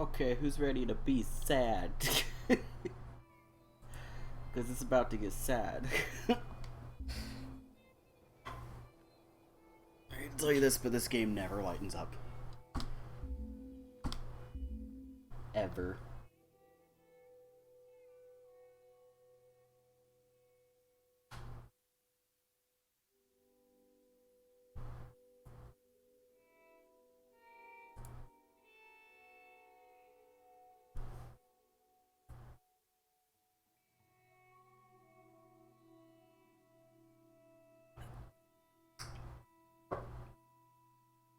Okay, who's ready to be sad? Because it's about to get sad. I can tell you this, but this game never lightens up. Ever.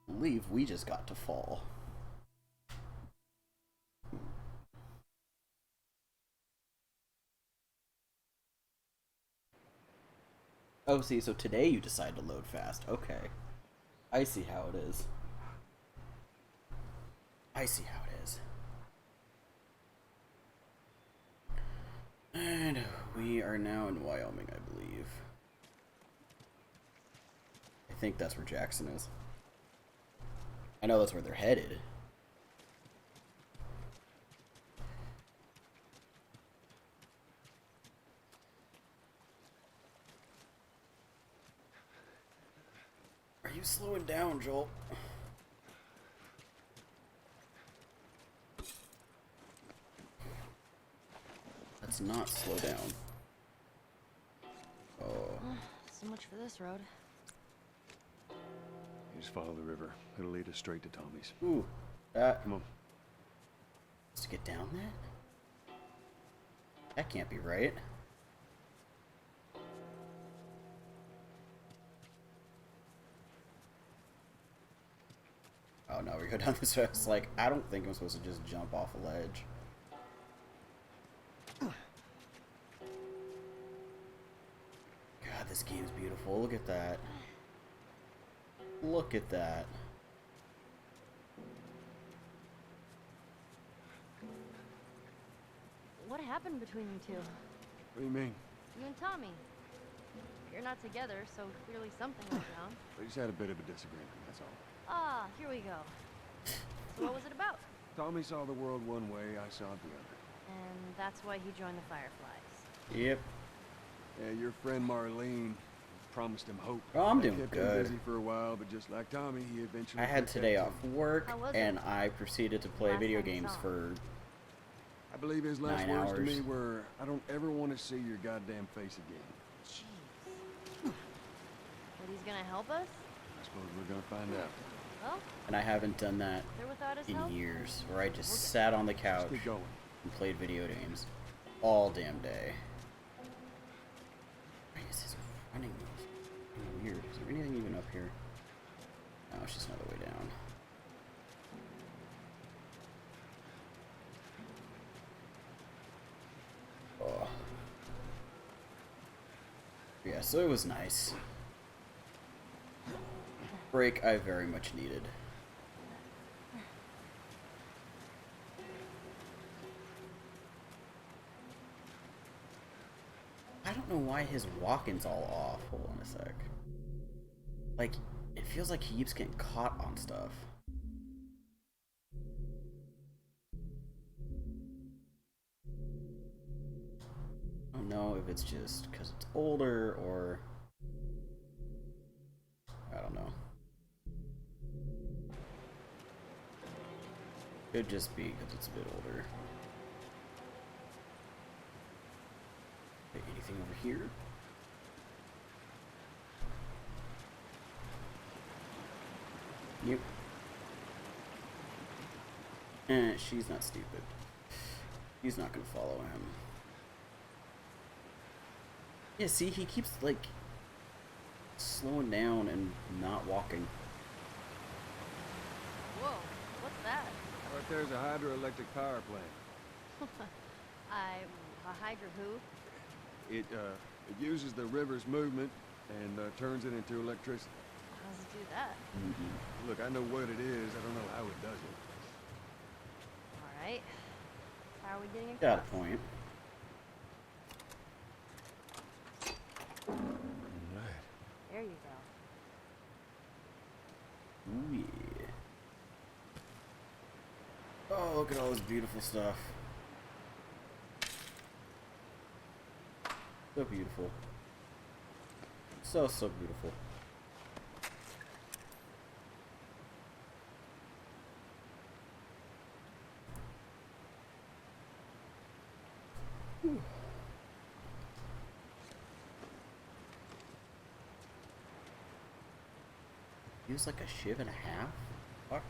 I believe we just got to fall. Oh, see, so today you decide to load fast. Okay. I see how it is. I see how it is. And we are now in Wyoming, I believe. I think that's where Jackson is. I know that's where they're headed. Are you slowing down, Joel? Let's not slow down. Oh. So much for this road. You just follow the river. It'll lead us straight to Tommy's. Ooh. Come on. Let's get down that? That can't be right. Oh no, we go down this way. It's like, I don't think I'm supposed to just jump off a ledge. God, this game's beautiful. Look at that. Look at that. What happened between you two? What do you mean? You and Tommy. You're not together, so clearly something went down. We just had a bit of a disagreement, that's all. Ah, here we go. So what was it about? Tommy saw the world one way, I saw it the other. And that's why he joined the Fireflies. Yep. Yeah, your friend Marlene promised him hope. Oh, I'm That doing kept good. him busy for a while, but just like Tommy, he eventually I had took today that off too. work, How was and it? I proceeded to play Last video time you games saw him. for I believe his last 9 words to me hours. were, I don't ever want to see your goddamn face again. Jeez. But he's gonna help us? I suppose we're gonna find out. Well, and I haven't done that there without his in help? years, where I just sat on the couch Let's get going. and played video games all damn day. Why is this running weird? Is there anything even up here? No, it's just another way down. Oh. Yeah, so it was nice. Break I very much needed. I don't know why his walking's all off. Hold on a sec. Like, it feels like he keeps getting caught on stuff. I don't know if it's just because it's older or... I don't know. Could just be because it's a bit older. Okay, anything over here? Nope. She's not stupid. He's not gonna follow him. Yeah, see, he keeps, like, slowing down and not walking. Whoa, what's that? Right there's a hydroelectric power plant. A hydra who? It uses the river's movement and turns it into electricity. How does it do that? Look, I know what it is. I don't know how it does it. Alright. How are we getting across? Got a point. Alright. There you go. Ooh, yeah. Oh, look at all this beautiful stuff. So beautiful. So, so beautiful. Whew. Use like a shiv and a half? Fuck.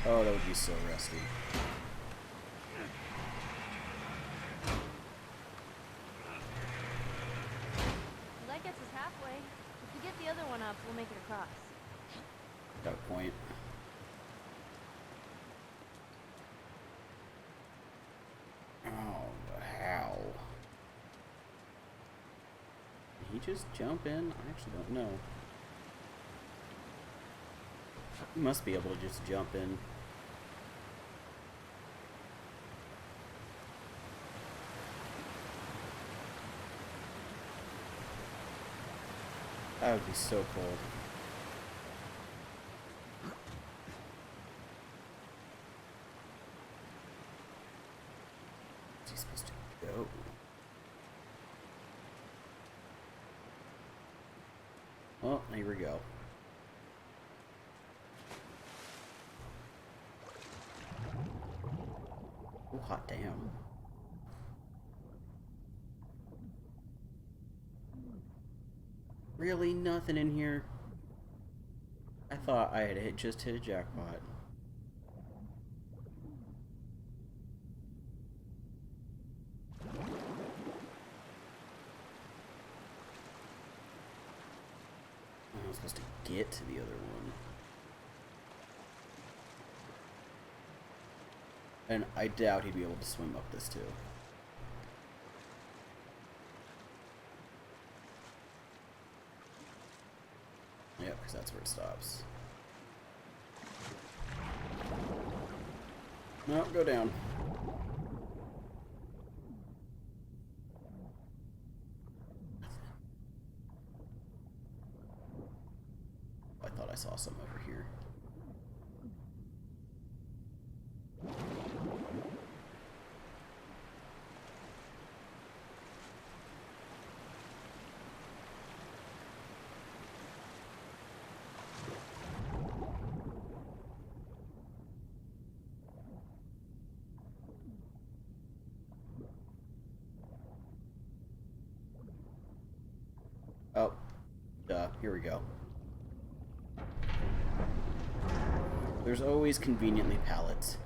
Oh, that would be so rusty. Well, that gets us halfway. If we get the other one up, we'll make it across. Got a point. Oh, but how? Did he just jump in? I actually don't know. He must be able to just jump in. That would be so cold. Where's he supposed to go? Oh, here we go. Oh, hot damn. Really? Nothing in here? I thought I had just hit a jackpot. I was supposed to get to the other one. And I doubt he'd be able to swim up this too. Yeah, because that's where it stops. No, go down. I thought I saw some over here. Oh, duh, here we go. There's always conveniently pallets.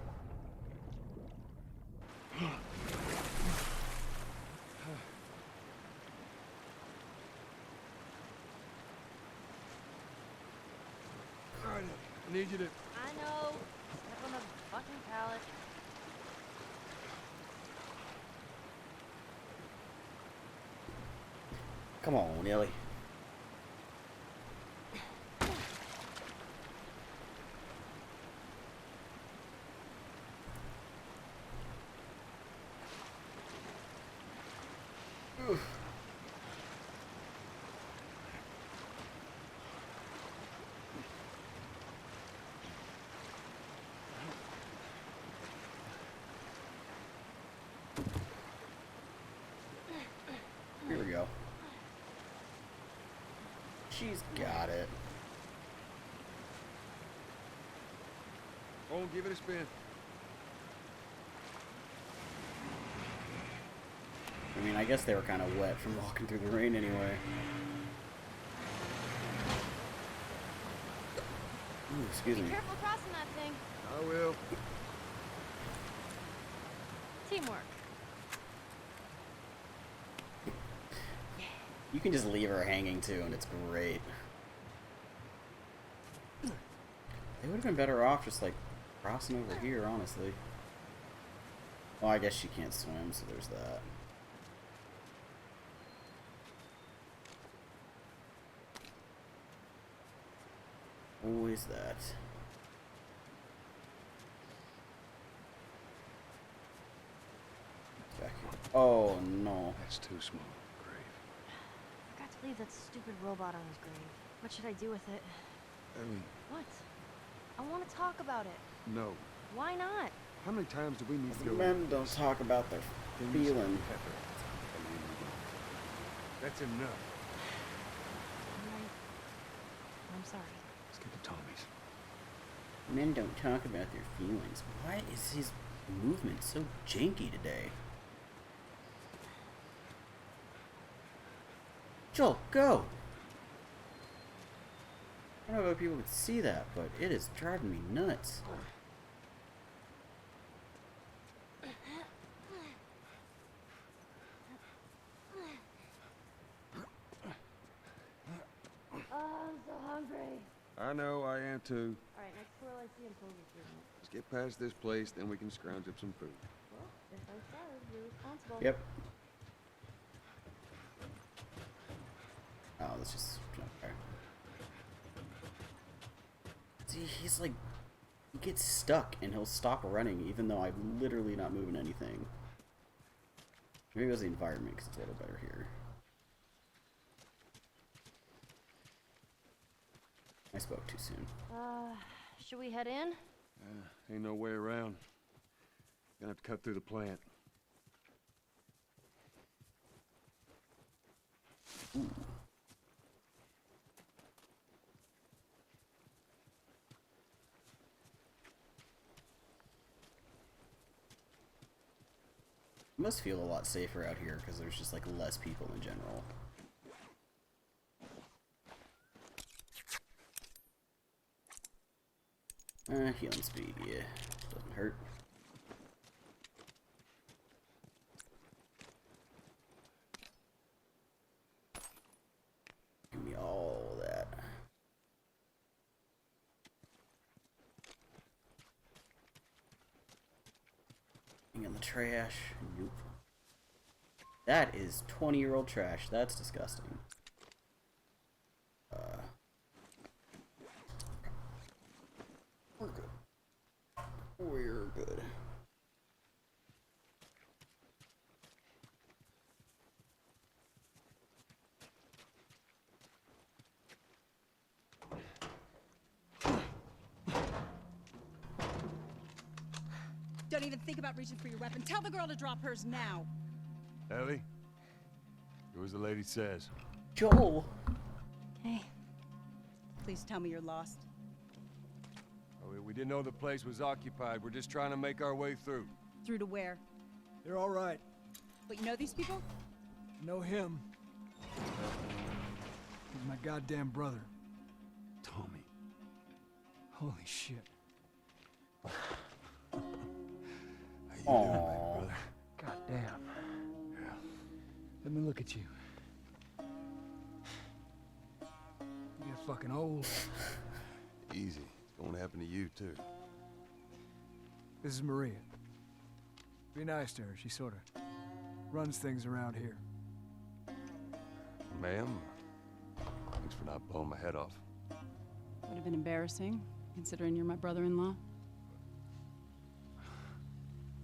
Alright, I need you to... I know. Step on the fucking pallet. Come on, Ellie. Oof. Here we go. She's got it. Oh, give it a spin. I mean, I guess they were kind of wet from walking through the rain anyway. Ooh, excuse Be me. careful crossing that thing. I will. Teamwork. You can just leave her hanging too, and it's great. They would have been better off just like crossing over here, honestly. Well, I guess she can't swim, so there's that. Always that. Back here. Oh no. That's too small, Grave. Leave that stupid robot on his grave. What should I do with it? Ellie, What? I want to talk about it. no. Why not? How many times do we need to go? Men don't talk about their feeling. Pepper. And then we go. That's enough. I'm sorry. Let's get to Tommy's. Men don't talk about their feelings. Why is his movement so janky today? Joel, go! I don't know if people could see that, but it is driving me nuts. Oh, I'm so hungry. I know, I am too. All right, next twirl I see, I'm totally feeling it. Let's get past this place, then we can scrounge up some food. Well, if I starve, you're responsible. Yep. Oh, let's just jump there. See, he's like, he gets stuck and he'll stop running even though I'm literally not moving anything. Maybe it was the environment because it's a little better here. I spoke too soon. Should we head in? Ain't no way around. Gonna have to cut through the plant. Ooh. It must feel a lot safer out here because there's just like less people in general. Healing speed, yeah. Doesn't hurt. Give me all that. In the trash. Nope. That is 20-year-old trash. That's disgusting. We're good. We're good. Don't even think about reaching for your weapon. Tell the girl to drop hers now. Ellie? Do as the lady says. Joel! Hey. Please tell me you're lost. Oh, we didn't know the place was occupied. We're just trying to make our way through. Through to where? They're all right. But you know these people? Know him. He's my goddamn brother. Tommy. Holy shit. How you doing, big brother? Goddamn. Yeah. Let me look at you. You get fucking old. Easy. It's going to happen to you, too. This is Maria. Be nice to her. She sort of runs things around here. Ma'am, thanks for not blowing my head off. Would have been embarrassing, considering you're my brother-in-law.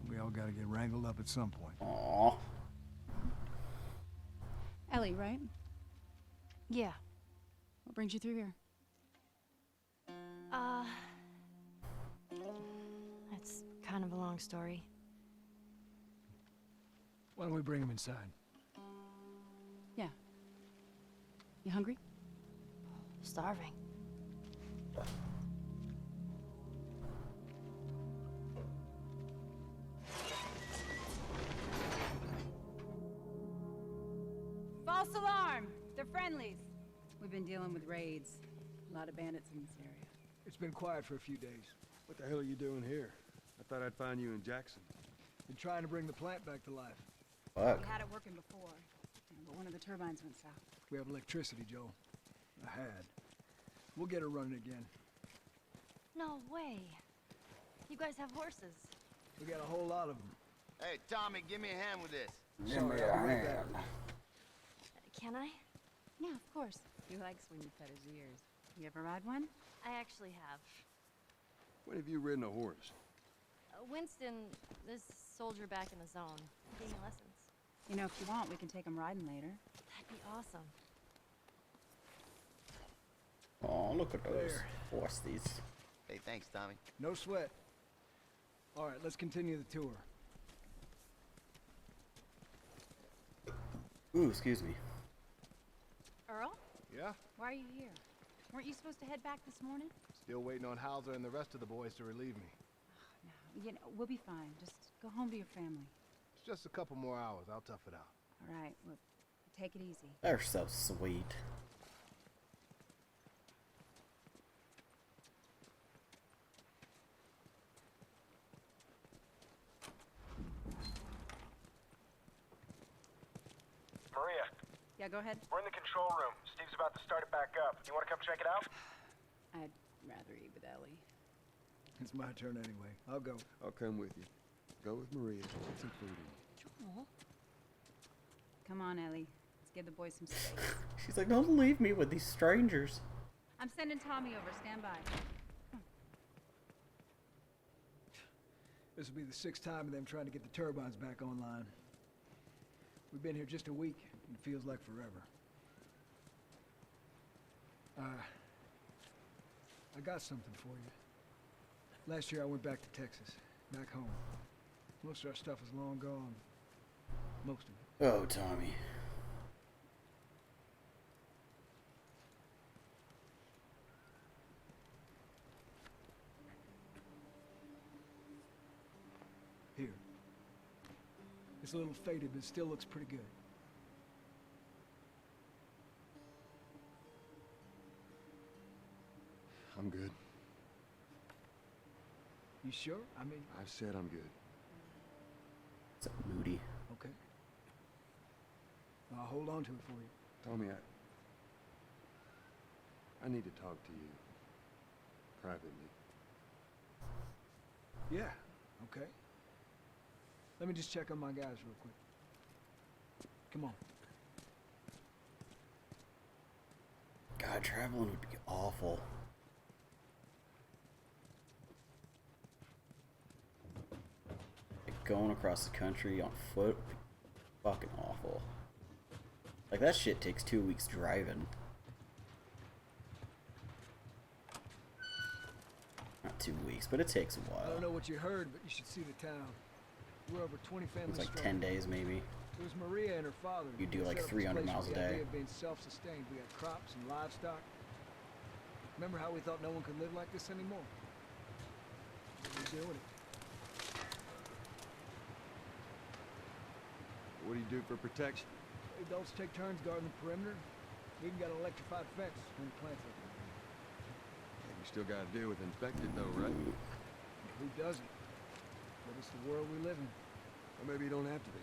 We all gotta get wrangled up at some point. Aww. Ellie, right? Yeah. What brings you through here? It's kind of a long story. Why don't we bring him inside? Yeah. You hungry? Starving. False alarm! They're friendlies. We've been dealing with raids. A lot of bandits in this area. It's been quiet for a few days. What the hell are you doing here? I thought I'd find you in Jackson. Been trying to bring the plant back to life. Fuck. We had it working before, but one of the turbines went south. We have electricity, Joel. I had. We'll get her running again. No way. You guys have horses. We got a whole lot of them. Hey, Tommy, give me a hand with this. Sorry, I'll be right back. Can I? Yeah, of course. He likes when you pet his ears. You ever ride one? I actually have. When have you ridden a horse? Winston, this soldier back in the zone, gave me lessons. You know, if you want, we can take him riding later. That'd be awesome. Oh, look at those There. horses. Hey, thanks, Tommy. No sweat. All right, let's continue the tour. Ooh, excuse me. Earl? Yeah? Why are you here? Weren't you supposed to head back this morning? Still waiting on Hauser and the rest of the boys to relieve me. No, you know, we'll be fine. Just go home to your family. It's just a couple more hours. I'll tough it out. All right, well, take it easy. They're so sweet. Maria, Yeah, go ahead. we're in the control room. Steve's about to start it back up. You want to come check it out? I'd rather eat with Ellie. It's my turn anyway. I'll go. I'll come with you. Go with Maria. Get some food in. Joel. Come on, Ellie. Let's give the boys some space. She's like, don't leave me with these strangers. I'm sending Tommy over. Stand by. This will be the 6th time of them trying to get the turbines back online. We've been here just a week, and it feels like forever. I got something for you. Last year I went back to Texas, back home. Most of our stuff is long gone. Most of it. Oh, Tommy. Here. It's a little faded, but it still looks pretty good. I'm good. You sure? I mean, I've said I'm good. It's moody. okay. I'll hold on to it for you. Tommy, I need to talk to you. Privately. Yeah, okay. Let me just check on my guys real quick. Come on. God, traveling would be awful. Like going across the country on foot would be fucking awful. Like that shit takes 2 weeks driving. Not 2 weeks, but it takes a I while. don't know what you heard, but you should see the town. We're over 20 families It's like strong. 10 days maybe. It was Maria and her father. You do who like set up this 300 place miles with a the day. idea of being self-sustained. We had crops and livestock. Remember how we thought no one could live like this anymore? We're doing it. What do you do for protection? Adults take turns guarding the perimeter. We even got an electrified fence when the plants up. You still got to deal with infected, though, right? Who doesn't? But it's the world we live in. Or maybe you don't have to be.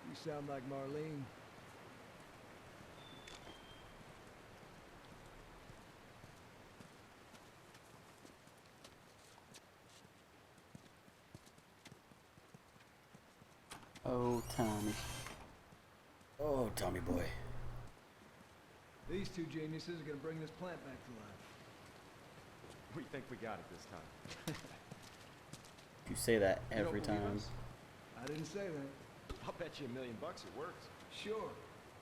You sound like Marlene. Oh, Tommy. Oh, Tommy boy. These two geniuses are gonna bring this plant back to life. We think we got it this time. You say that You don't every believe time. us? I didn't say that. I'll bet you $1 million it works. Sure.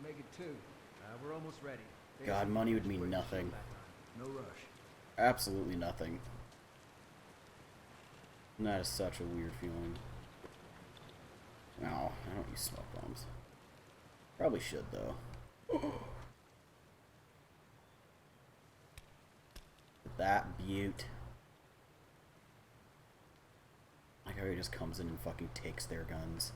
Make it 2. We're almost ready. God, money would mean nothing. No rush. Absolutely nothing. And that is such a weird feeling. No, I don't use smoke bombs. Probably should, though. That beaut. Like how he just comes in and fucking takes their guns.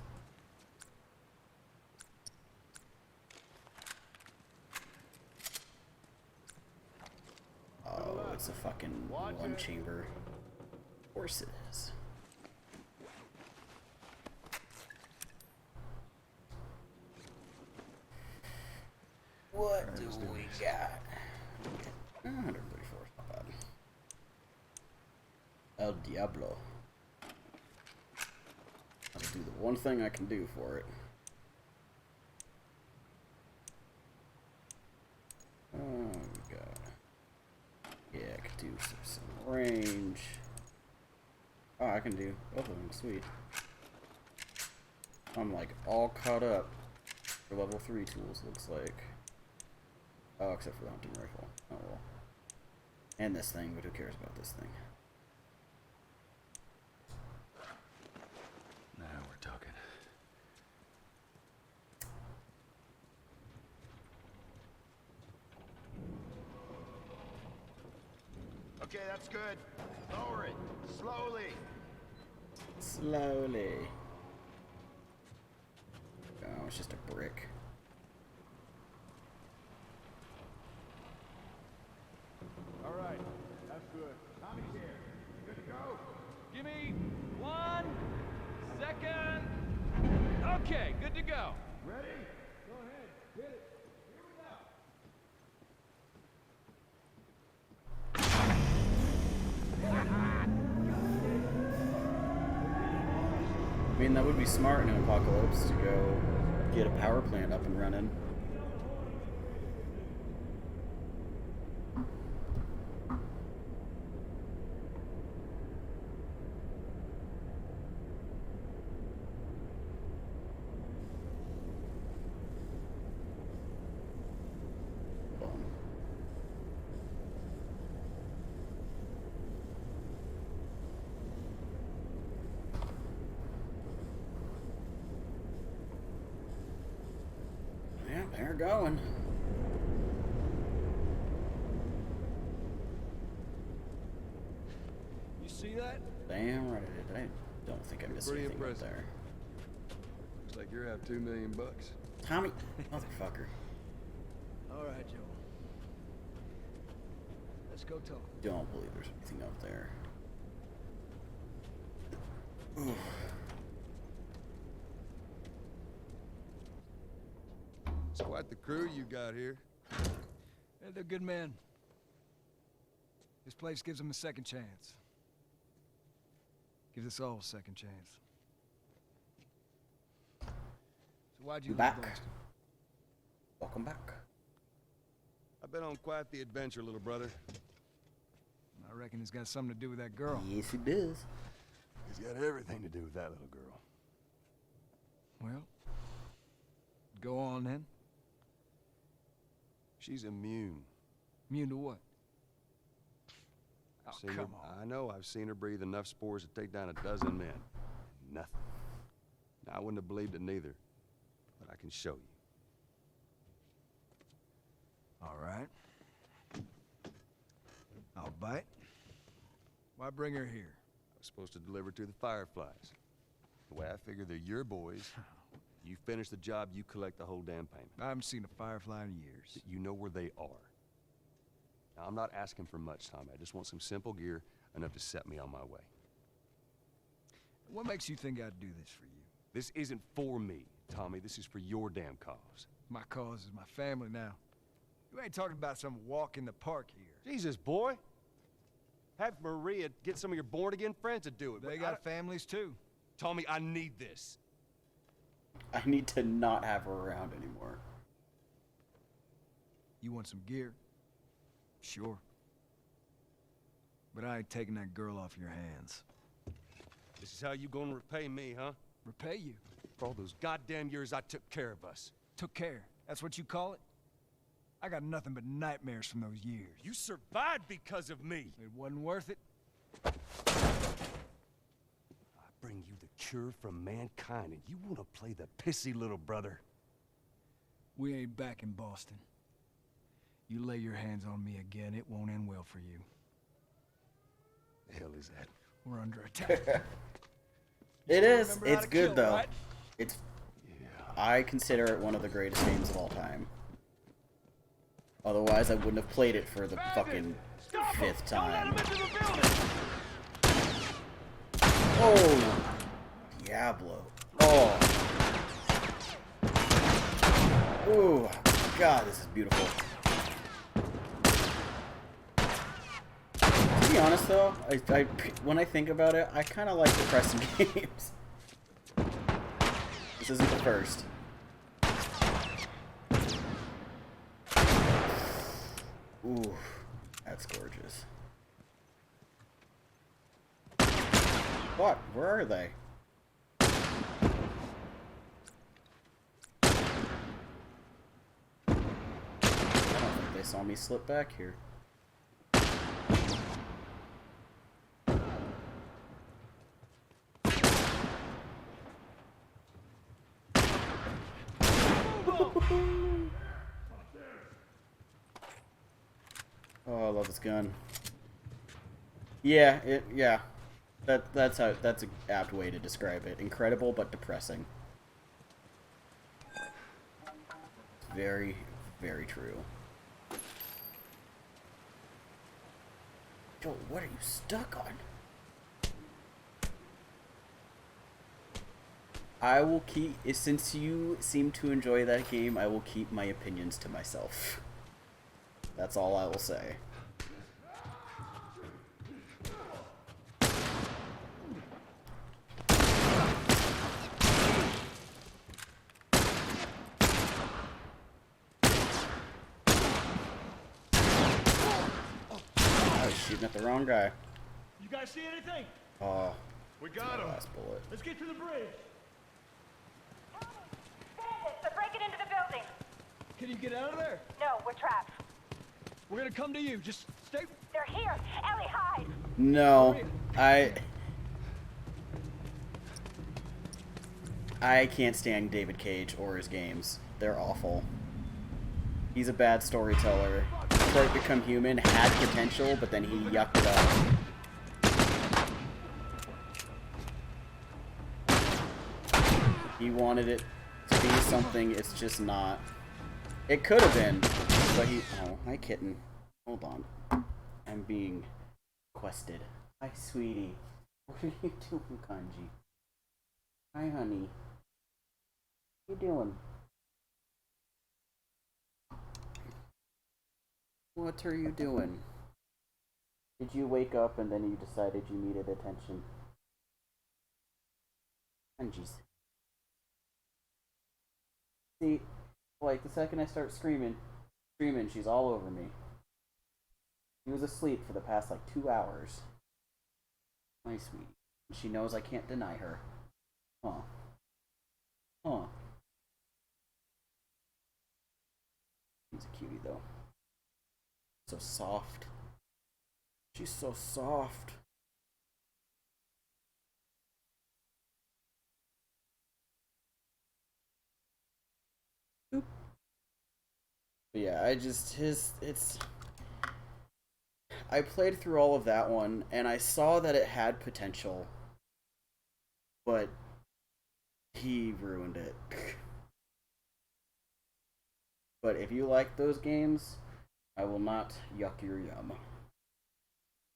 Oh, it's a fucking one chamber. Of course it is. What do we got? 134 is not bad. El Diablo. I'll do the one thing I can do for it. Oh, we got. Yeah, I could do some range. Oh, I can do both of them. Sweet. I'm like all caught up for level 3 tools, looks like. Oh, except for the hunting rifle. Oh well. And this thing, but who cares about this thing? Now we're talking. Okay, that's good. Lower it. Slowly. Slowly. Oh, it's just a brick. All right, that's good. Tommy's here. Good to go. Give me 1 second. Okay, good to go. Ready? Go ahead. Hit it. Here we go. I mean, that would be smart in an apocalypse to go get a power plant up and running. Yeah, they're going. You see that? Damn right I did. I don't think I missed Pretty anything up impressive. there. Looks like you're out $2 million. Tommy, motherfucker. All right, Joe. Let's go talk. Don't believe there's anything up there. Oof. It's quite the crew you got here. Yeah, they're good men. This place gives them a second chance. Gives us all a second chance. So why'd you leave Back. Boston? Welcome back. I've been on quite the adventure, little brother. I reckon it's got something to do with that girl. Yes, it does. He's got everything to do with that little girl. Well, go on then. She's immune. Immune to what? Oh, Seen her- come on. I know. I've seen her breathe enough spores to take down a dozen men. Nothing. Now, I wouldn't have believed it neither, but I can show you. All right. I'll bite. Why bring her here? I was supposed to deliver to the Fireflies. The way I figure they're your boys. You finish the job, you collect the whole damn payment. I haven't seen a firefly in years. You know where they are. Now, I'm not asking for much, Tommy. I just want some simple gear, enough to set me on my way. What makes you think I'd do this for you? This isn't for me, Tommy. This is for your damn cause. My cause is my family now. You ain't talking about some walk in the park here. Jesus, boy. Have Maria get some of your born-again friends to do it. They but got families too. Tommy, I need this. I need to not have her around anymore. You want some gear? Sure. But I ain't taking that girl off your hands. This is how you gonna repay me, huh? Repay you. For all those goddamn years I took care of us. Took care. That's what you call it? I got nothing but nightmares from those years. You survived because of me. It wasn't worth it. I bring you the cure from mankind, and you want to play the pissy little brother. We ain't back in Boston. You lay your hands on me again, it won't end well for you. The hell is that? We're under attack. It is. Remember how It's to good kill, though. right? It's. Yeah. I consider it one of the greatest games of all time. Otherwise, I wouldn't have played it for the fucking fifth time. Oh, Diablo. Oh. Ooh, God, this is beautiful. To be honest, though, when I think about it, I kind of like depressing games. This isn't the first. Ooh, that's gorgeous. What? Where are they? I don't think they saw me slip back here. Oh, I love this gun. Yeah, yeah. That's an apt way to describe it. Incredible but depressing. Very, very true. Joel, what are you stuck on? I will keep, since you seem to enjoy that game, I will keep my opinions to myself. That's all I will say. I was shooting at the wrong guy. You guys see anything? Oh, We got him. last bullet. Let's get to the bridge. Bandits! They're breaking into the building! Can you get out of there? No, we're trapped. We're gonna come to you. Just stay. They're here! Ellie, hide! No, I can't stand David Cage or his games. They're awful. He's a bad storyteller. Detroit Become Human had potential, but then he yucked it up. He wanted it to be something it's just not. It could have been, but he... Oh, hi kitten. Hold on. I'm being quested. Hi, sweetie. What are you doing, Kanji? Hi, honey. What are you doing? What are you doing? Did you wake up and then you decided you needed attention? Kanji's. See, like the second I start screaming, she's all over me. She was asleep for the past like 2 hours. My sweetie. She knows I can't deny her. Huh. Huh. She's a cutie though. So soft. She's so soft. Boop. But yeah, I played through all of that one, and I saw that it had potential, but he ruined it. But if you like those games, I will not yuck your yum.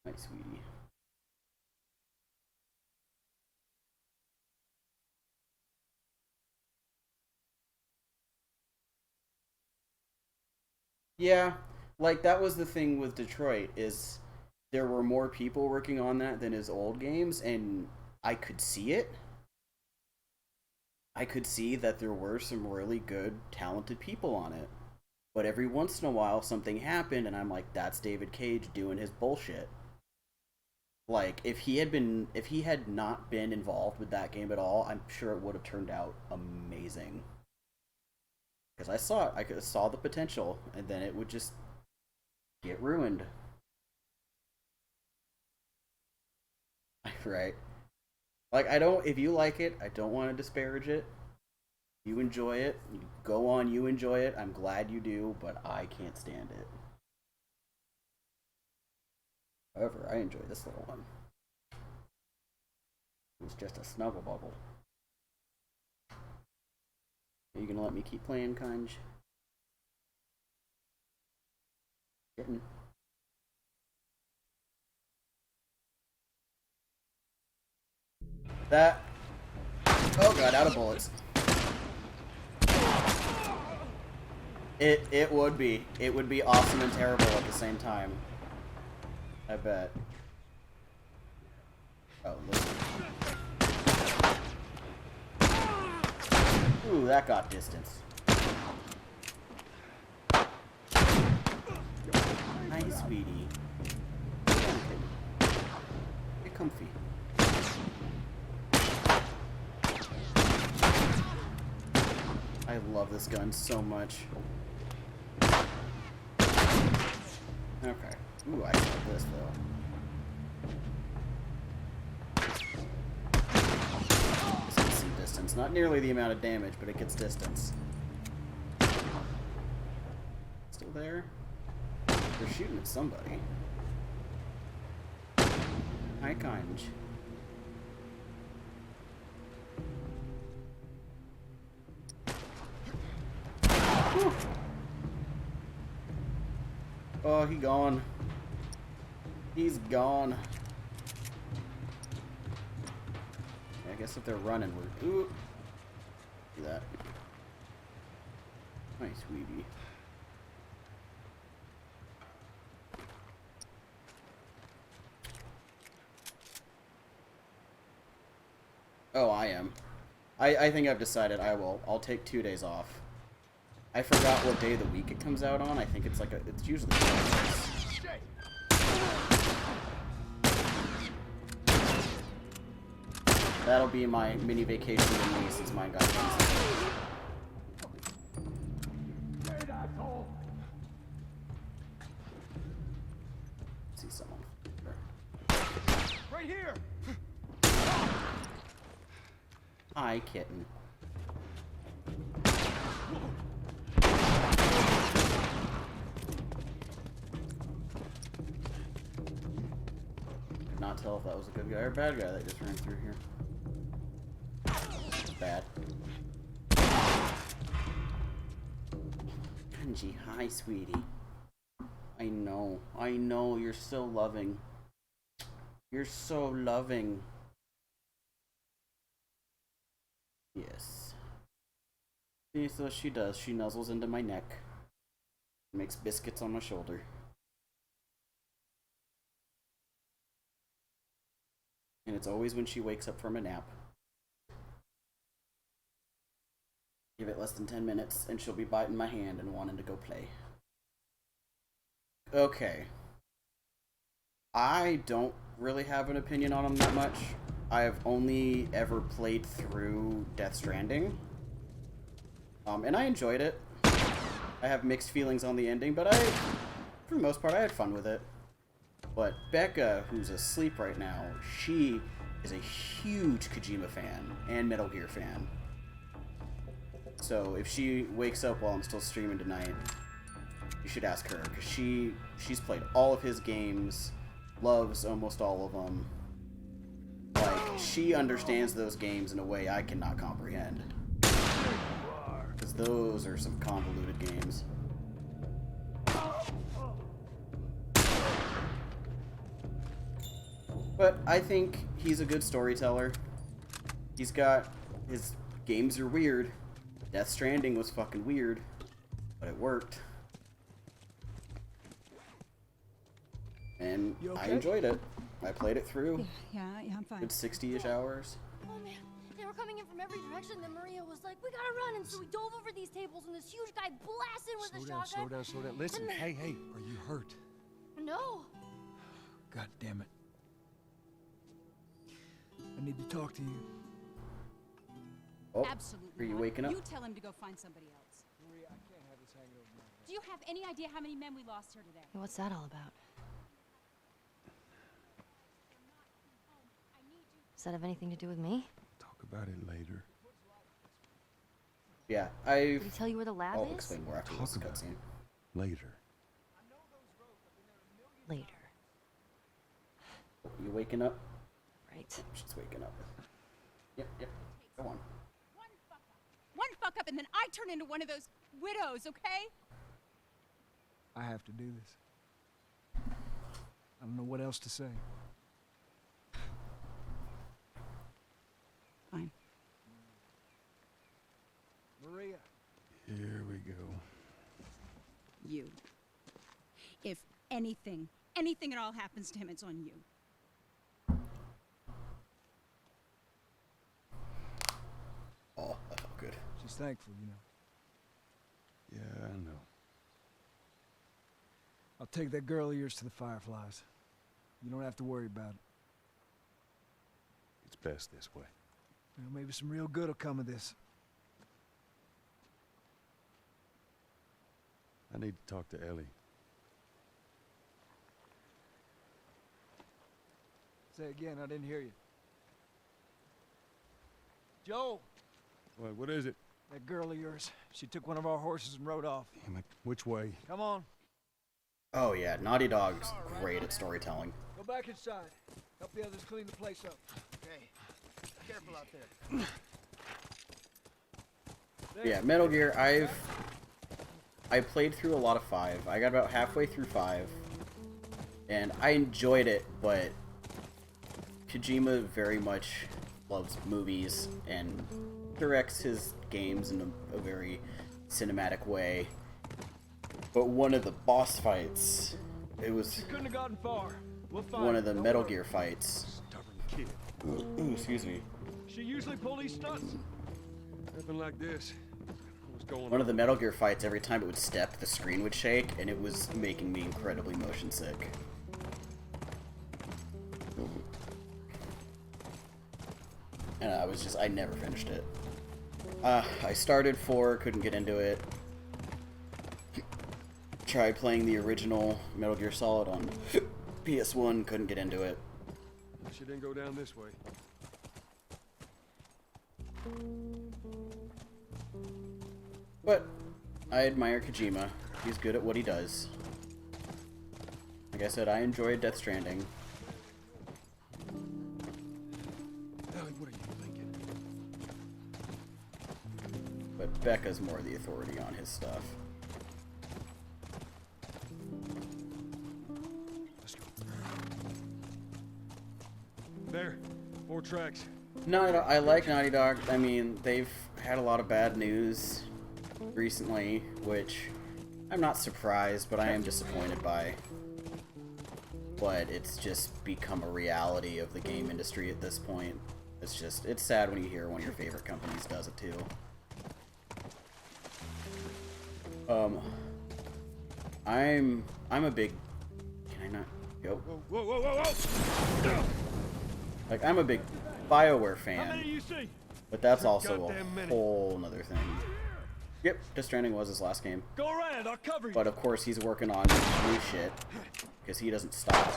My sweetie. Yeah, like that was the thing with Detroit, is there were more people working on that than his old games, and I could see it. I could see that there were some really good, talented people on it. But every once in a while something happened and I'm like, that's David Cage doing his bullshit. Like, if he had not been involved with that game at all, I'm sure it would have turned out amazing. Because I saw the potential, and then it would just get ruined. Right. Like, if you like it, I don't want to disparage it. You enjoy it, you go on, you enjoy it, I'm glad you do, but I can't stand it. However, I enjoy this little one. It was just a snuggle bubble. Are you gonna let me keep playing, Kanj? Kitten. That... Oh god, out of bullets. It would be. It would be awesome and terrible at the same time. I bet. Oh, listen. Ooh, that got distance. Nice, sweetie. Get comfy. I love this gun so much. Okay. Ooh, I got this though. This gets some distance. Not nearly the amount of damage, but it gets distance. Still there? They're shooting at somebody. Hi, Kanj. Whew. Oh, he gone. He's gone. I guess if they're running, we're... Ooh. Do that. Nice, sweetie. Oh, I am. I think I've decided I will. I'll take 2 days off. I forgot what day of the week it comes out on. I think it's like it's usually Thursdays. That'll be my mini vacation with me since mine got canceled. See someone. Right here! Hi, kitten. Could not tell if that was a good guy or a bad guy that just ran through here. Bad. Kenji, hi, sweetie. I know, you're so loving. You're so loving. Yes. See, so she does. She nuzzles into my neck. Makes biscuits on my shoulder. And it's always when she wakes up from a nap. Give it less than 10 minutes and she'll be biting my hand and wanting to go play. Okay. I don't really have an opinion on them that much. I've only ever played through Death Stranding. And I enjoyed it. I have mixed feelings on the ending, but for the most part, I had fun with it. But Becca, who's asleep right now, she is a huge Kojima fan and Metal Gear fan. So if she wakes up while I'm still streaming tonight, you should ask her, because she's played all of his games, loves almost all of them. Like, she understands those games in a way I cannot comprehend. Because those are some convoluted games. But I think he's a good storyteller. His games are weird. Death Stranding was fucking weird, but it worked. And You okay? I enjoyed it. I played it through. Yeah, I'm fine. Good 60-ish hours. Oh man, they were coming in from every direction. Then Maria was like, "We gotta run!" And so we dove over these tables, and this huge guy blasted with a shotgun. Slow down. Listen, hey, are you hurt? No. God damn it. I need to talk to you. Oh, Absolutely are you not. waking up? You tell him to go find somebody else. Maria, I can't have this hanging over my head. Do you have any idea how many men we lost here today? What's that all about? Does that have anything to do with me? Talk about it later. Yeah, Did he tell you where the lab I'll is? explain more after Talk this about cutscene. Later. Later. You waking up? Right. She's waking up. Yep. Go on. One fuck up and then I turn into one of those widows, okay? I have to do this. I don't know what else to say. Fine. Maria. Here we go. You. If anything at all happens to him, it's on you. Oh, that felt good. She's thankful, you know. Yeah, I know. I'll take that girl of yours to the Fireflies. You don't have to worry about it. It's best this way. Well, maybe some real good will come of this. I need to talk to Ellie. Say again, I didn't hear you. Joe! What is it? That girl of yours. She took one of our horses and rode off. Damn it. Which way? Come on. Oh yeah, Naughty Dog's great at storytelling. Go back inside. Help the others clean the place up. Okay. Careful out there. Yeah, Metal Gear, I played through a lot of 5. I got about halfway through 5. And I enjoyed it, but Kojima very much loves movies and directs his games in a very cinematic way. But one of the boss fights, it was She couldn't have gotten far. We'll find one her. of the Don't Metal worry. Gear fights. Stubborn kid. Ooh, excuse me. She usually pull these stunts. Nothing like this. What's going One of the Metal Gear fights, every time it would step, the screen would shake, and it was making me incredibly motion sick. And I never finished it. I started 4, couldn't get into it. Tried playing the original Metal Gear Solid on PS1, couldn't get into it. She didn't go down this way. But I admire Kojima. He's good at what he does. Like I said, I enjoyed Death Stranding. Ellie, what are you thinking? But Becca's more the authority on his stuff. Let's go. There. 4 tracks. I like Naughty Dog. I mean, they've had a lot of bad news recently, which I'm not surprised, but I am disappointed by. But it's just become a reality of the game industry at this point. It's sad when you hear one of your favorite companies does it too. I'm a big... Can I not go? Whoa, whoa, whoa, whoa! Like, I'm a big BioWare How many fan, you see? but that's also Goddamn a many. whole nother thing. Yep, Death Stranding was his last game. Go around, I'll cover you. But of course he's working on new shit, because he doesn't stop.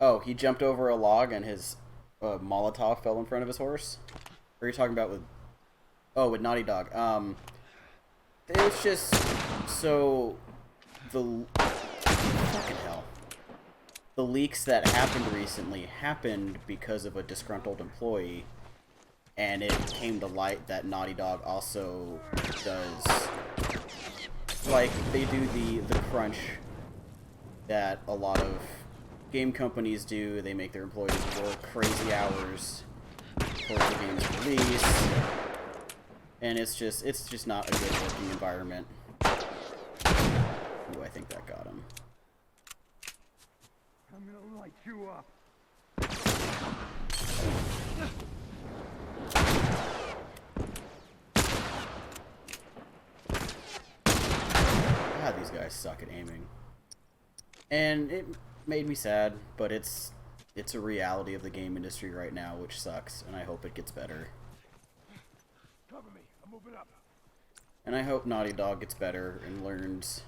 Oh, he jumped over a log and his Molotov fell in front of his horse? Or are you talking about with... Oh, with Naughty Dog. It's just... So... Fucking hell. The leaks that happened recently happened because of a disgruntled employee. And it came to light that Naughty Dog also does... Like, they do the crunch that a lot of game companies do. They make their employees work crazy hours towards the game's release. And it's just not a good working environment. Ooh, I think that got him. I'm gonna light you up. God, these guys suck at aiming. And it made me sad, but it's a reality of the game industry right now, which sucks, and I hope it gets better. Cover me. I'm moving up. And I hope Naughty Dog gets better and learns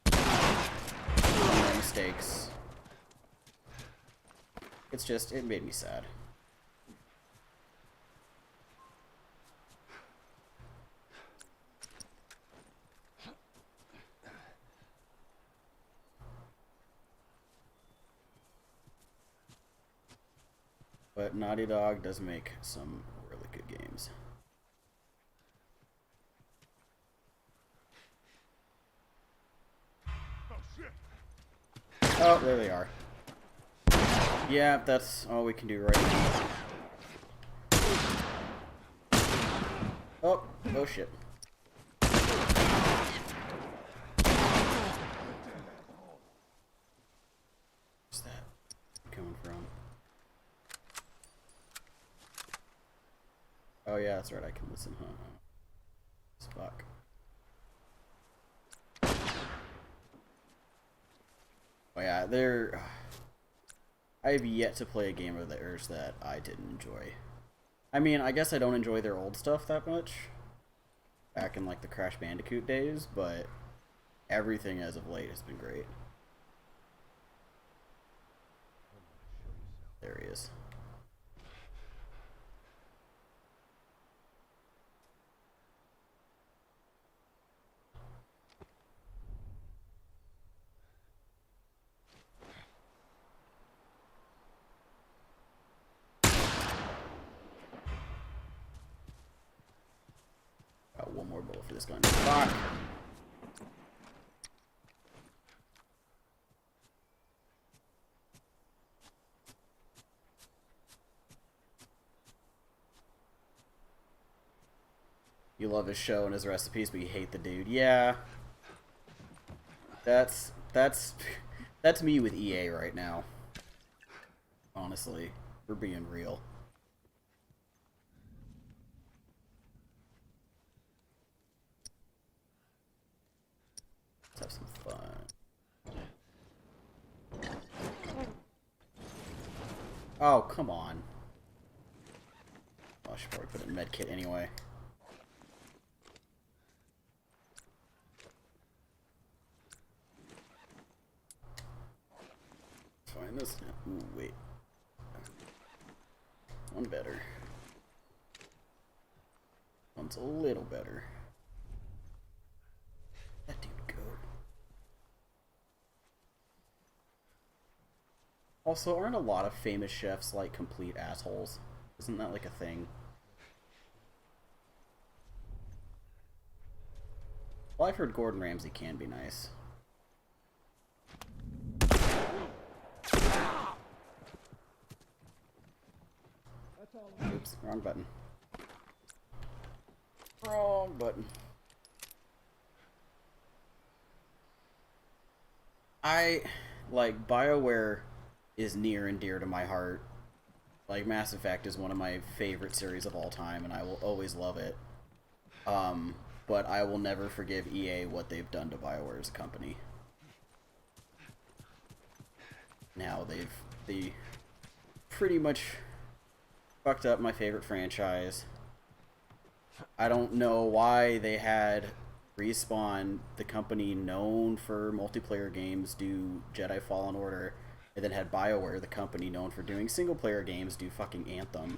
from their mistakes. It made me sad. But Naughty Dog does make some really good games. Oh shit! Oh, there they are. Yeah, that's all we can do right now. Oh, oh shit. Where's that coming from? Oh yeah, that's right, I can listen, huh? Fuck. Oh yeah, I have yet to play a game of theirs that I didn't enjoy. I mean, I guess I don't enjoy their old stuff that much. Back in like the Crash Bandicoot days, but everything as of late has been great. There he is. Got one more bullet for this gun. Fuck! You love his show and his recipes, but you hate the dude. Yeah. That's me with EA right now. Honestly, we're being real. Let's have some fun. Oh, come on. Oh, I should probably put in med kit anyway. Let's find this now. Ooh, wait. One better. One's a little better. That dude good. Also, aren't a lot of famous chefs like complete assholes? Isn't that like a thing? Well, I've heard Gordon Ramsay can be nice. Oops, wrong button. Wrong button. Like, BioWare is near and dear to my heart. Like, Mass Effect is one of my favorite series of all time, and I will always love it. But I will never forgive EA what they've done to BioWare as a company. Now, they pretty much fucked up my favorite franchise. I don't know why they had Respawn, the company known for multiplayer games, do Jedi Fallen Order, and then had BioWare, the company known for doing single-player games, do fucking Anthem.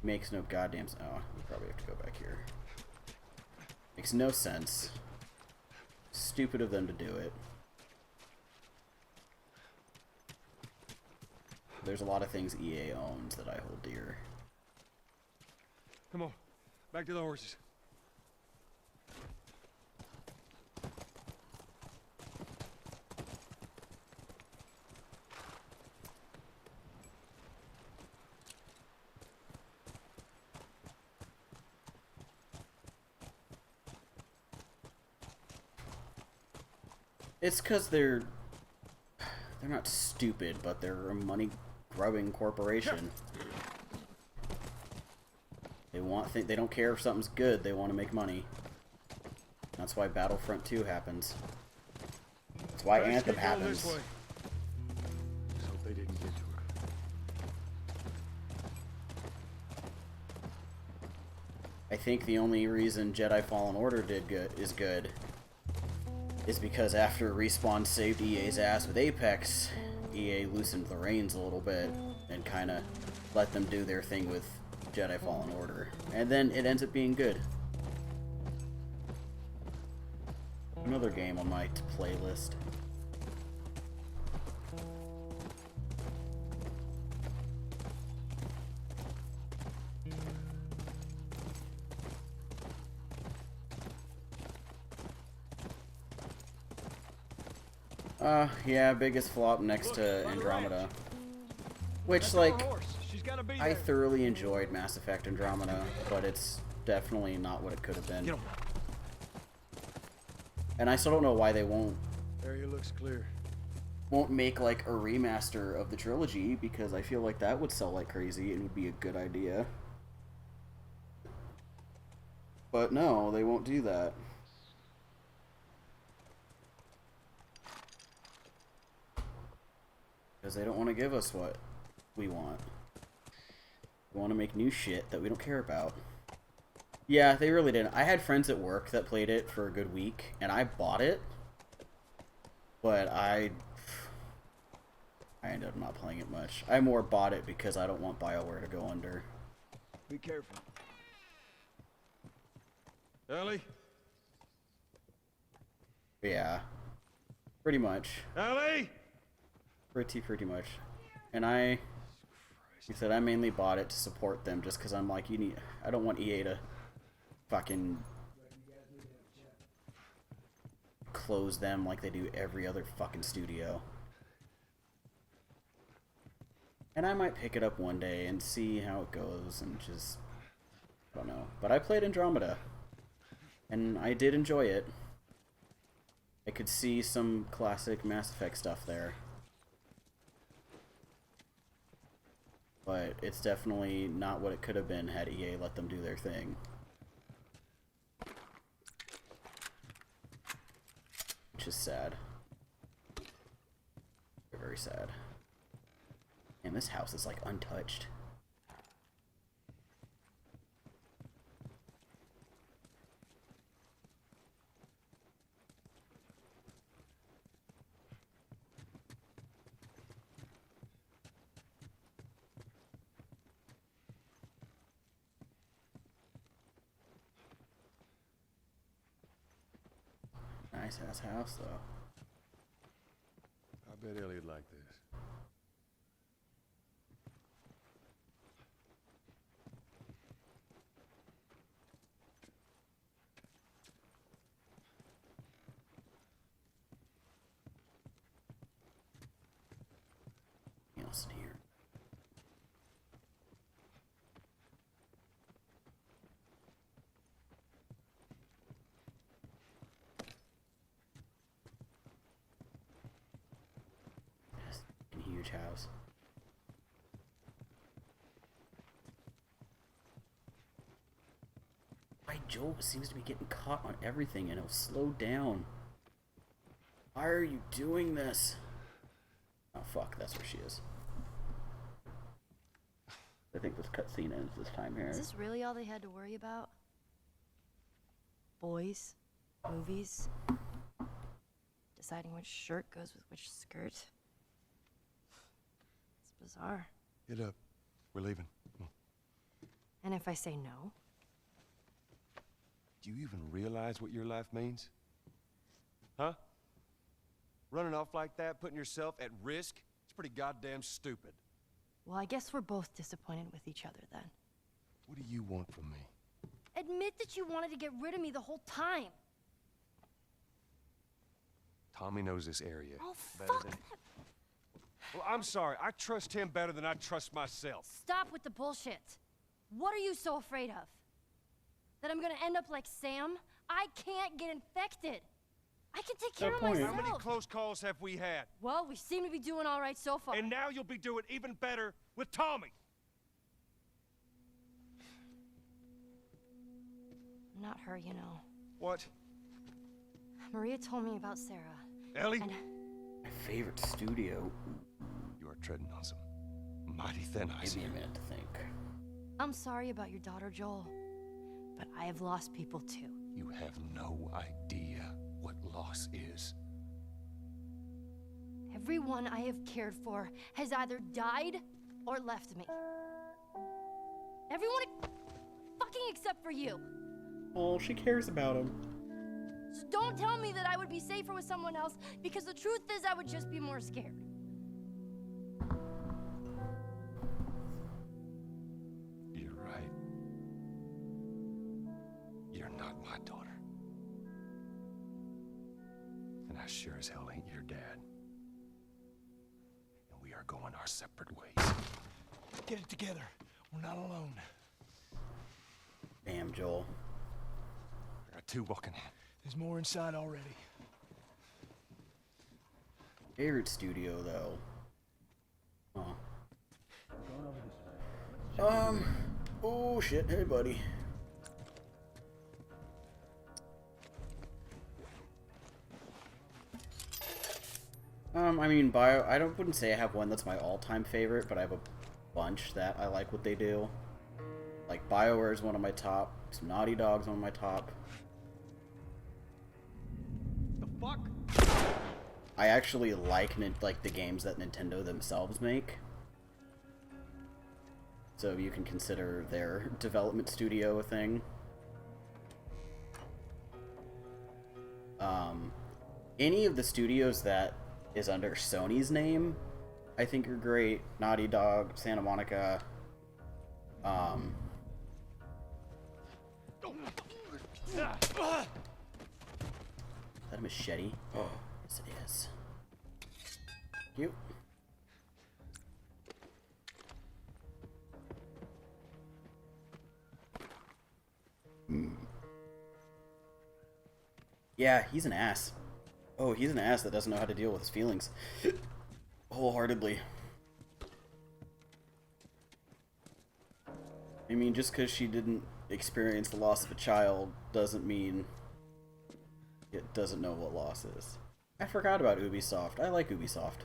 Makes no goddamn... Oh, we probably have to go back here. Makes no sense. Stupid of them to do it. There's a lot of things EA owns that I hold dear. Come on, back to the horses. It's because they're not stupid, but they're a money-grubbing corporation. They don't care if something's good, they want to make money. That's why Battlefront 2 happens. That's why Anthem happens. Let's hope they didn't get to her. I think the only reason Jedi Fallen Order is good is because after Respawn saved EA's ass with Apex, EA loosened the reins a little bit and kind of let them do their thing with Jedi Fallen Order. And then it ends up being good. Another game on my playlist. Yeah, biggest flop next to Andromeda. Which, like, I thoroughly enjoyed Mass Effect Andromeda, but it's definitely not what it could have been. And I still don't know why they won't Area looks clear. make like a remaster of the trilogy, because I feel like that would sell like crazy and would be a good idea. But no, they won't do that. Because they don't want to give us what we want. They want to make new shit that we don't care about. Yeah, they really didn't. I had friends at work that played it for a good week, and I bought it, but I ended up not playing it much. I more bought it because I don't want BioWare to go under. Be careful. Ellie? Yeah. Pretty much. Ellie? Pretty much. And like I said, I mainly bought it to support them just because I'm like, I don't want EA to fucking close them like they do every other fucking studio. And I might pick it up one day and see how it goes and just, I don't know. But I played Andromeda, and I did enjoy it. I could see some classic Mass Effect stuff there. But it's definitely not what it could have been had EA let them do their thing. Which is sad. Very sad. And this house is like untouched. Nice ass house though. I bet Ellie'd like this. Anything else in here? Huge house. Why Joel seems to be getting caught on everything and he'll slow down. Why are you doing this? Oh fuck, that's where she is. I think this cutscene ends this time here. Is this really all they had to worry about? Boys, movies, deciding which shirt goes with which skirt. It's bizarre. Get up. We're leaving. Come on. And if I say no? Do you even realize what your life means? Huh? Running off like that, putting yourself at risk? It's pretty goddamn stupid. Well, I guess we're both disappointed with each other then. What do you want from me? Admit that you wanted to get rid of me the whole time. Tommy knows this area Oh, better fuck than... that. Well, I'm sorry. I trust him better than I trust myself. Stop with the bullshit. What are you so afraid of? That I'm gonna end up like Sam? I can't get infected. I can take care of myself. How many close calls have we had? Well, we seem to be doing all right so far. And now you'll be doing even better with Tommy. Not her, you know. What? Maria told me about Sarah. Ellie? And My favorite studio. You are treading on some mighty thin ice. Give me a minute to think. I'm sorry about your daughter, Joel. But I have lost people too. You have no idea what loss is. Everyone I have cared for has either died or left me. Everyone fucking except for you. Oh, she cares about him. So don't tell me that I would be safer with someone else, because the truth is I would just be more scared. You're right. You're not my daughter. And I sure as hell ain't your dad. And we are going our separate ways. Get it together. We're not alone. Damn, Joel. I got two walking in. There's more inside already. Favorite studio, though. Huh. Oh shit, hey buddy. I mean, I wouldn't say I have one that's my all-time favorite, but I have a bunch that I like what they do. Like, BioWare is one of my top. Some Naughty Dog's one of my top. The fuck? I actually like the games that Nintendo themselves make. So you can consider their development studio a thing. Any of the studios that is under Sony's name, I think are great. Naughty Dog, Santa Monica. Is that a machete? Oh, yes it is. Thank you. Yeah, he's an ass. Oh, he's an ass that doesn't know how to deal with his feelings. Wholeheartedly. I mean, just because she didn't experience the loss of a child doesn't mean it doesn't know what loss is. I forgot about Ubisoft. I like Ubisoft.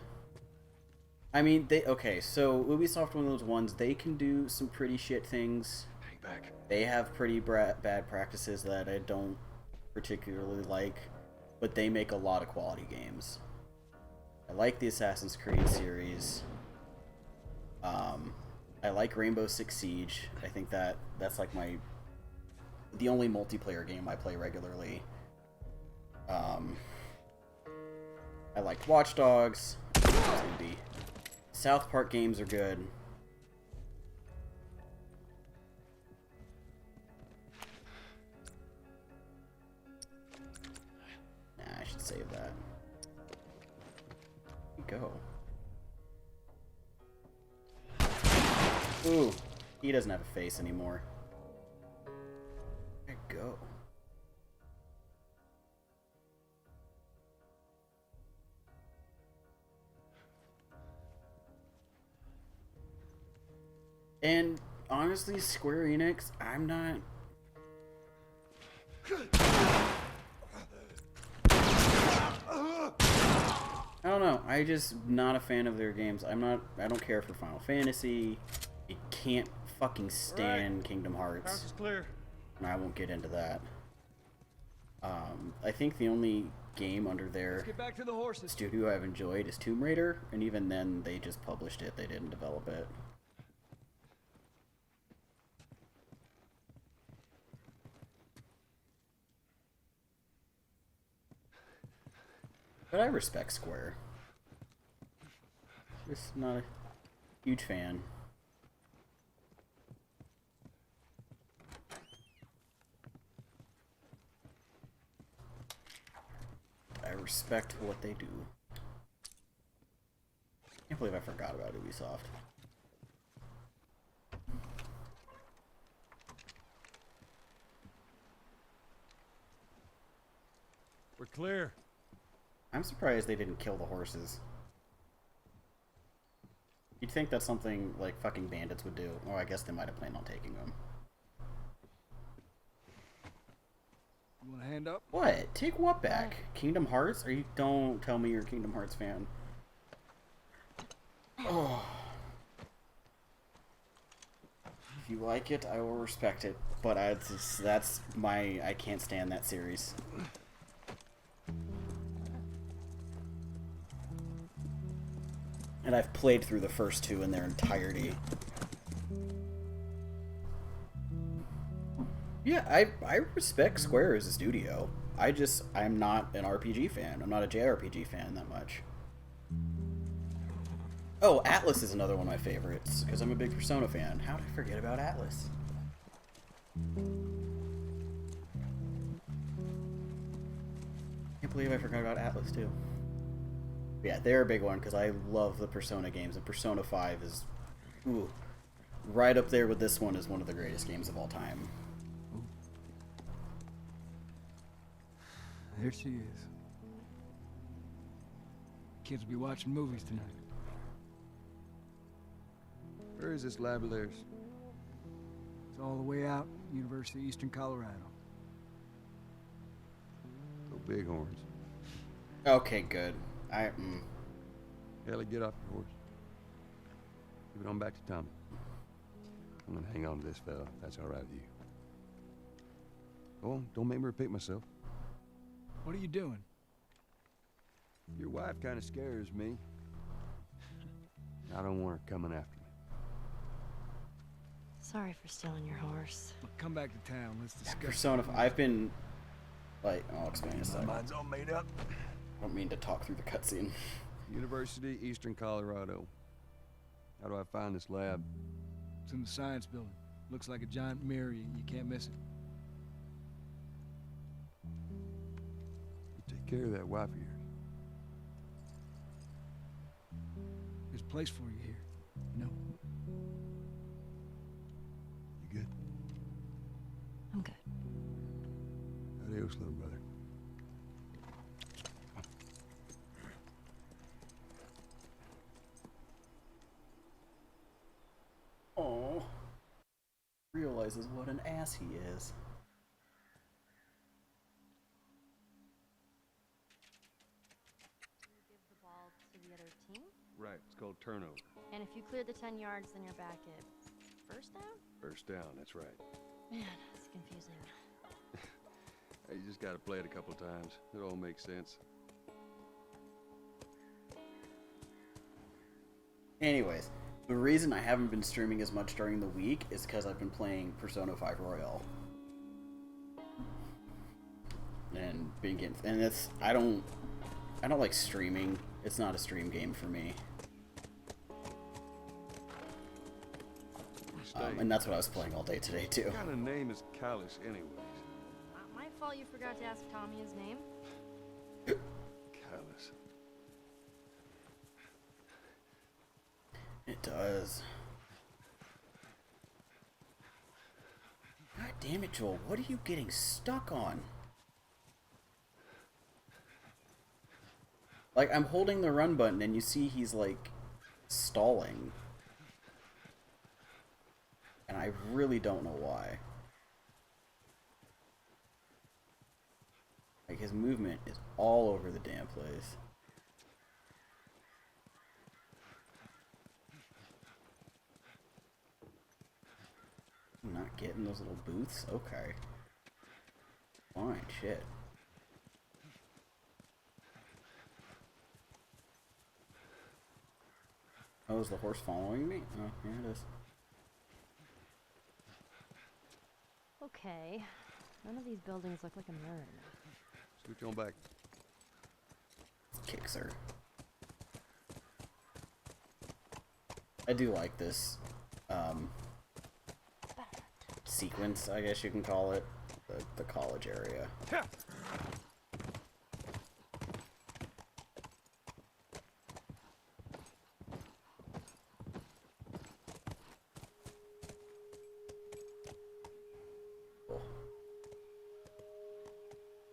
I mean, okay, so Ubisoft, one of those ones, they can do some pretty shit things. Hang back. They have pretty bad practices that I don't particularly like, but they make a lot of quality games. I like the Assassin's Creed series. I like Rainbow Six Siege. I think that's like the only multiplayer game I play regularly. I liked Watch Dogs. South Park games are good. Nah, I should save that. Here we go. Ooh, he doesn't have a face anymore. Where'd it go? And honestly, Square Enix, I'm not. I don't know. I just not a fan of their games. I don't care for Final Fantasy. I can't fucking stand Kingdom Hearts. House is clear. And I won't get into that. I think the only game under their Let's get back to the horses. studio I've enjoyed is Tomb Raider, and even then they just published it. They didn't develop it. But I respect Square. Just not a huge fan. I respect what they do. Can't believe I forgot about Ubisoft. We're clear. I'm surprised they didn't kill the horses. You'd think that's something like fucking bandits would do. Oh, I guess they might have planned on taking them. You want a hand up? What? Take what back? Kingdom Hearts? Don't tell me you're a Kingdom Hearts fan. Oh. If you like it, I will respect it. But I can't stand that series. And I've played through the first two in their entirety. Yeah, I respect Square as a studio. I'm not an RPG fan. I'm not a JRPG fan that much. Oh, Atlas is another one of my favorites, because I'm a big Persona fan. How did I forget about Atlas? Can't believe I forgot about Atlas, too. But yeah, they're a big one, because I love the Persona games, and Persona 5 is, ooh, right up there with this one as one of the greatest games of all time. There she is. Kids will be watching movies tonight. Where is this lab of theirs? It's all the way out, University of Eastern Colorado. Go Bighorns. Okay, good. Ellie, get off your horse. Give it on back to Tommy. I'm gonna hang on to this, fella. That's all right with you. Go on, don't make me repeat myself. What are you doing? Your wife kind of scares me. I don't want her coming after me. Sorry for stealing your horse. Look, come back to town. Let's discuss. Persona. I've been like, I'll explain in a second. Mine's all made up. I don't mean to talk through the cutscene. University, Eastern Colorado. How do I find this lab? It's in the science building. Looks like a giant mirror. You can't miss it. You take care of that wife of yours. There's a place for you here. You know? You good? I'm good. Adios, little brother. Oh, realizes what an ass he is. You give the ball to the other team, Right, it's called turnover. and if you clear the 10 yards, then you're back at first down? First down, that's right. Man, that's confusing. Hey, you just gotta play it a couple times. It all makes sense. Anyways, the reason I haven't been streaming as much during the week is because I've been playing Persona 5 Royal. And being getting, and it's, I don't like streaming. It's not a stream game for me. And that's what I was playing all day today too. What kind of name is Callus, anyways? My fault you forgot to ask Tommy his name. Callus. It does. God damn it, Joel. What are you getting stuck on? Like, I'm holding the run button and you see he's, like, stalling. And I really don't know why. Like, his movement is all over the damn place. I'm not getting those little booths? Okay. Fine, shit. Oh, is the horse following me? Oh, here it is. Okay. None of these buildings look like a mirror to me. Switch on back. Kicks her. I do like this sequence, I guess you can call it. The college area.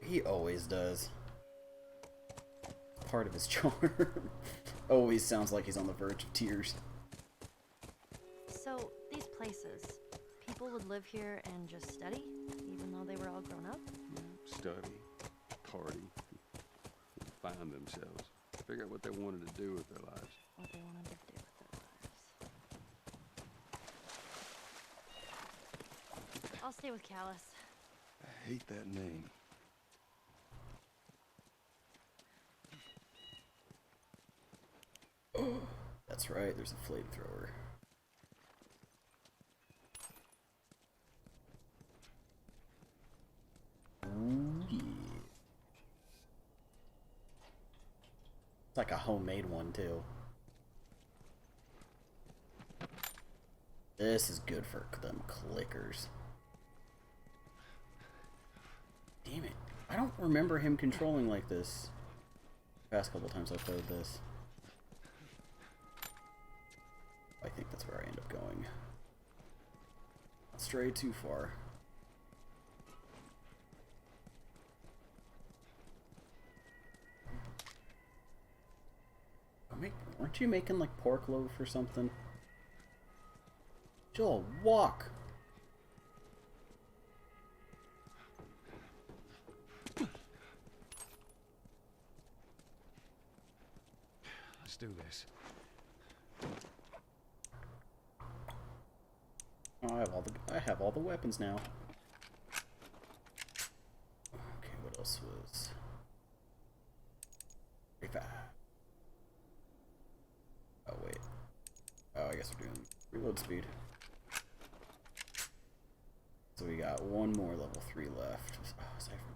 He always does. Part of his charm. Always sounds like he's on the verge of tears. So, these places, people would live here and just study, even though they were all grown up? Study, party, find themselves, figure out what they wanted to do with their lives. What they wanted to do with their lives. I'll stay with Callus. I hate that name. That's right, there's a flamethrower. Ooh, yeah. It's like a homemade one, too. This is good for them clickers. Damn it. I don't remember him controlling like this. Past couple times I've played this. I think that's where I end up going. Not stray too far. Aren't you making like pork loaf or something? Joel, walk! Let's do this. Oh, I have all the weapons now. Okay, what else was? 35. Oh wait. Oh, I guess we're doing reload speed. So we got one more level 3 left. Oh, aside from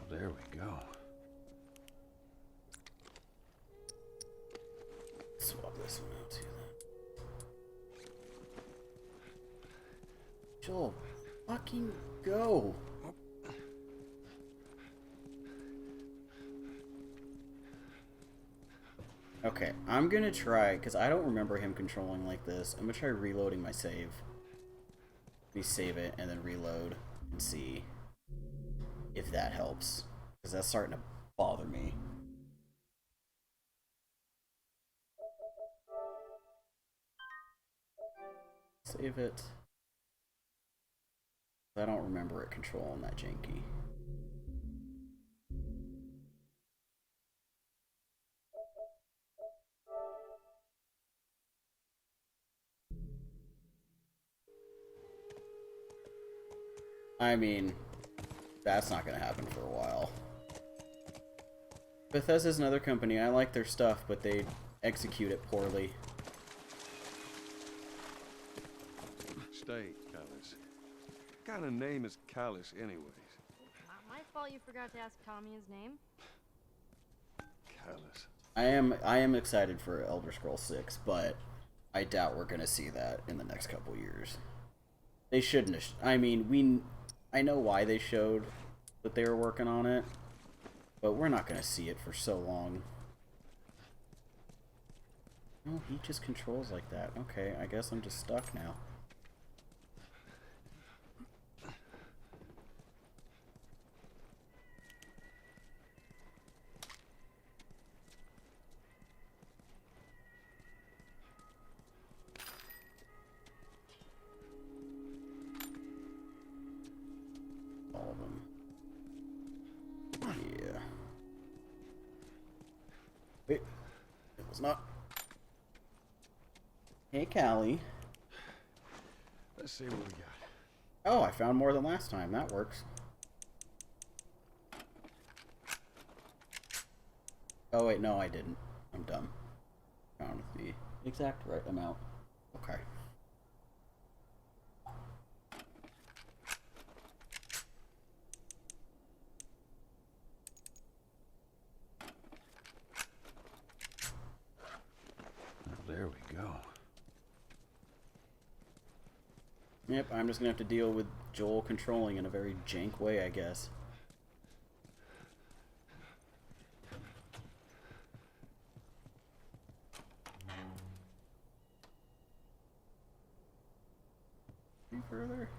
There we go. swap this one out too then. Joel, fucking go. Okay, I'm gonna try, because I don't remember him controlling like this. I'm gonna try reloading my save. Let me save it and then reload and see if that helps. Because that's starting to bother me. Save it. I don't remember it controlling that janky. I mean, that's not gonna happen for a while. Bethesda's another company. I like their stuff, but they execute it poorly. Stay, Callus. What kind of name is Callus, anyways? Not my fault you forgot to ask Tommy his name. Callus. I am excited for Elder Scrolls 6, but I doubt we're gonna see that in the next couple years. They shouldn't have. I mean, I know why they showed that they were working on it, but we're not gonna see it for so long. No, he just controls like that. Okay, I guess I'm just stuck now. All of them. Yeah. Wait. It was not. Hey, Callie. Let's see what we got. Oh, I found more than last time. That works. Oh, wait, no, I didn't. I'm dumb. Found the exact right amount. Okay. There we go. Yep, I'm just gonna have to deal with Joel controlling in a very jank way, I guess. Any further?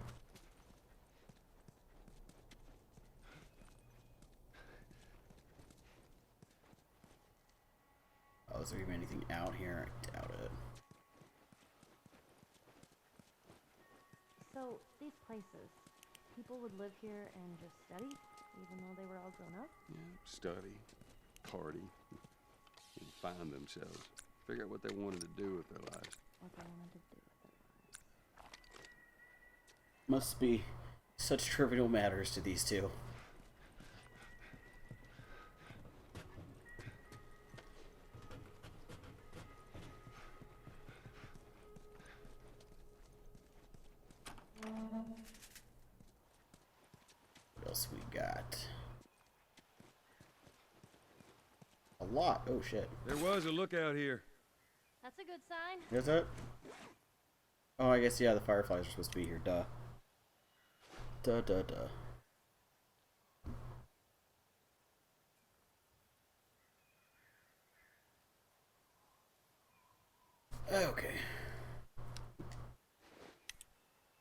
Oh, is there even anything out here? I doubt it. So, these places, people would live here and just study, even though they were all grown up? Yeah, study, party, and find themselves. Figure out what they wanted to do with their lives. What they wanted to do with their lives. Must be such trivial matters to these two. What else we got? A lot. Oh shit. There was a lookout here. That's a good sign. Is it? Oh, I guess, yeah, the Fireflies are supposed to be here. Duh. Duh, duh, duh. Okay.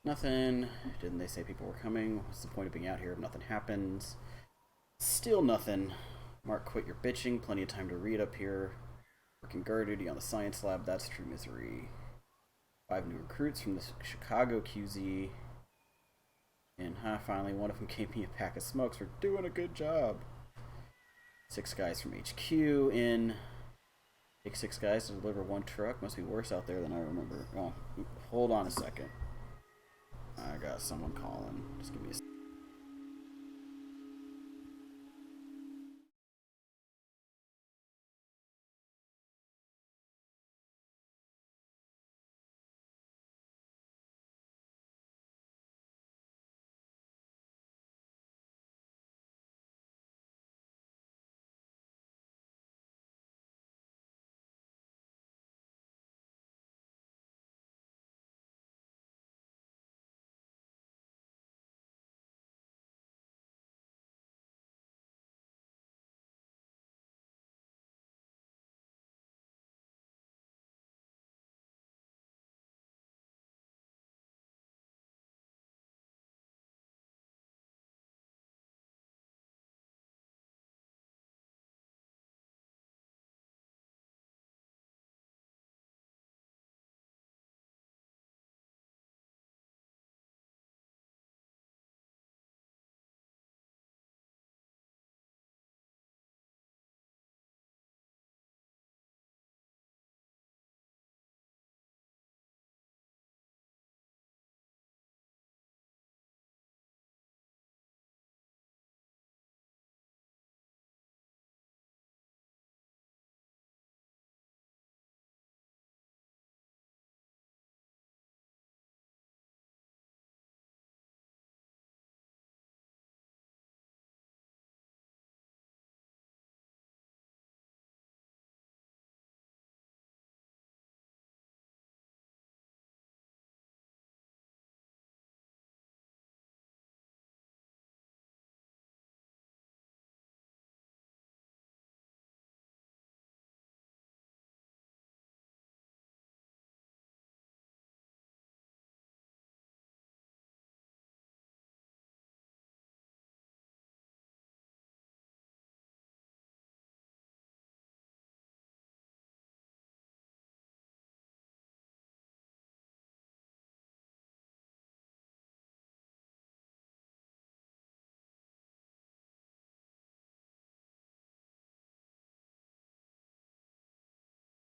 Nothing. Didn't they say people were coming? What's the point of being out here if nothing happens? Still nothing. Mark, quit your bitching. Plenty of time to read up here. Working guard duty on the science lab. That's true misery. 5 new recruits from the Chicago QZ. And finally, one of them gave me a pack of smokes for doing a good job. 6 guys from HQ in. Take 6 guys to deliver 1 truck. Must be worse out there than I remember. Oh, hold on a second. I got someone calling. Just give me a second.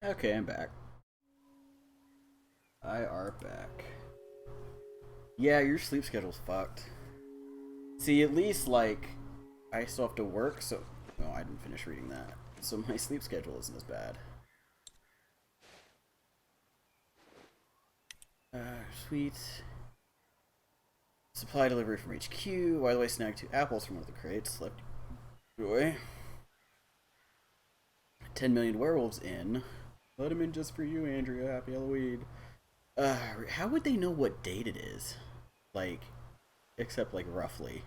Okay, I'm back. I are back. Yeah, your sleep schedule's fucked. See, at least, like, I still have to work, so... No, I didn't finish reading that. So my sleep schedule isn't as bad. Sweet. Supply delivery from HQ. By the way, snagged 2 apples from one of the crates. Left away. 10 million werewolves in. Let them in just for you, Andrea. Happy Halloween. How would they know what date it is? Like, except like roughly.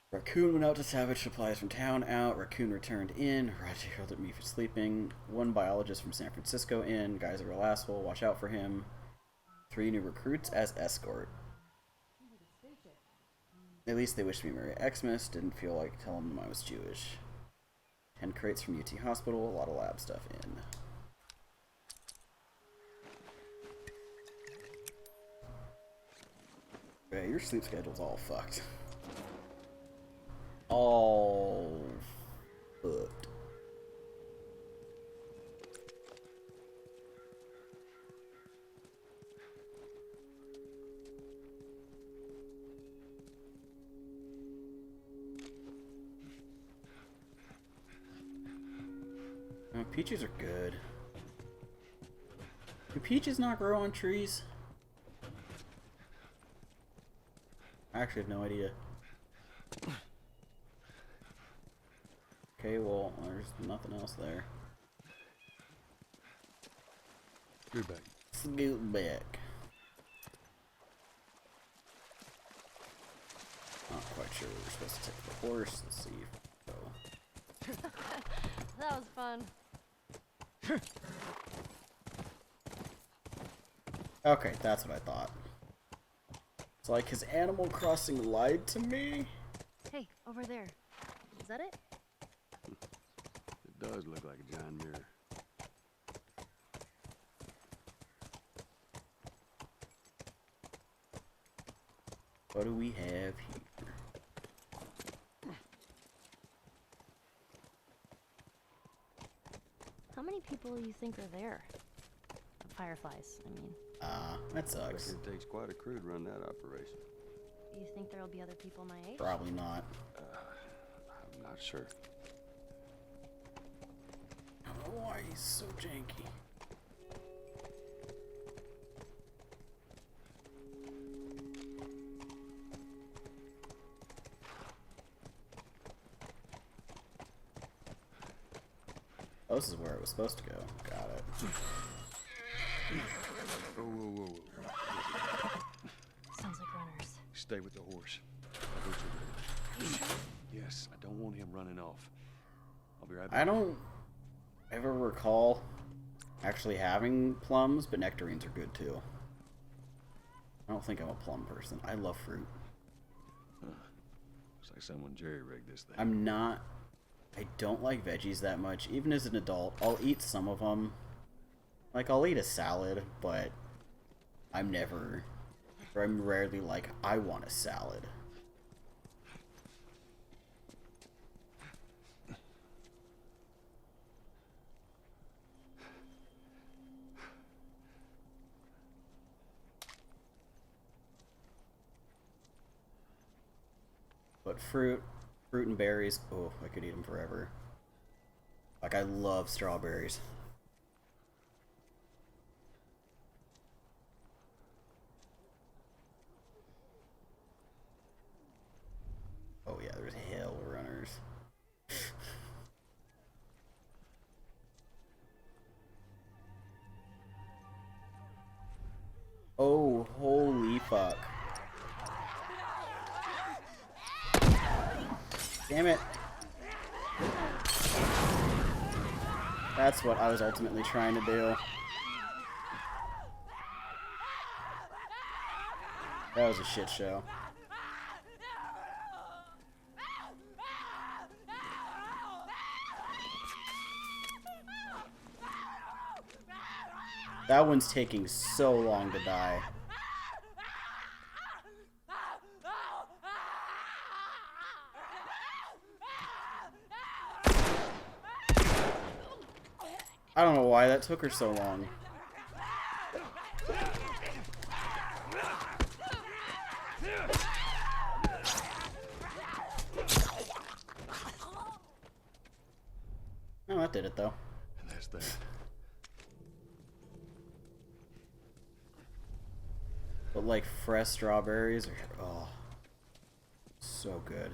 Raccoon went out to salvage supplies from town. Out. Raccoon returned in. Roger yelled at me for sleeping. 1 biologist from San Francisco in. Guy's a real asshole. Watch out for him. 3 new recruits as escort. At least they wished me Merry Xmas. Didn't feel like telling them I was Jewish. 10 crates from UT Hospital. A lot of lab stuff in. Yeah, your sleep schedule's all fucked. All fucked. Oh, peaches are good. Do peaches not grow on trees? I actually have no idea. Okay, well, there's nothing else there. Scoot back. Scoot back. Not quite sure where we're supposed to take the horse. Let's see. Oh. That was fun. Okay, that's what I thought. It's like, his Animal Crossing lied to me? Hey, over there. Is that it? It does look like a giant mirror. What do we have here? people you think are there? Fireflies, I mean. That sucks. It takes quite a crew to run that operation. Do you think there'll be other people my age? Probably not. I'm not sure. I don't know why he's so janky. Oh, this is where it was supposed to go. Got it. Whoa, whoa, whoa. Sounds like runners. Stay with the horse. I'll get you ready. Yes, I don't want him running off. I'll be right back. I don't ever recall actually having plums, but nectarines are good too. I don't think I'm a plum person. I love fruit. Huh. Looks like someone jerry-rigged this thing. I'm not... I don't like veggies that much. Even as an adult, I'll eat some of them. Like, I'll eat a salad, but I'm rarely like, I want a salad. But fruit and berries, oh, I could eat them forever. Like, I love strawberries. Oh yeah, there's hell runners. Oh, holy fuck. Damn it. That's what I was ultimately trying to do. That was a shit show. That one's taking so long to die. I don't know why that took her so long. Oh, that did it though. And that's that. But like fresh strawberries are, oh, so good.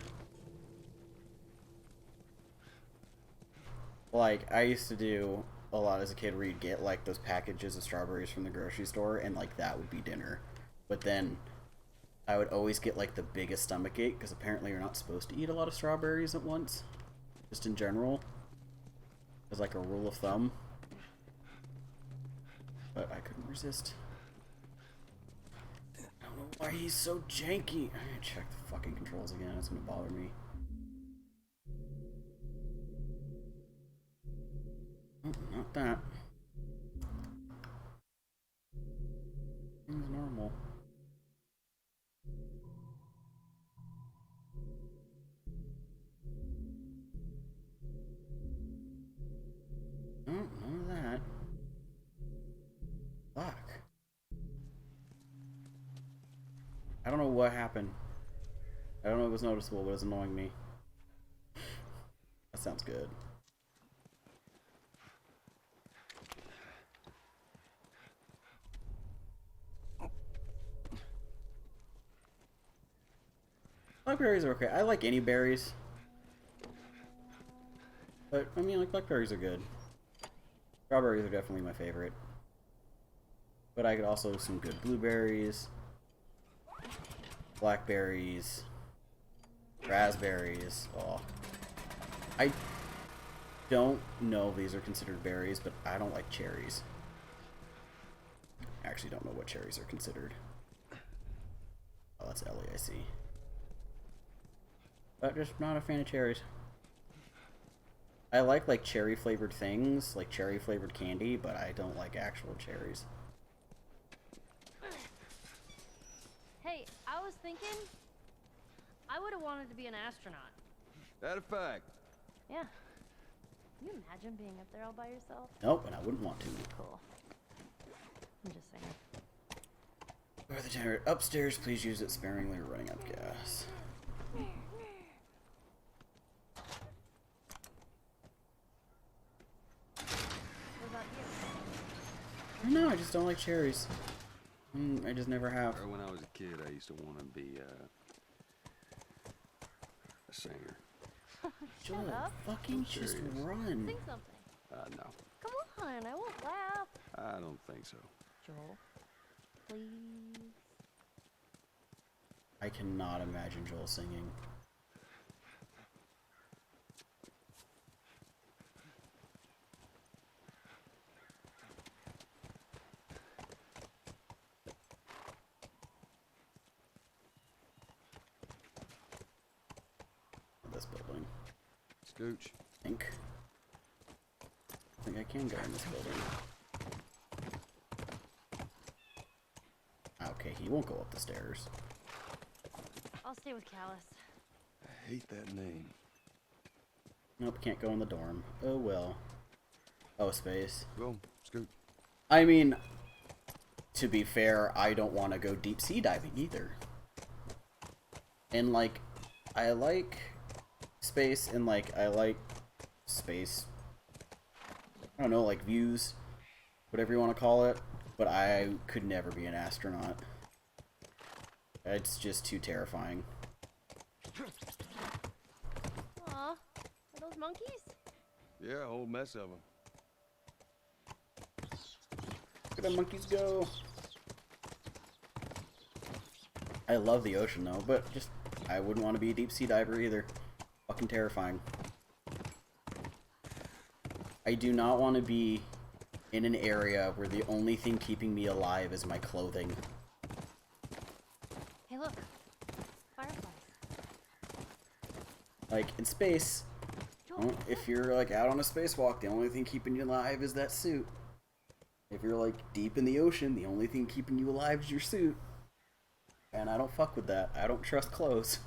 Like, I used to do a lot as a kid where you'd get like those packages of strawberries from the grocery store and like that would be dinner. But then I would always get like the biggest stomach ache because apparently you're not supposed to eat a lot of strawberries at once. Just in general. As like a rule of thumb. But I couldn't resist. I don't know why he's so janky. I gotta check the fucking controls again. It's gonna bother me. Oh, not that. Seems normal. Oh, none of that. Fuck. I don't know what happened. I don't know if it was noticeable, but it was annoying me. That sounds good. Blackberries are okay. I like any berries. But, I mean, like, blackberries are good. Strawberries are definitely my favorite. But I could also some good blueberries, blackberries, raspberries. Oh. I don't know if these are considered berries, but I don't like cherries. I actually don't know what cherries are considered. Oh, that's Ellie, I see. But just not a fan of cherries. I like cherry flavored things, like cherry flavored candy, but I don't like actual cherries. Hey, I was thinking I would have wanted to be an astronaut. That a fact? Yeah. Can you imagine being up there all by yourself? Nope, and I wouldn't want to. Cool. I'm just saying. Or the generator upstairs, please use it sparingly. We're running out of gas. What about you? I don't know, I just don't like cherries. I just never have. When I was a kid, I used to want to be a singer. Joel, up. fucking just run. Sing something. No. Come on, I won't laugh. I don't think so. Joel, please. I cannot imagine Joel singing. This building. Scooch. I think I can go in this building. Okay, he won't go up the stairs. I'll stay with Callus. I hate that name. Nope, can't go in the dorm. Oh well. Oh, space. Go, Scooch. I mean, to be fair, I don't want to go deep sea diving either. And like, I like space and like, I like space. I don't know, like views, whatever you want to call it. But I could never be an astronaut. It's just too terrifying. Aw, are those monkeys? Yeah, a whole mess of them. Look at the monkeys go. I love the ocean though, but just I wouldn't want to be a deep sea diver either. Fucking terrifying. I do not want to be in an area where the only thing keeping me alive is my clothing. Hey, look. Fireflies. Like, in space, if you're like out on a spacewalk, the only thing keeping you alive is that suit. If you're like deep in the ocean, the only thing keeping you alive is your suit. And I don't fuck with that. I don't trust clothes.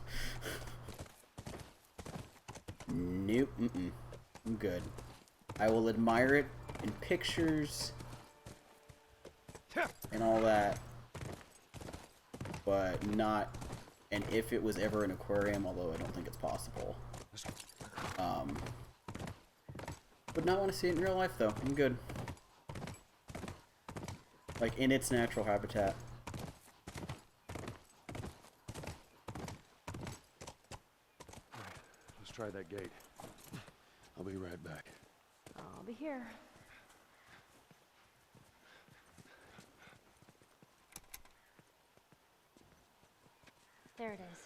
Nope. I'm good. I will admire it in pictures and all that, but not, and if it was ever an aquarium, although I don't think it's possible, would not want to see it in real life though. I'm good. Like in its natural habitat. Let's try that gate. I'll be right back. I'll be here. There it is.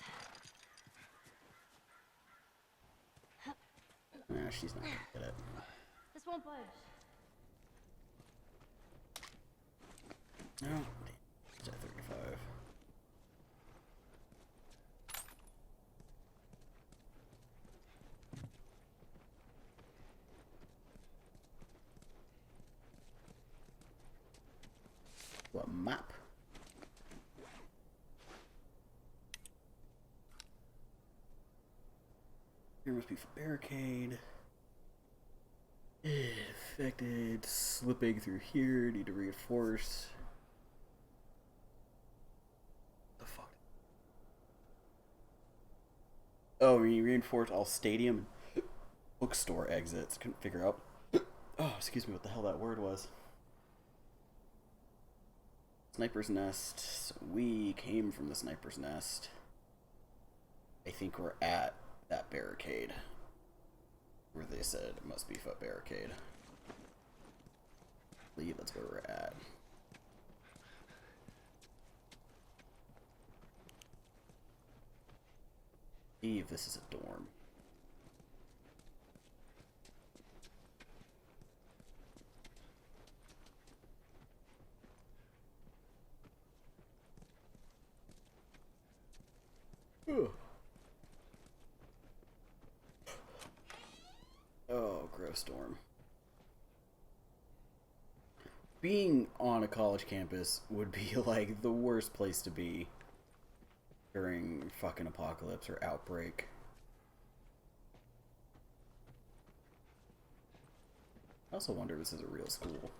Nah, she's not gonna get it. This won't budge. No, it's at 35. What map? Here must be for barricade. Affected. Slipping through here. Need to reinforce. The fuck? Oh, we reinforce all stadium and bookstore exits. Couldn't figure out. Oh, excuse me, what the hell that word was. Sniper's nest. So we came from the sniper's nest. I think we're at that barricade where they said it must be foot barricade. I believe that's where we're at. I believe this is a dorm. Oh, gross storm. Being on a college campus would be like the worst place to be during fucking apocalypse or outbreak. I also wonder if this is a real school.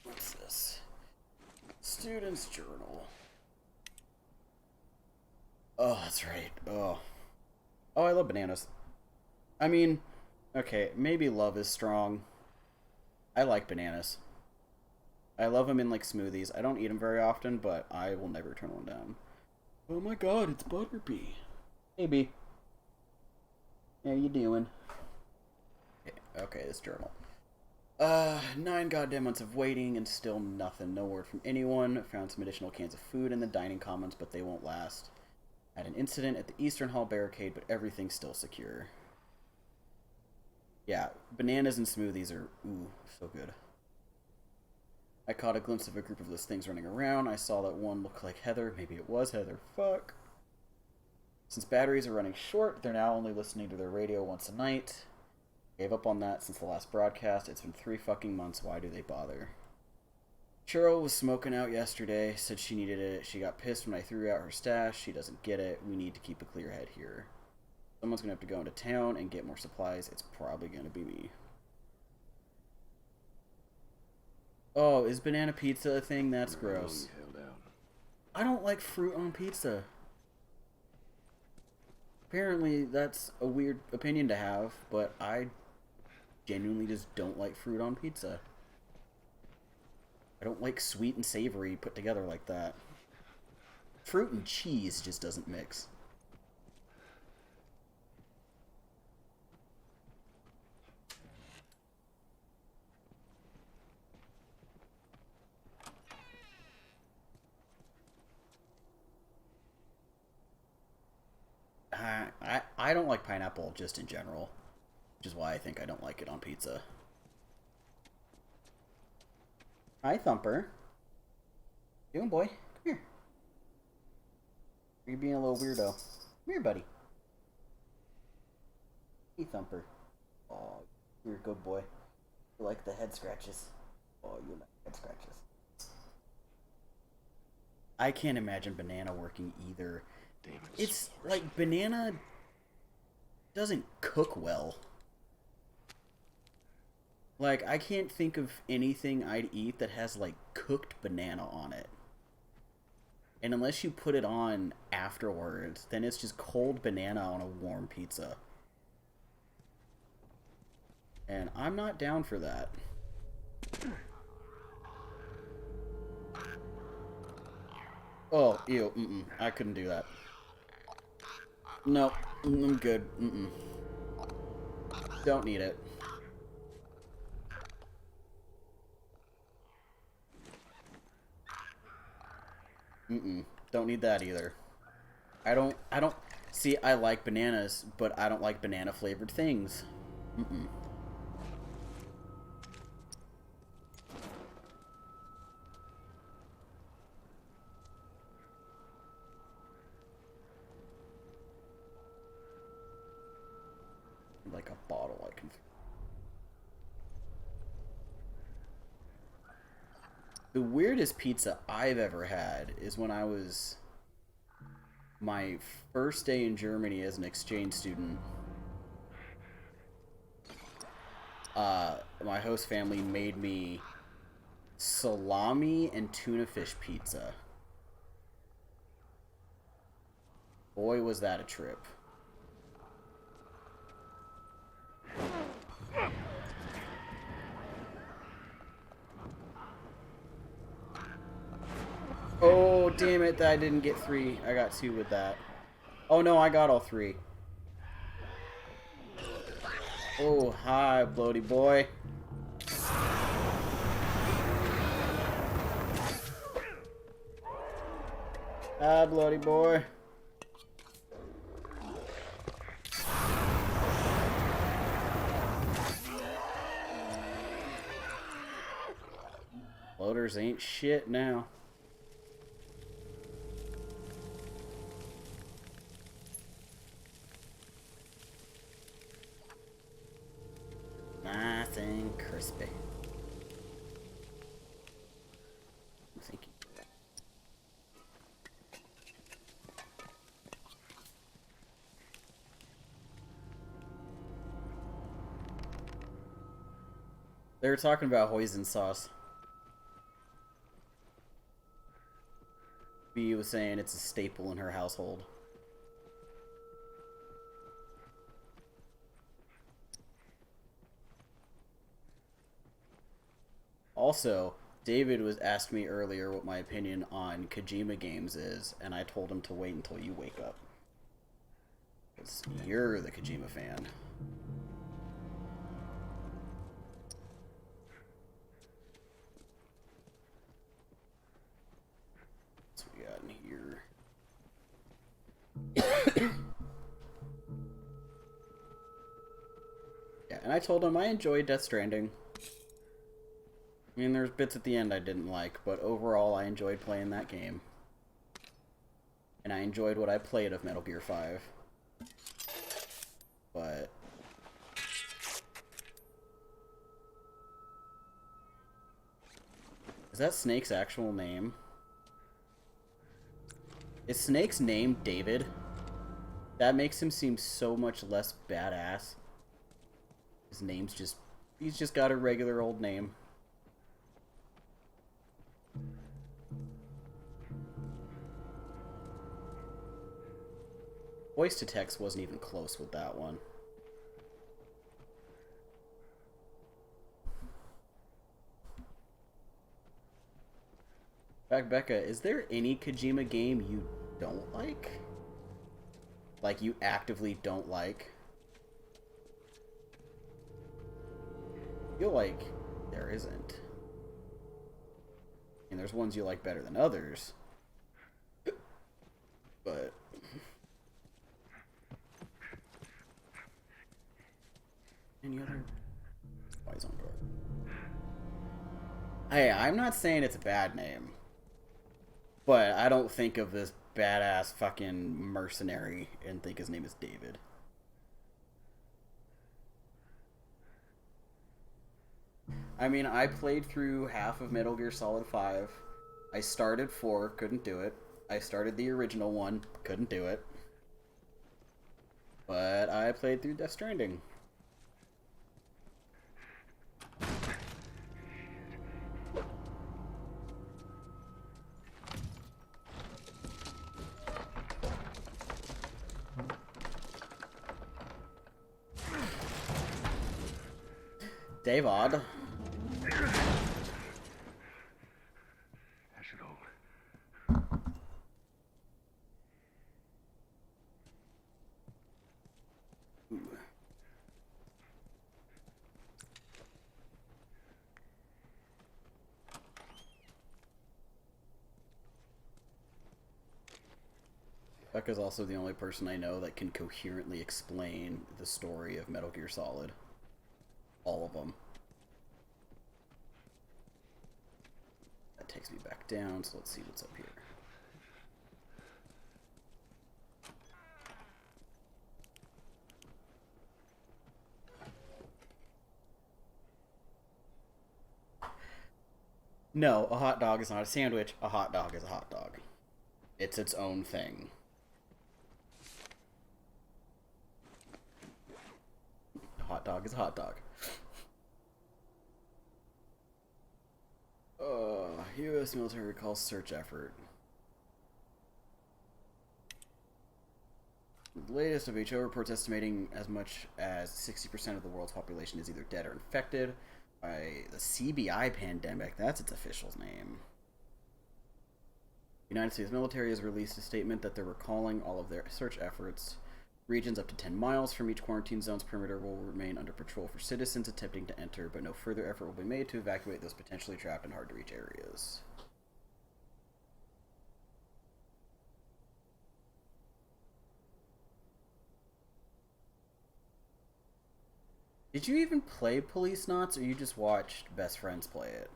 What's this? Student's journal. Oh, that's right. Oh, I love bananas. I mean, okay, maybe love is strong. I like bananas. I love them in like smoothies. I don't eat them very often, but I will never turn one down. Oh my god, it's Butterbee. Hey, B. How you doing? Okay, this journal. 9 goddamn months of waiting and still nothing. No word from anyone. Found some additional cans of food in the dining commons, but they won't last. Had an incident at the Eastern Hall barricade, but everything's still secure. Yeah, bananas and smoothies are, ooh, so good. I caught a glimpse of a group of those things running around. I saw that one looked like Heather. Maybe it was Heather. Fuck. Since batteries are running short, they're now only listening to their radio once a night. Gave up on that since the last broadcast. It's been 3 fucking months. Why do they bother? Cheryl was smoking out yesterday. Said she needed it. She got pissed when I threw out her stash. She doesn't get it. We need to keep a clear head here. Someone's going to have to go into town and get more supplies. It's probably going to be me. Oh, is banana pizza a thing? That's gross. I don't like fruit on pizza. Apparently, that's a weird opinion to have, but I genuinely just don't like fruit on pizza. I don't like sweet and savory put together like that. Fruit and cheese just doesn't mix. I don't like pineapple just in general, which is why I think I don't like it on pizza. Hi, Thumper. Doing, boy? Come here. You're being a little weirdo. Come here, buddy. Hey, Thumper. Oh, you're a good boy. You like the head scratches. Oh, you like head scratches. I can't imagine banana working either. It's like banana doesn't cook well. Like, I can't think of anything I'd eat that has like cooked banana on it. And unless you put it on afterwards, then it's just cold banana on a warm pizza. And I'm not down for that. Oh, ew, I couldn't do that. Nope, I'm good, Don't need it. Don't need that either. I don't, see, I like bananas, but I don't like banana flavored things. Like a bottle I can... The weirdest pizza I've ever had is when I was my first day in Germany as an exchange student. My host family made me salami and tuna fish pizza. Boy, was that a trip. Oh, damn it, that I didn't get 3. I got 2 with that. Oh, no, I got all 3. Oh, hi, bloaty boy. Hi, bloaty boy. Bloaters ain't shit now. Thank you. They were talking about hoisin sauce. B was saying it's a staple in her household. Also, David was asked me earlier what my opinion on Kojima games is, and I told him to wait until you wake up. Because you're the Kojima fan. What's we got in here? Yeah, and I told him I enjoyed Death Stranding. I mean, there's bits at the end I didn't like, but overall I enjoyed playing that game. And I enjoyed what I played of Metal Gear 5. But... is that Snake's actual name? Is Snake's name David? That makes him seem so much less badass. His name's just... he's just got a regular old name. Voice to text wasn't even close with that one. In fact, Becca, is there any Kojima game you don't like? Like, you actively don't like? I feel like there isn't. And there's ones you like better than others. But... any other spies on guard? Hey, I'm not saying it's a bad name. But I don't think of this badass fucking mercenary and think his name is David. I mean, I played through half of Metal Gear Solid 5. I started 4, couldn't do it. I started the original one, couldn't do it. But I played through Death Stranding. David. That should hold. Ooh. Becca's also the only person I know that can coherently explain the story of Metal Gear Solid. All of them. That takes me back down, so let's see what's up here. No, a hot dog is not a sandwich. A hot dog is a hot dog. It's its own thing. A hot dog is a hot dog. U.S. military recalls search effort. The latest WHO reports estimating as much as 60% of the world's population is either dead or infected by the CBI pandemic. That's its official name. The United States military has released a statement that they're recalling all of their search efforts. Regions up to 10 miles from each quarantine zone's perimeter will remain under patrol for citizens attempting to enter, but no further effort will be made to evacuate those potentially trapped in hard-to-reach areas. Did you even play Police Knots, or you just watched Best Friends play it?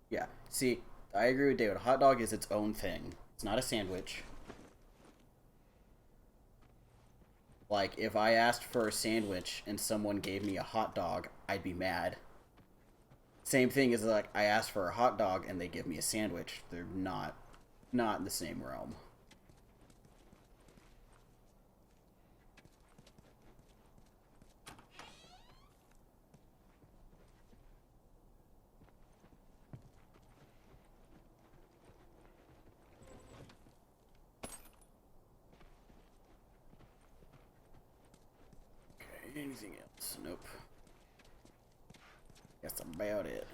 Yeah, see, I agree with David. A hot dog is its own thing. It's not a sandwich. Like, if I asked for a sandwich and someone gave me a hot dog, I'd be mad. Same thing as like I asked for a hot dog and they give me a sandwich. They're not in the same realm. Okay, anything else? Nope. That's about it.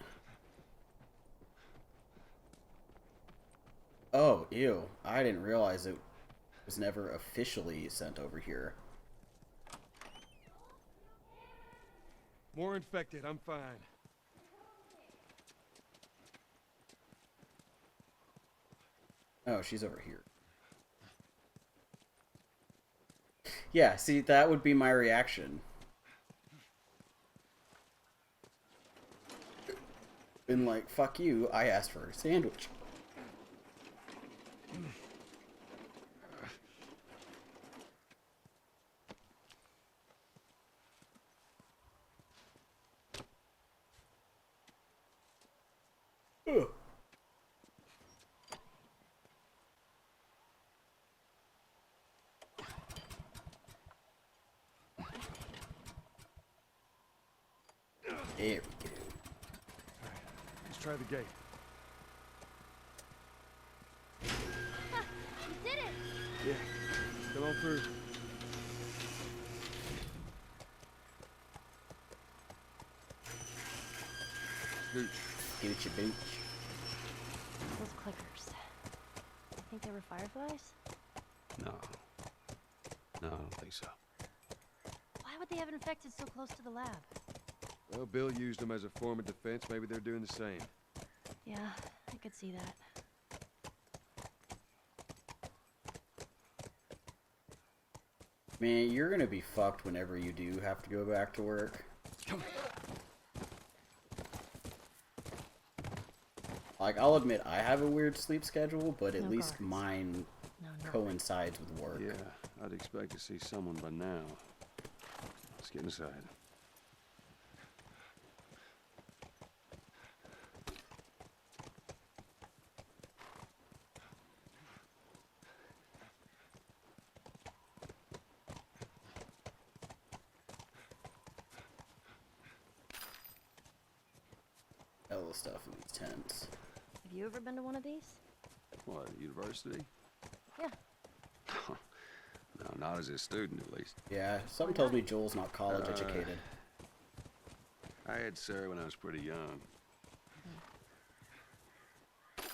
Oh, ew. I didn't realize it was never officially sent over here. More infected, I'm fine. Oh, she's over here. Yeah, see, that would be my reaction. Been like, fuck you, I asked for a sandwich. Ugh. There we go. Let's try the gate. Ah, you did it! Yeah, come on through. Scooch. Gucci booch. Those clickers. I think they were fireflies? No. No, I don't think so. Why would they have infected so close to the lab? Well, Bill used them as a form of defense. Maybe they're doing the same. Yeah, I could see that. Man, you're gonna be fucked whenever you do have to go back to work. Like, I'll admit I have a weird sleep schedule, but at No least guards. mine No. coincides with work. Yeah, I'd expect to see someone by now. Let's get inside. All the stuff in these tents. Have you ever been to one of these? What, university? Yeah. No, not as a student, at least. Yeah, something tells me Joel's not college educated. I had Sarah when I was pretty young.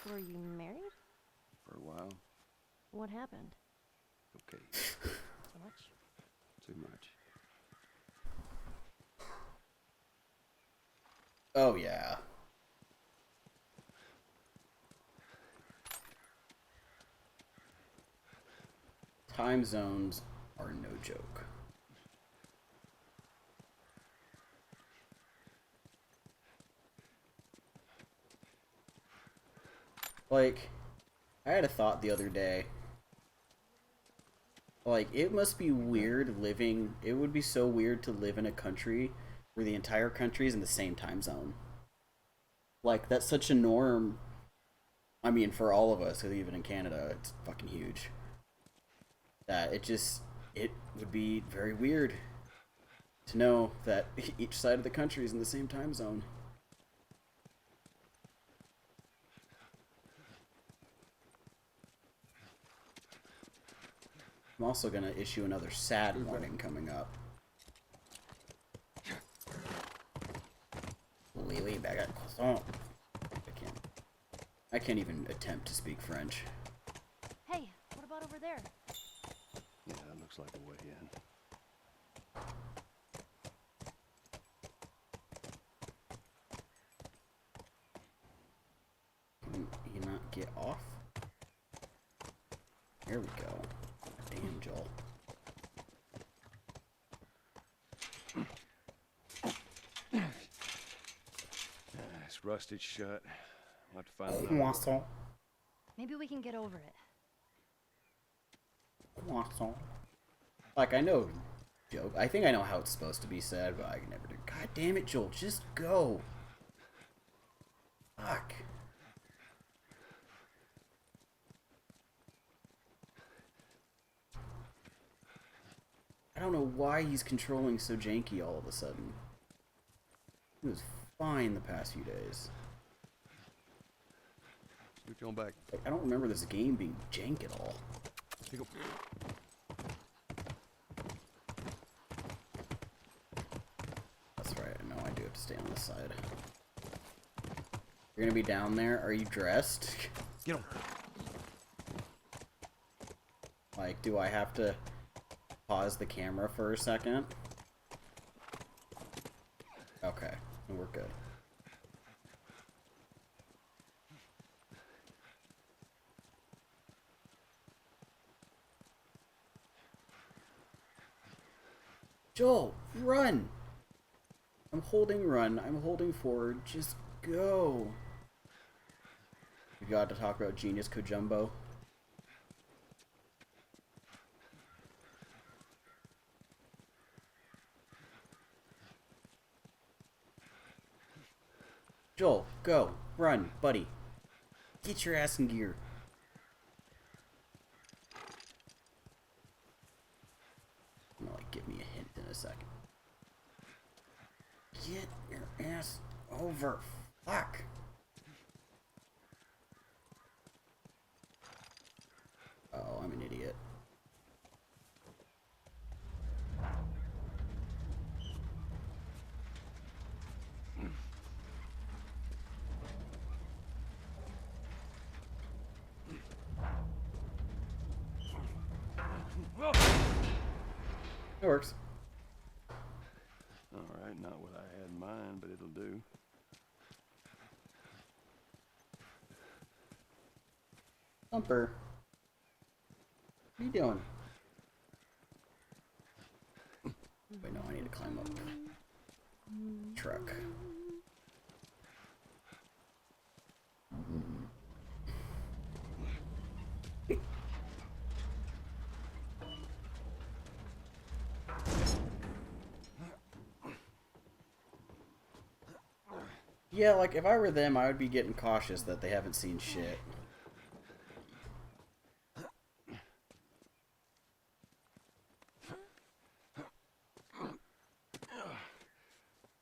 Were you married? For a while. What happened? Okay, So much? too much. Oh, yeah. Time zones are no joke. Like, I had a thought the other day. Like, it must be weird living... It would be so weird to live in a country where the entire country is in the same time zone. Like, that's such a norm. I mean, for all of us who live in Canada, it's fucking huge. That it would be very weird to know that each side of the country is in the same time zone. I'm also gonna issue another sad warning coming up. Oui, baguette croissant. I can't even attempt to speak French. Hey, what about over there? Yeah, that looks like a way in. Can you not get off? There we go. Damn, Joel. It's rusted shut. We'll have to find another. Croissant. Maybe we can get over it. Croissant. Like, I know joke. I think I know how it's supposed to be said, but I can never do. God damn it, Joel, just go. don't know why he's controlling so janky all of a sudden. He was fine the past few days. Switch on back. Like, I don't remember this game being jank at all. Pick up. That's right, I know I do have to stay on this side. You're gonna be down there? Are you dressed? Get him. Like, do I have to pause the camera for a second? Okay, we're good. Joel, run! I'm holding run, I'm holding forward, just go. We got to talk about Genius Kojumbo. Joel, go. Run, buddy. Get your ass in gear. I'm gonna, like, give me a hint in a second. Get your ass over. Fuck. Oh, I'm an idiot. It works. Alright, not what I had in mind, but it'll do. Thumper. What are you doing? Wait, no, I need to climb up. Truck. Yeah, like, if I were them, I would be getting cautious that they haven't seen shit.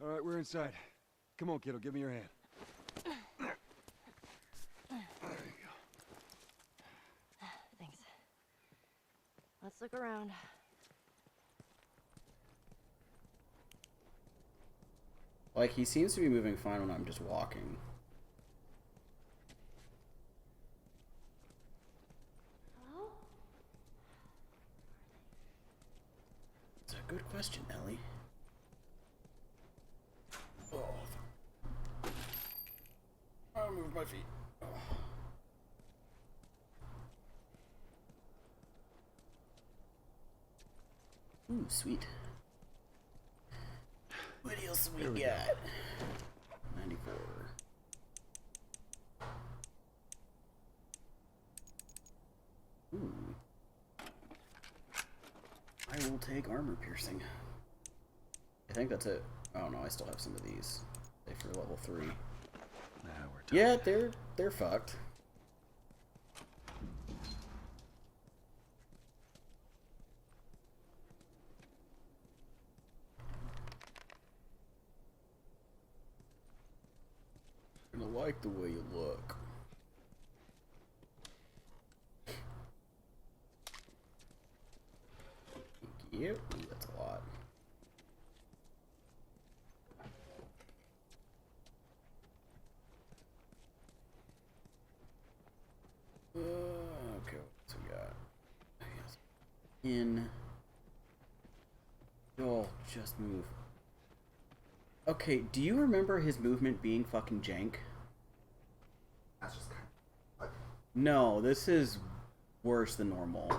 Alright, we're inside. Come on, kiddo, give me your hand. There you go. Thanks. Let's look around. Like, he seems to be moving fine when I'm just walking. Hello? It's a good question, Ellie. Oh. I moved my feet. Oh. Ooh, sweet. What else we got? 94. Ooh. I will take armor piercing. I think that's it. Oh no, I still have some of these. They for level 3. Now we're talking. Yeah, they're fucked. I like the way you look. Thank you. Ooh, that's a lot. Okay, what's we got? In. Oh, just move. Okay, do you remember his movement being fucking jank? That's just kind of... No, this is worse than normal.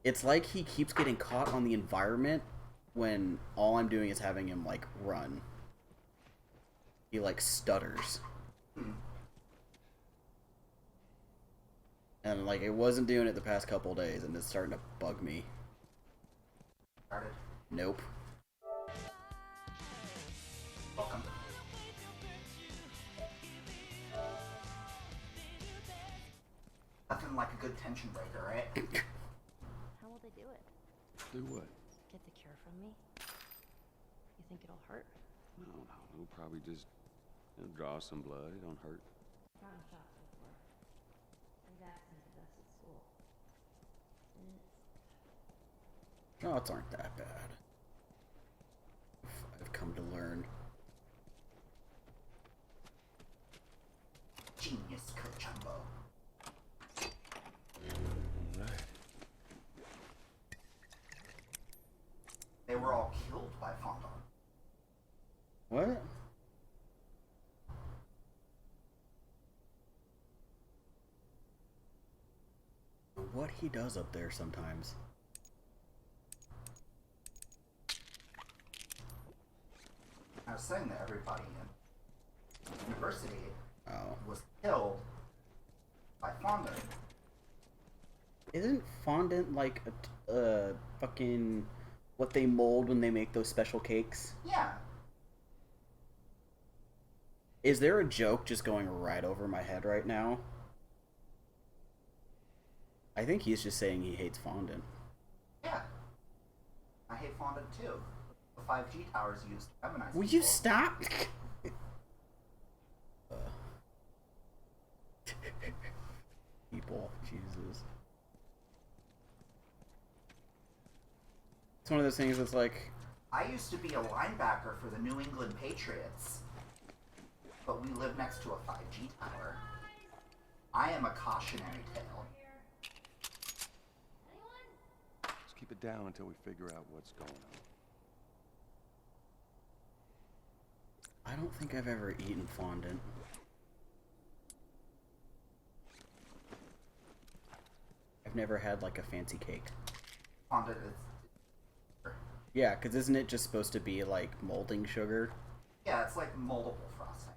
It's like he keeps getting caught on the environment when all I'm doing is having him, like, run. He, like, stutters. And, like, it wasn't doing it the past couple days, and it's starting to bug me. Started. Nope. Welcome. Nothing like a good tension breaker, right? How will they do it? Do what? Get the cure from me? You think it'll hurt? No. Probably just draw some blood. It don't hurt. Gotten shots before. And vaccinated us at school. Shots aren't that bad. I've come to learn. Genius, Jumbo. Right. They were all killed by Fondant. What? What he does up there sometimes. I was saying that everybody in university was killed by fondant. Isn't fondant like a fucking what they mold when they make those special cakes? Yeah. Is there a joke just going right over my head right now? I think he's just saying he hates fondant. Yeah. I hate fondant too. The 5G towers used to feminize Will people. you stop? People, Jesus. It's one of those things that's like... I used to be a linebacker for the New England Patriots, but we live next to a 5G tower. I am a cautionary tale. Just keep it down until we figure out what's going on. I don't think I've ever eaten fondant. I've never had like a fancy cake. Fondant is... Yeah, because isn't it just supposed to be like molding sugar? Yeah, it's like moldable frosting.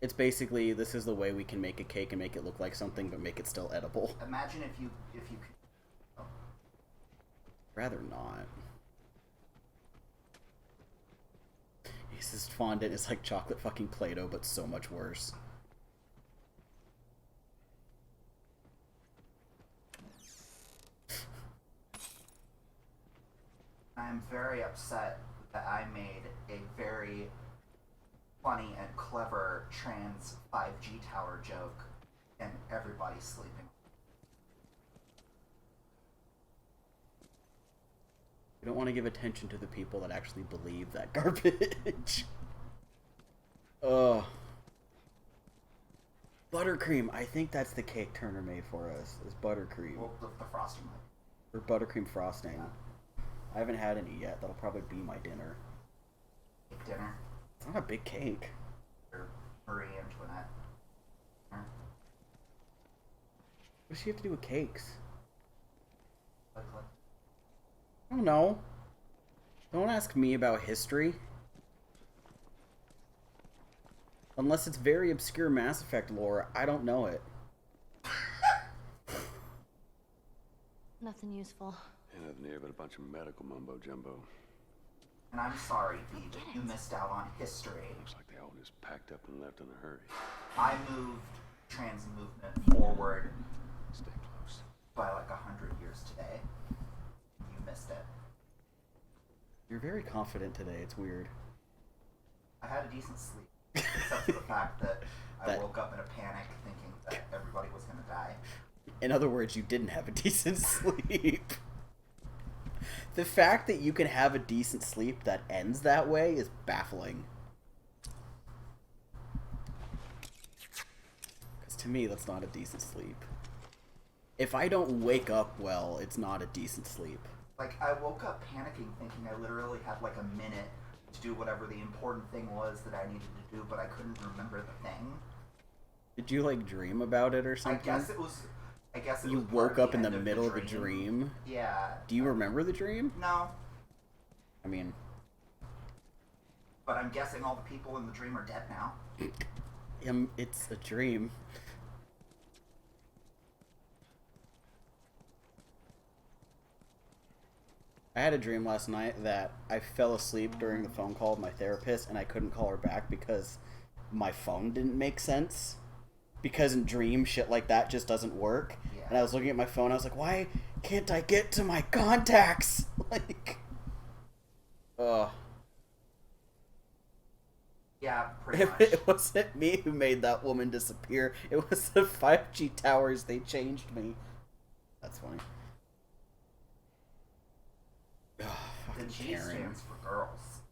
It's basically, this is the way we can make a cake and make it look like something, but make it still edible. Imagine if you could... Oh. Rather not. He says fondant is like chocolate fucking Play-Doh, but so much worse. I'm very upset that I made a very funny and clever trans 5G tower joke and everybody's sleeping. We don't want to give attention to the people that actually believe that garbage. Ugh. Buttercream. I think that's the cake Turner made for us. Is buttercream. Well, the frosting. Or buttercream frosting. Yeah. I haven't had any yet. That'll probably be my dinner. Cake dinner? It's not a big cake. Or Marie Antoinette. What does she have to do with cakes? Like, I don't know. Don't ask me about history. Unless it's very obscure Mass Effect lore, I don't know it. Nothing useful. Yeah, nothing here but a bunch of medical mumbo jumbo. And I'm sorry, B, but you missed out on history. Looks like they all just packed up and left in a hurry. I moved trans movement forward. Stay close. By like 100 years today. You missed it. You're very confident today. It's weird. I had a decent sleep. Except for the fact that I woke up in a panic thinking that everybody was going to die. In other words, you didn't have a decent sleep. The fact that you can have a decent sleep that ends that way is baffling. Because to me, that's not a decent sleep. If I don't wake up well, it's not a decent sleep. Like, I woke up panicking thinking I literally had like a minute to do whatever the important thing was that I needed to do, but I couldn't remember the thing. Did you, like, dream about it or something? I guess it was You woke up in the middle of a dream? Yeah. Do you remember the dream? No. I mean... But I'm guessing all the people in the dream are dead now. It's a dream. I had a dream last night that I fell asleep during the phone call with my therapist and I couldn't call her back because my phone didn't make sense. Because in dreams, shit like that just doesn't work. Yeah. And I was looking at my phone, I was like, why can't I get to my contacts? Like, ugh. Yeah, pretty much. It wasn't me who made that woman disappear. It was the 5G towers. They changed me. That's funny. Ugh, The fucking G Karen. stands for girls.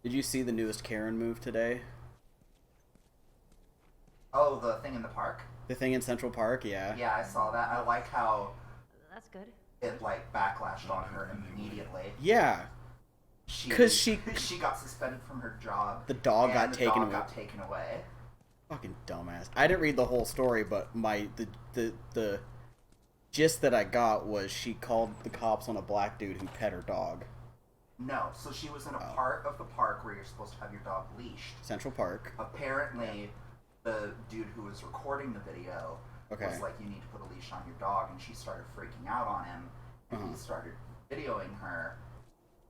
Did you see the newest Karen move today? Oh, the thing in the park? The thing in Central Park, yeah. Yeah, I saw that. I like how That's good. it, like, backlashed on her immediately. Yeah. Because she got suspended from her job. The dog got the taken dog away. got taken away. Fucking dumbass. I didn't read the whole story, but the gist that I got was she called the cops on a black dude who pet her dog. No, so she was in a part of the park where you're supposed to have your dog leashed. Central Park. Apparently, the dude who was recording the video was like, you need to put a leash on your dog, and she started freaking out on him, and he started videoing her.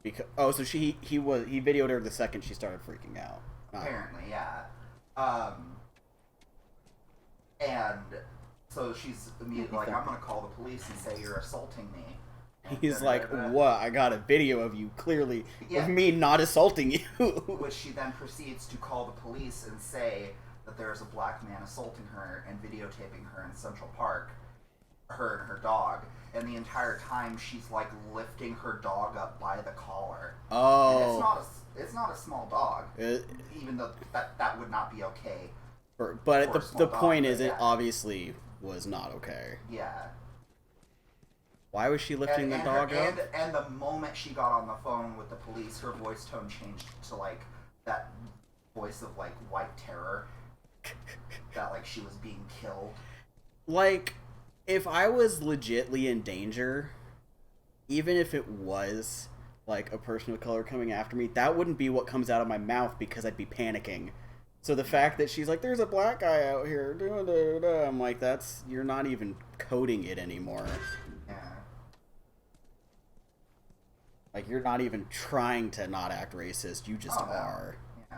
Because so he videoed her the second she started freaking out. Apparently, yeah. And so she's immediately like, I'm gonna call the police and say you're assaulting me. He's like, what? I got a video of you clearly of me not assaulting you. Which she then proceeds to call the police and say that there's a black man assaulting her and videotaping her in Central Park, her and her dog, and the entire time she's like lifting her dog up by the collar. Oh. And it's not a small dog, even though that would not be okay. But the point is, it obviously was not okay. Yeah. Why was she lifting the dog up? And the moment she got on the phone with the police, her voice tone changed to like that voice of like white terror. That like she was being killed. Like, if I was legitly in danger, even if it was like a person of color coming after me, that wouldn't be what comes out of my mouth because I'd be panicking. So the fact that she's like, there's a black guy out here, I'm like, you're not even coding it anymore. Yeah. Like, you're not even trying to not act racist, you just are. Yeah.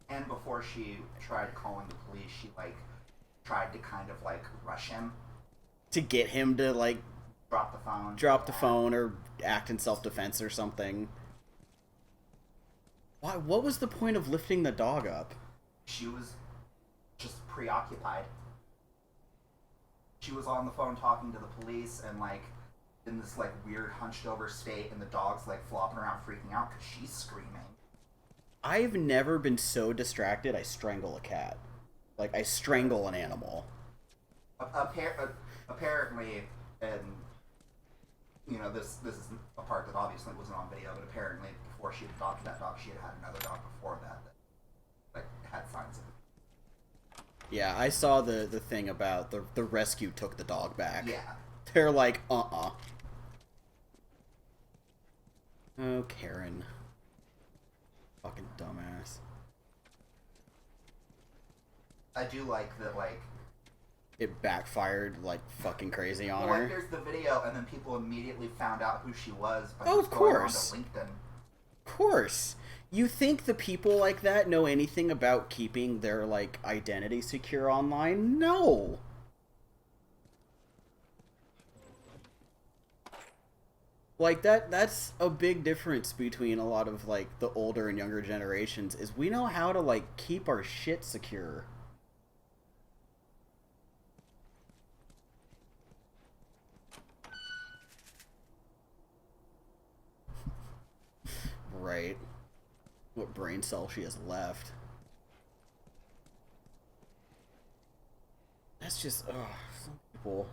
And before she tried calling the police, she like tried to kind of like rush him. To get him to like drop the phone. Drop the phone or act in self-defense or something. Why? What was the point of lifting the dog up? She was just preoccupied. She was on the phone talking to the police and like in this like weird hunched over state, and the dog's like flopping around freaking out because she's screaming. I've never been so distracted I strangle a cat. Like, I strangle an animal. Apparently, and you know, this is a part that obviously wasn't on video, but apparently before she adopted that dog, she had another dog before that like had signs of it. Yeah, I saw the thing about the rescue took the dog back. Yeah. They're like, Oh, Karen. Fucking dumbass. I do like that, like... It backfired like fucking crazy on well, her. Like, there's the video, and then people immediately found out who she was by of course. Going onto LinkedIn. Of course. You think the people like that know anything about keeping their, like, identity secure online? No! Like, that's a big difference between a lot of, like, the older and younger generations, is we know how to, like, keep our shit secure. Right. What brain cell she has left. That's just, some people.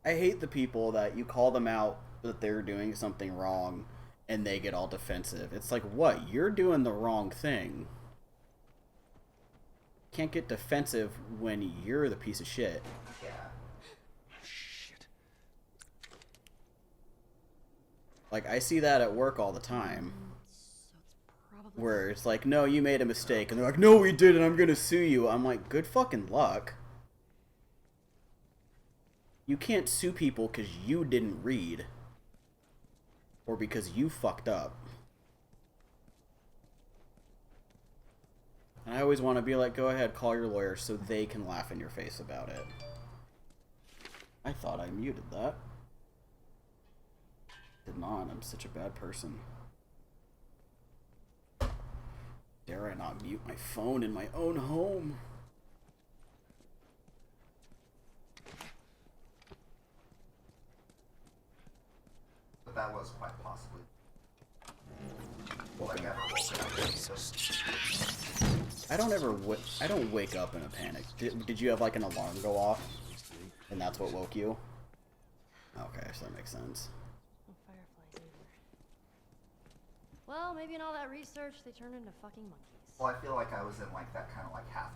I hate the people that you call them out that they're doing something wrong and they get all defensive. It's like, what? You're doing the wrong thing. Can't get defensive when you're the piece of shit. Yeah. Shit. Like, I see that at work all the time. Where it's like, no, you made a mistake. And they're like, no, we didn't. I'm going to sue you. I'm like, good fucking luck. You can't sue people because you didn't read. Or because you fucked up. And I always want to be like, go ahead, call your lawyer so they can laugh in your face about it. I thought I muted that. Did not. I'm such a bad person. Dare I not mute my phone in my own home? But that was quite possibly. Okay. I don't wake up in a panic. Did you have like an alarm go off? And that's what woke you? Okay, so that makes sense. No fireflies either. Well, maybe in all that research, they turned into fucking monkeys. Well, I feel like I was in like that kind of like half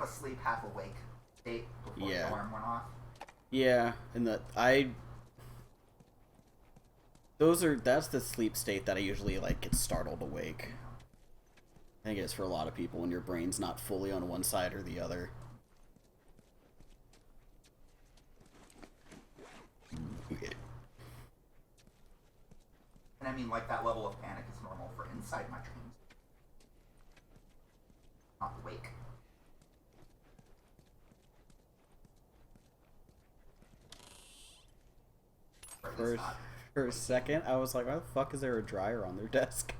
asleep, half awake state before the alarm went off. Yeah, and that's the sleep state that I usually like get startled awake. I think it's for a lot of people when your brain's not fully on one side or the other. And I mean, like, that level of panic is normal for inside my dreams. Not awake. For a second, I was like, why the fuck is there a dryer on their desk?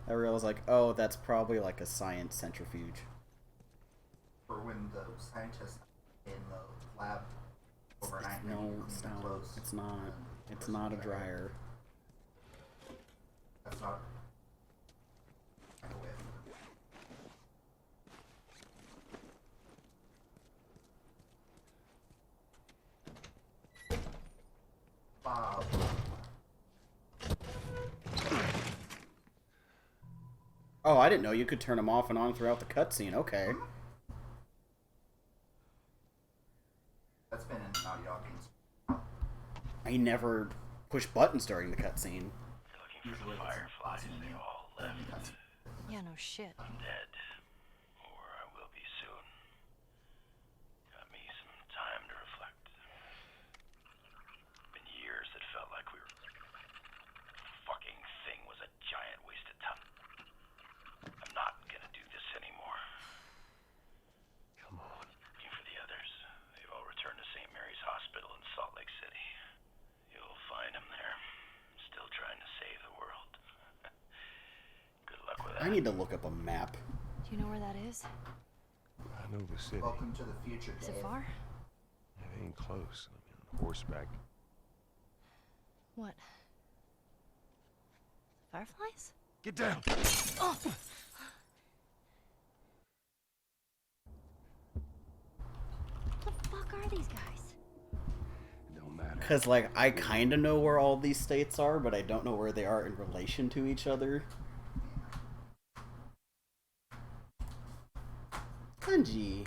I realized, like, oh, that's probably like a science centrifuge. For when the scientists in the lab overnight. No, stop. It's not. It's not a dryer. That's not. Bob. Oh, I didn't know you could turn them off and on throughout the cutscene. Okay. That's been in Naughty Dog games. I never push buttons during the cutscene. You're looking for the fireflies. They all left. Yeah, no shit. I'm dead. Or I will be soon. Got me some time to reflect. Been years that felt like we were... Fucking thing was a giant waste of time. I'm not gonna do this anymore. Come on. Looking for the others. They've all returned to St. Mary's Hospital in Salt Lake City. You'll find them there. Still trying to save the world. Good luck with that. I need to look up a map. Do you know where that is? I know the city. Welcome to the future, Is Dave. it far? It ain't close. I mean, on horseback. What? Fireflies? Get down! Oh! What the fuck are these guys? It don't matter. Because, like, I kind of know where all these states are, but I don't know where they are in relation to each other. Kanji.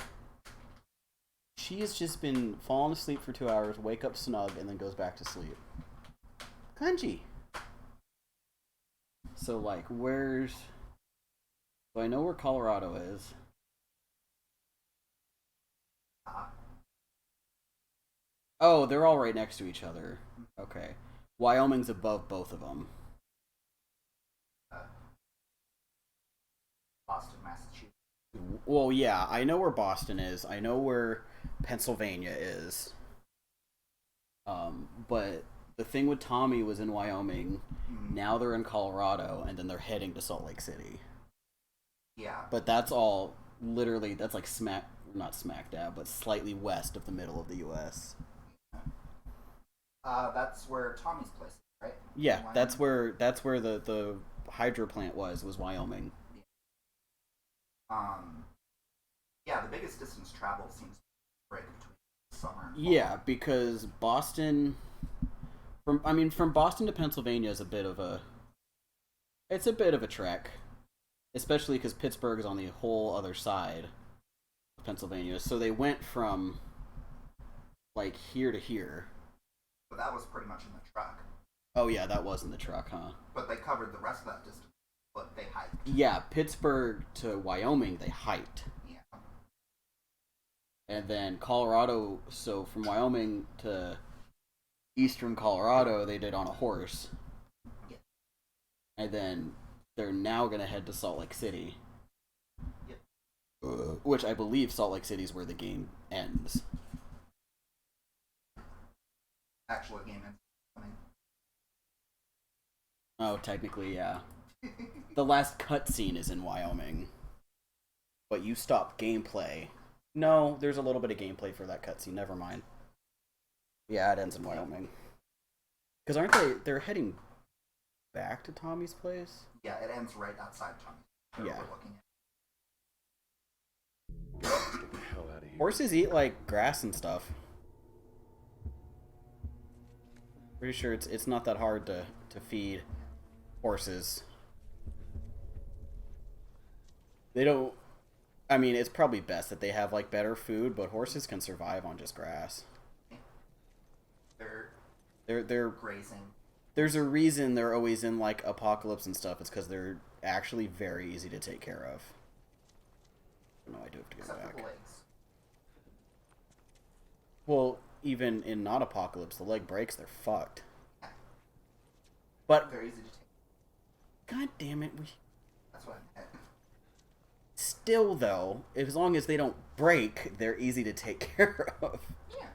She has just been falling asleep for 2 hours, wake up snug, and then goes back to sleep. Kanji. So, like, where's... So I know where Colorado is. Oh, they're all right next to each other. Okay. Wyoming's above both of them. Boston, Massachusetts. Well, yeah, I know where Boston is. I know where Pennsylvania is. But the thing with Tommy was in Wyoming. Now they're in Colorado, and then they're heading to Salt Lake City. Yeah. But that's all literally, that's like not smack dab, but slightly west of the middle of the U.S. That's where Tommy's place is, right? Yeah, that's where the hydro plant was Wyoming. Yeah, the biggest distance traveled seems to break between summer and fall. Yeah, because Boston, from Boston to Pennsylvania is a bit of a trek, especially because Pittsburgh is on the whole other side of Pennsylvania. So they went from like here to here. But that was pretty much in the truck. Oh yeah, that was in the truck, huh? But they covered the rest of that distance. But they hiked. Yeah, Pittsburgh to Wyoming, they hiked. Yeah. And then Colorado, so from Wyoming to eastern Colorado, they did on a horse. Yeah. And then they're now going to head to Salt Lake City. Yep. Which I believe Salt Lake City is where the game ends. actual game ends. Oh, technically, yeah. The last cutscene is in Wyoming. But you stop gameplay. No, there's a little bit of gameplay for that cutscene. Never mind. Yeah, it ends in Wyoming. Because aren't they're heading back to Tommy's place? Yeah, it ends right outside Tommy's place. Yeah. We're looking Get the hell out of here. Horses eat, like, grass and stuff. Pretty sure it's not that hard to feed horses. They don't... I mean, it's probably best that they have, like, better food, but horses can survive on just grass. They're grazing. There's a reason they're always in, like, apocalypse and stuff. It's because they're actually very easy to take care of. No, I do have to go Except back. for the legs. Well, even in not apocalypse, the leg breaks, they're fucked. But Very easy to take. God damn it, That's what I meant. Still though, as long as they don't break, they're easy to take care of. Yeah.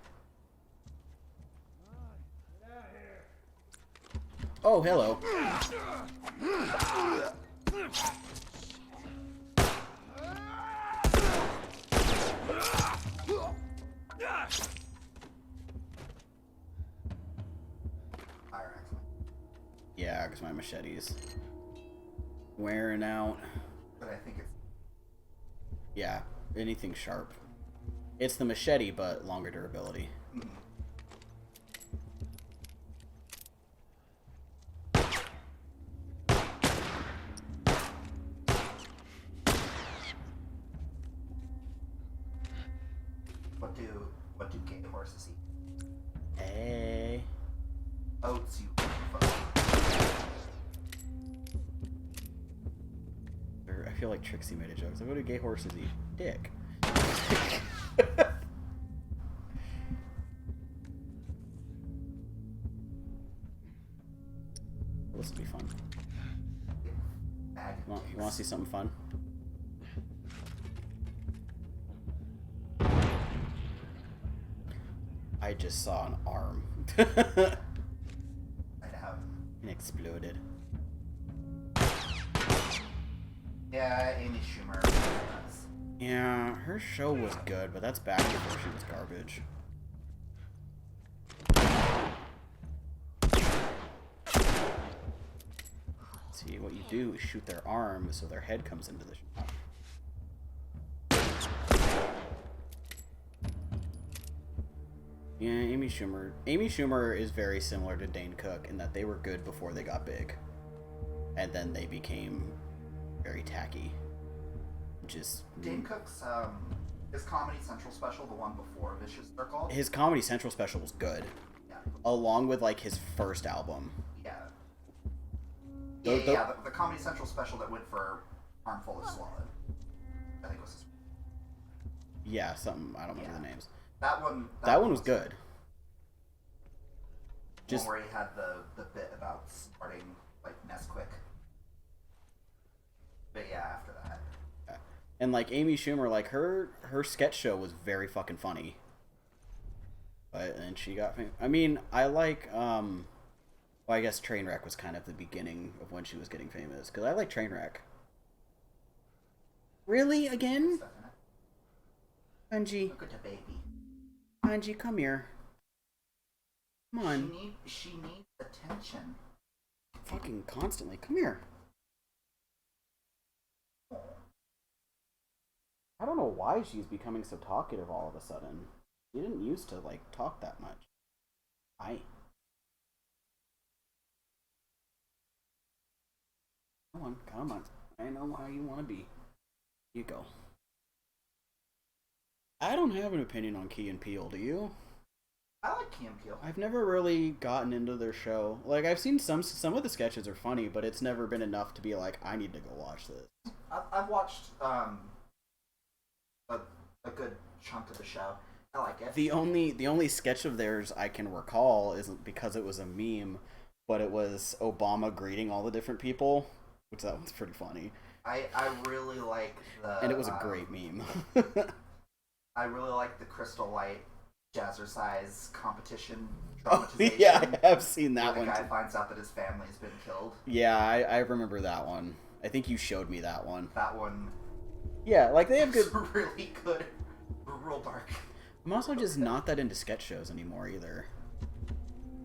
Oh, hello. Fire axe. Yeah, because my machete's wearing out. But I think it's Yeah, anything sharp. It's the machete, but longer durability. What do gay horses eat? Hey. Oats, you fuck. I feel like Trixie made a joke. So what do gay horses eat? Dick. This will be fun. You want to see something fun? I just saw an arm. I know. And exploded. Yeah, Amy Schumer. Yeah, her show was good, but that's back before she was garbage. See, what you do is shoot their arm so their head comes into the shot. Yeah, Amy Schumer. Amy Schumer is very similar to Dane Cook in that they were good before they got big. And then they became very tacky. Just Dane Cook's his Comedy Central special, the one before Vicious Circle. his Comedy Central special was good. Yeah. Along with like his first album. Yeah. The- The Comedy Central special that went for Armful of Swallowed. I think was his. Yeah, something, I don't remember the names. That one. That one was good. Just where he had the bit about starting like Nesquik. But yeah, after that. And like Amy Schumer, like her sketch show was very fucking funny. But and she got I mean, I like well, I guess Trainwreck was kind of the beginning of when she was getting famous because I like Trainwreck. Really again? Angie. Look at the baby. Angie, come here. Come on. She needs attention. Fucking constantly. Come here. I don't know why she's becoming so talkative all of a sudden. She didn't used to, like, talk that much. Hi. Come on, come on. I know how you want to be. You go. I don't have an opinion on Key and Peele, do you? I like Key and Peele. I've never really gotten into their show. Like, I've seen some of the sketches are funny, but it's never been enough to be like, I need to go watch this. I've watched a good chunk of the show. I like it. The only sketch of theirs I can recall isn't because it was a meme, but it was Obama greeting all the different people, which that was pretty funny. I really like the... And it was a great meme. I really like the Crystal Light Jazzercise competition Oh, dramatization. yeah, I have seen that where one. The guy finds out that his family's been killed. Yeah, I remember that one. I think you showed me that one. That one. Yeah, like they have good. Really good. Real dark. I'm also just not that into sketch shows anymore either.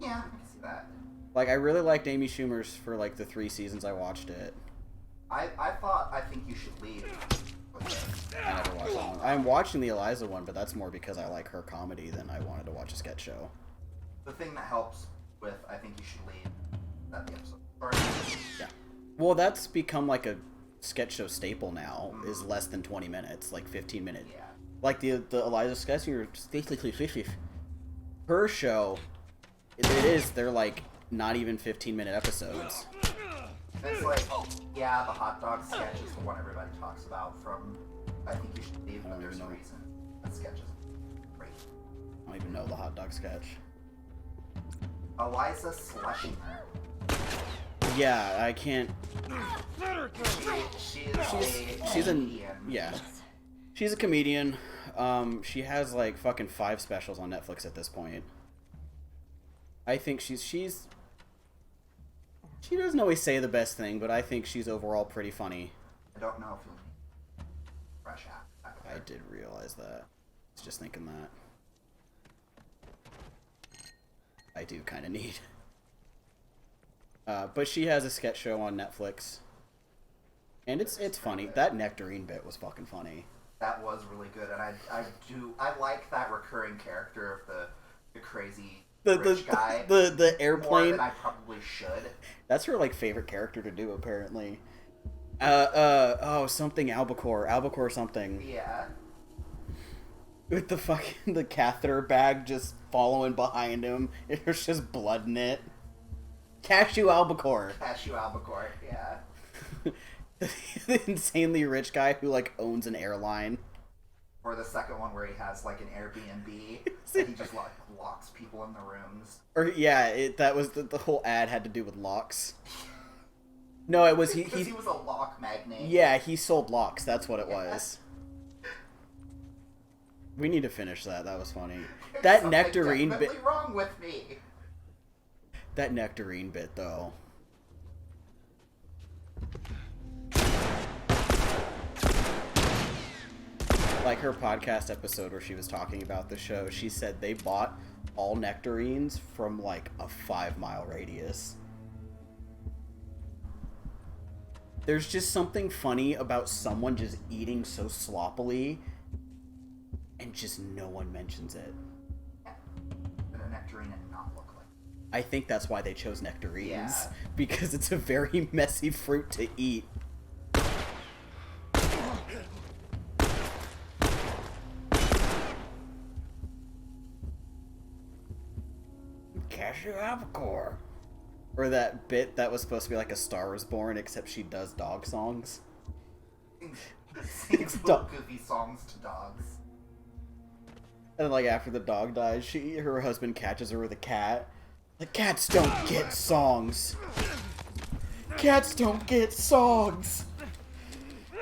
Yeah, I can see that. Like I really liked Amy Schumer's for like the 3 seasons I watched it. I think you should leave. I never watched that one. I'm watching the Eliza one, but that's more because I like her comedy than I wanted to watch a sketch show. The thing that helps with I think you should leave that the episode. Yeah. Well, that's become like a sketch show staple now. Is less than 20 minutes, like 15 minutes. Yeah. Like the Eliza Schlesinger, her show, it is. They're like not even 15-minute episodes. It's like, yeah, the hot dog sketch is the one everybody talks about from I think you should leave, but there's a reason. That sketch is great. I don't even know the hot dog sketch. Eliza Schlesinger. Yeah, I can't. She's a yeah. She's a comedian. She has like fucking 5 specials on Netflix at this point. I think she doesn't always say the best thing, but I think she's overall pretty funny. I don't know if you'll need fresh app. I did realize that. I was just thinking that. I do kind of need. But she has a sketch show on Netflix. And it's funny. That nectarine bit was fucking funny. That was really good, and I like that recurring character of the crazy rich guy. The airplane. More than I probably should. That's her like favorite character to do apparently. Something albacore something. Yeah. With the fucking the catheter bag just following behind him. There's just blood in it. Cashew albacore. Yeah. The insanely rich guy who like owns an airline. Or the second one where he has like an Airbnb and he just locks people in the rooms. Or yeah, that was the whole ad had to do with locks. No, it was he was a lock magnate. Yeah, he sold locks. That's what it was. We need to finish that. That was funny. That nectarine bit. Wrong with me. That nectarine bit though. Like her podcast episode where she was talking about the show, she said they bought all nectarines from like a 5-mile radius. There's just something funny about someone just eating so sloppily and just no one mentions it. And a nectarine and not look like. I think that's why they chose nectarines. Yeah. Because it's a very messy fruit to eat. Cashew albacore. Or that bit that was supposed to be like A Star Was Born, except she does dog songs. Sings goofy songs to dogs. And like after the dog dies, her husband catches her with a cat. Like, cats don't get songs. Cats don't get songs.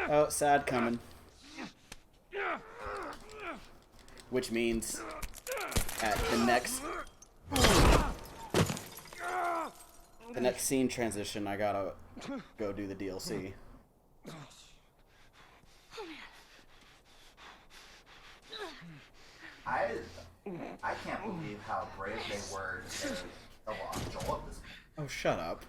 Oh, sad coming. Which means at the next scene transition, I gotta go do the DLC. I can't believe how brave they were to kill off Joel at this point. Oh, shut up.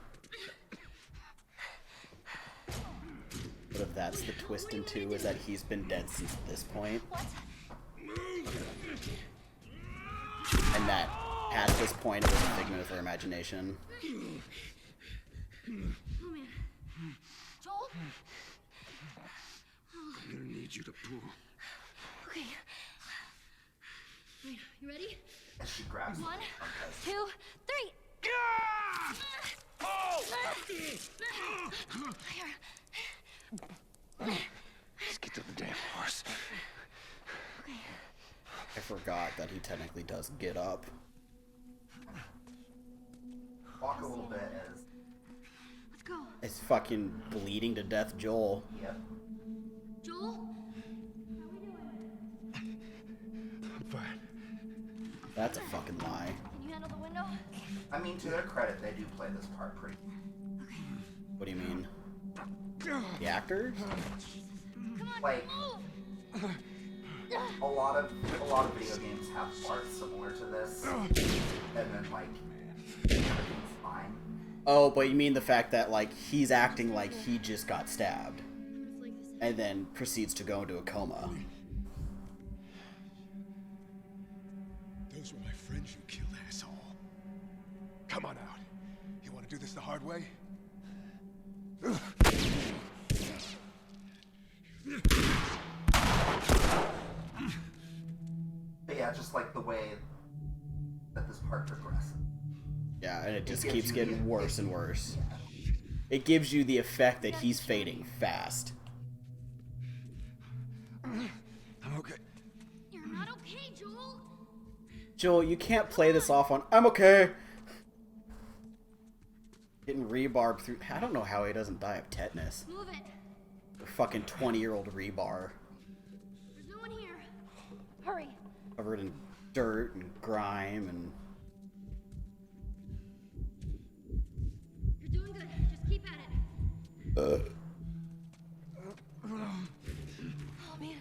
But if that's the twist in 2, is that he's been dead since this point. And that, at this point, it was a figment of their imagination. Oh man. Joel? I'm gonna need you to pull. Okay. Wait, you ready? As she grabs 1, 2, 3. Let's get to the damn horse. I forgot that he technically does get up. Walk a little bit as... Let's go. It's fucking bleeding to death Joel. Yep. Joel? How we doing? I'm fine. That's a fucking lie. Can you handle the window? I mean, to their credit, they do play this part pretty. What do you mean? The actors? Like, a lot of video games have parts similar to this, and then like everything's fine. Oh, but you mean the fact that like he's acting like he just got stabbed, and then proceeds to go into a coma. Those were my friends you killed, asshole. Come on out. You want to do this the hard way? But yeah, just like the way that this part progresses. Yeah, and it just keeps getting worse and worse. It gives you the effect that he's fading fast. I'm okay. You're not okay, Joel. Joel, you can't play this off on, I'm okay. Getting rebarb through, I don't know how he doesn't die of tetanus. Move it. A fucking 20-year-old rebar. There's no one here. Hurry. Covered in dirt and grime and... You're doing good. Just keep at it. Oh man.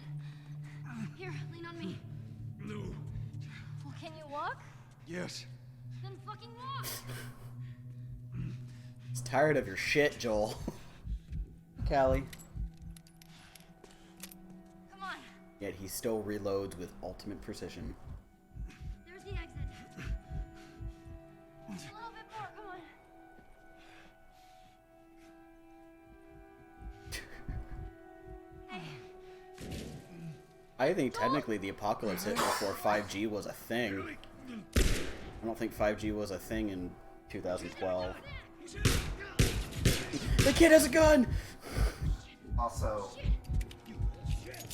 Here, lean on me. No. Well, can you walk? Yes. Then fucking walk. He's tired of your shit, Joel. Callie. Come on. Yet he still reloads with ultimate precision. There's the exit. A little bit more. Come on. Hey. I think technically the apocalypse hit before 5G was a thing. I don't think 5G was a thing in 2012. The kid has a gun! Also,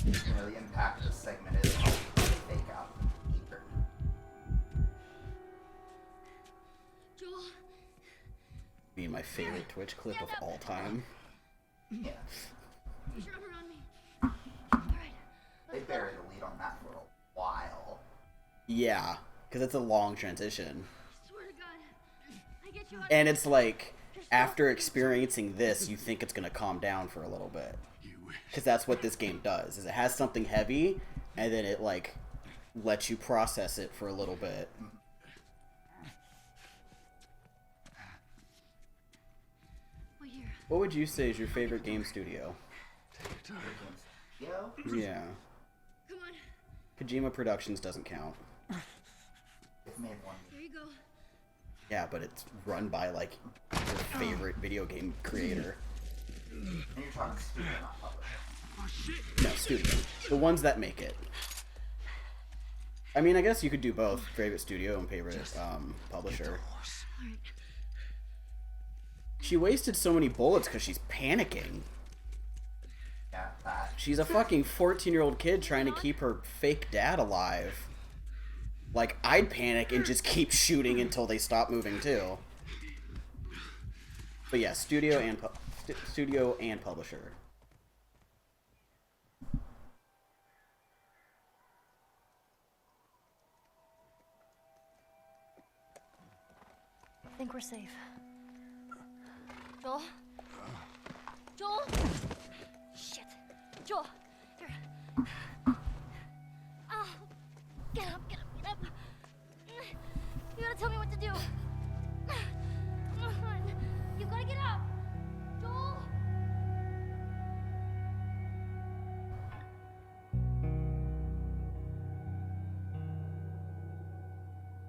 the impact of this segment is fake out. Joel. Being my favorite Twitch clip of all time. Yeah. Put your arm around me. Alright. They buried the lead on that for a while. Yeah, because it's a long transition. Swear to God. I get you out. And it's like, after experiencing this, you think it's going to calm down for a little bit. Because that's what this game does, is it has something heavy, and then it, like, lets you process it for a little bit. Wait here. What would you say is your favorite game studio? Yeah. Come on. Kojima Productions doesn't count. They've made one. Here you go. Yeah, but it's run by, like, your favorite video game creator. And you're talking studio, not publisher. No, studio. The ones that make it. I mean, I guess you could do both. Favorite studio and favorite publisher. Alright. She wasted so many bullets because she's panicking. Yeah, that. She's a fucking 14-year-old kid trying to keep her fake dad alive. Like, I'd panic and just keep shooting until they stop moving too. But yeah, studio and publisher. I think we're safe. Joel? Joel? Shit. Joel, here. Oh, get up, get up, get up. You gotta tell me what to do. Come on. You gotta get up. Joel?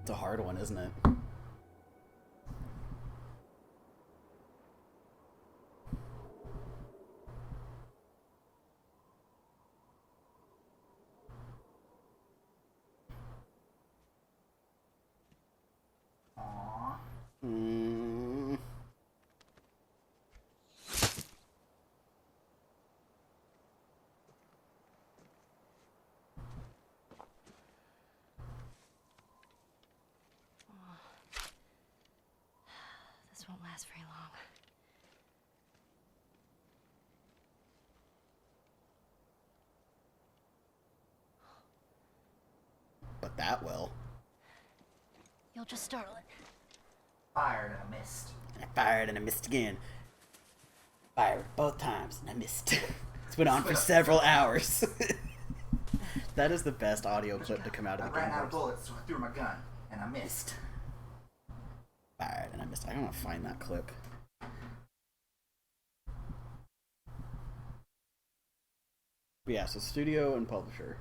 It's a hard one, isn't it? Aww. Mm. This won't last very long. But that will. You'll just startle it. Fired and I missed. I fired and I missed again. Fired both times and I missed. It's been on for several hours. That is the best audio clip to come out of the game. I ran out of bullets, so I threw my gun and I missed. Fired and I missed. I don't want to find that clip. But yeah, so studio and publisher.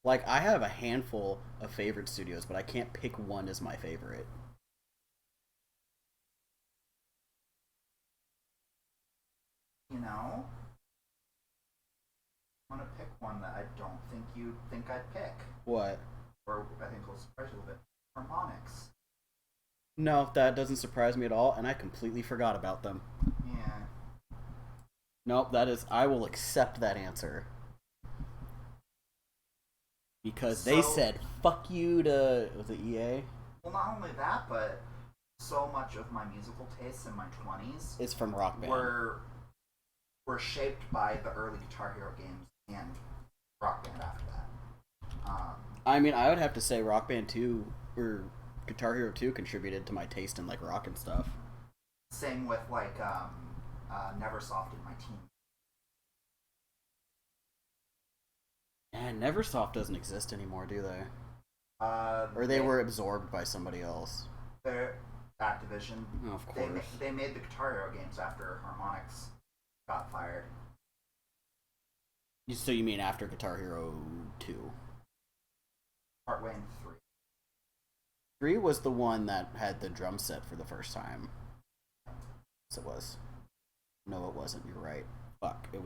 Like, I have a handful of favorite studios, but I can't pick one as my favorite. You know? I'm gonna pick one that I don't think you'd think I'd pick. What? Or I think will surprise you a little bit. Harmonix. No, that doesn't surprise me at all, and I completely forgot about them. Yeah. Nope, that is... I will accept that answer. Because they said, fuck you to... Was it EA? Well, not only that, but so much of my musical tastes in my 20s... It's from Rock Band. Were shaped by the early Guitar Hero games and Rock Band after that. I mean, I would have to say Rock Band 2, or Guitar Hero 2 contributed to my taste in, like, rock and stuff. Same with, like, Neversoft in my team. And Neversoft doesn't exist anymore, do they? Or they were absorbed by somebody else. They're Activision. Oh, of course. They made the Guitar Hero games after Harmonix got fired. So you mean after Guitar Hero 2? Partway in 3. 3 was the one that had the drum set for the first time. Yes, it was. No, it wasn't. You're right. Fuck. It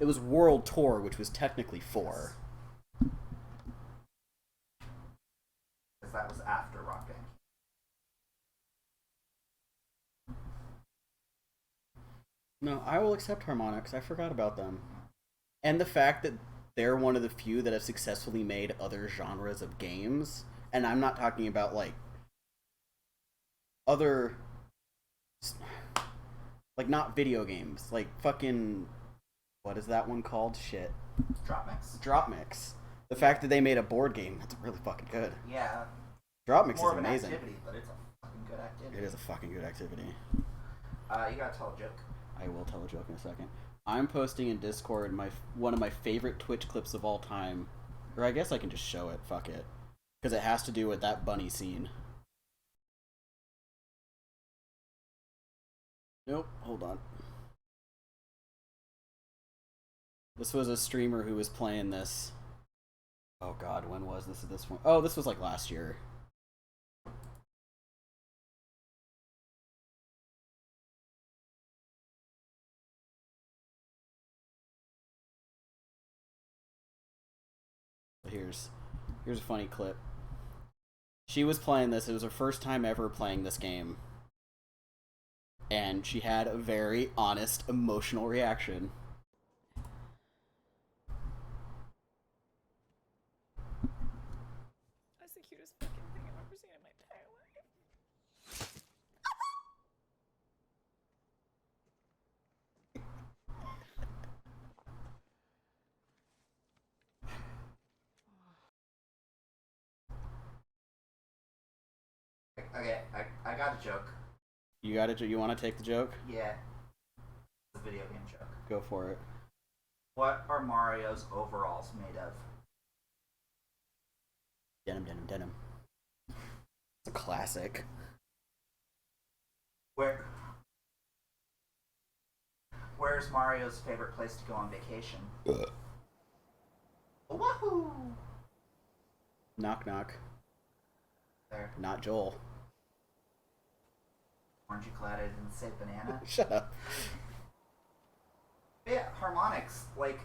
was World Tour, which was technically 4. Because that was after Rock Band. No, I will accept Harmonix. I forgot about them. And the fact that they're one of the few that have successfully made other genres of games. And I'm not talking about, like, other... Like, not video games. Like, fucking... What is that one called? Shit. Dropmix. The fact that they made a board game, that's really fucking good. Yeah. Dropmix More is of amazing. An activity, but it's a fucking good activity. It is a fucking good activity. You gotta tell a joke. I will tell a joke in a second. I'm posting in Discord one of my favorite Twitch clips of all time. Or I guess I can just show it. Fuck it. Because it has to do with that bunny scene. Nope. Hold on. This was a streamer who was playing this. Oh god, when was this? This one? Oh, this was like last year. Here's a funny clip. She was playing this. It was her first time ever playing this game. And she had a very honest, emotional reaction. That's the cutest fucking thing I've ever seen in my entire life. Okay, I got a joke. You got it? You want to take the joke? Yeah. It's a video game joke. Go for it. What are Mario's overalls made of? Denim, denim, denim. It's a classic. Where's Mario's favorite place to go on vacation? Wahoo! Knock, knock. There. Not Joel. Aren't you glad I didn't say banana? Shut up. Yeah, Harmonix, like,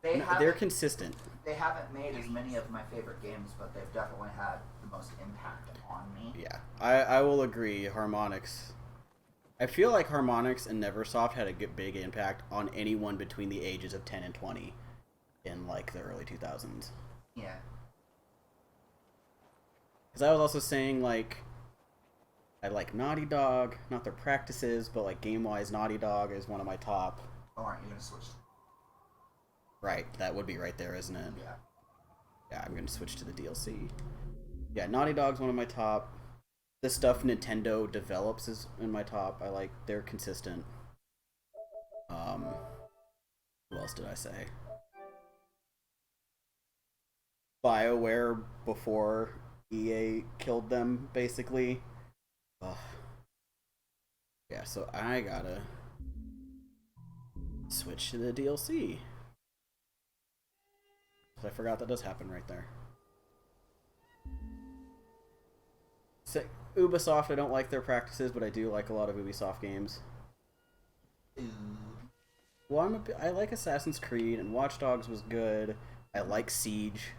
they're consistent. They haven't made as many of my favorite games, but they've definitely had the most impact on me. Yeah, I will agree. Harmonix. I feel like Harmonix and Neversoft had a big impact on anyone between the ages of 10 and 20 in, like, the early 2000s. Yeah. Because I was also saying, like, I like Naughty Dog, not their practices, but, like, game-wise, Naughty Dog is one of my top. Oh, aren't you going to switch? Right, that would be right there, isn't it? Yeah. Yeah, I'm going to switch to the DLC. Yeah, Naughty Dog's one of my top. The stuff Nintendo develops is in my top. I like they're consistent. Who else did I say? BioWare before EA killed them, basically. Ugh. Yeah, so I gotta switch to the DLC. I forgot that does happen right there. So, Ubisoft, I don't like their practices, but I do like a lot of Ubisoft games. Well, I like Assassin's Creed, and Watch Dogs was good. I like Siege.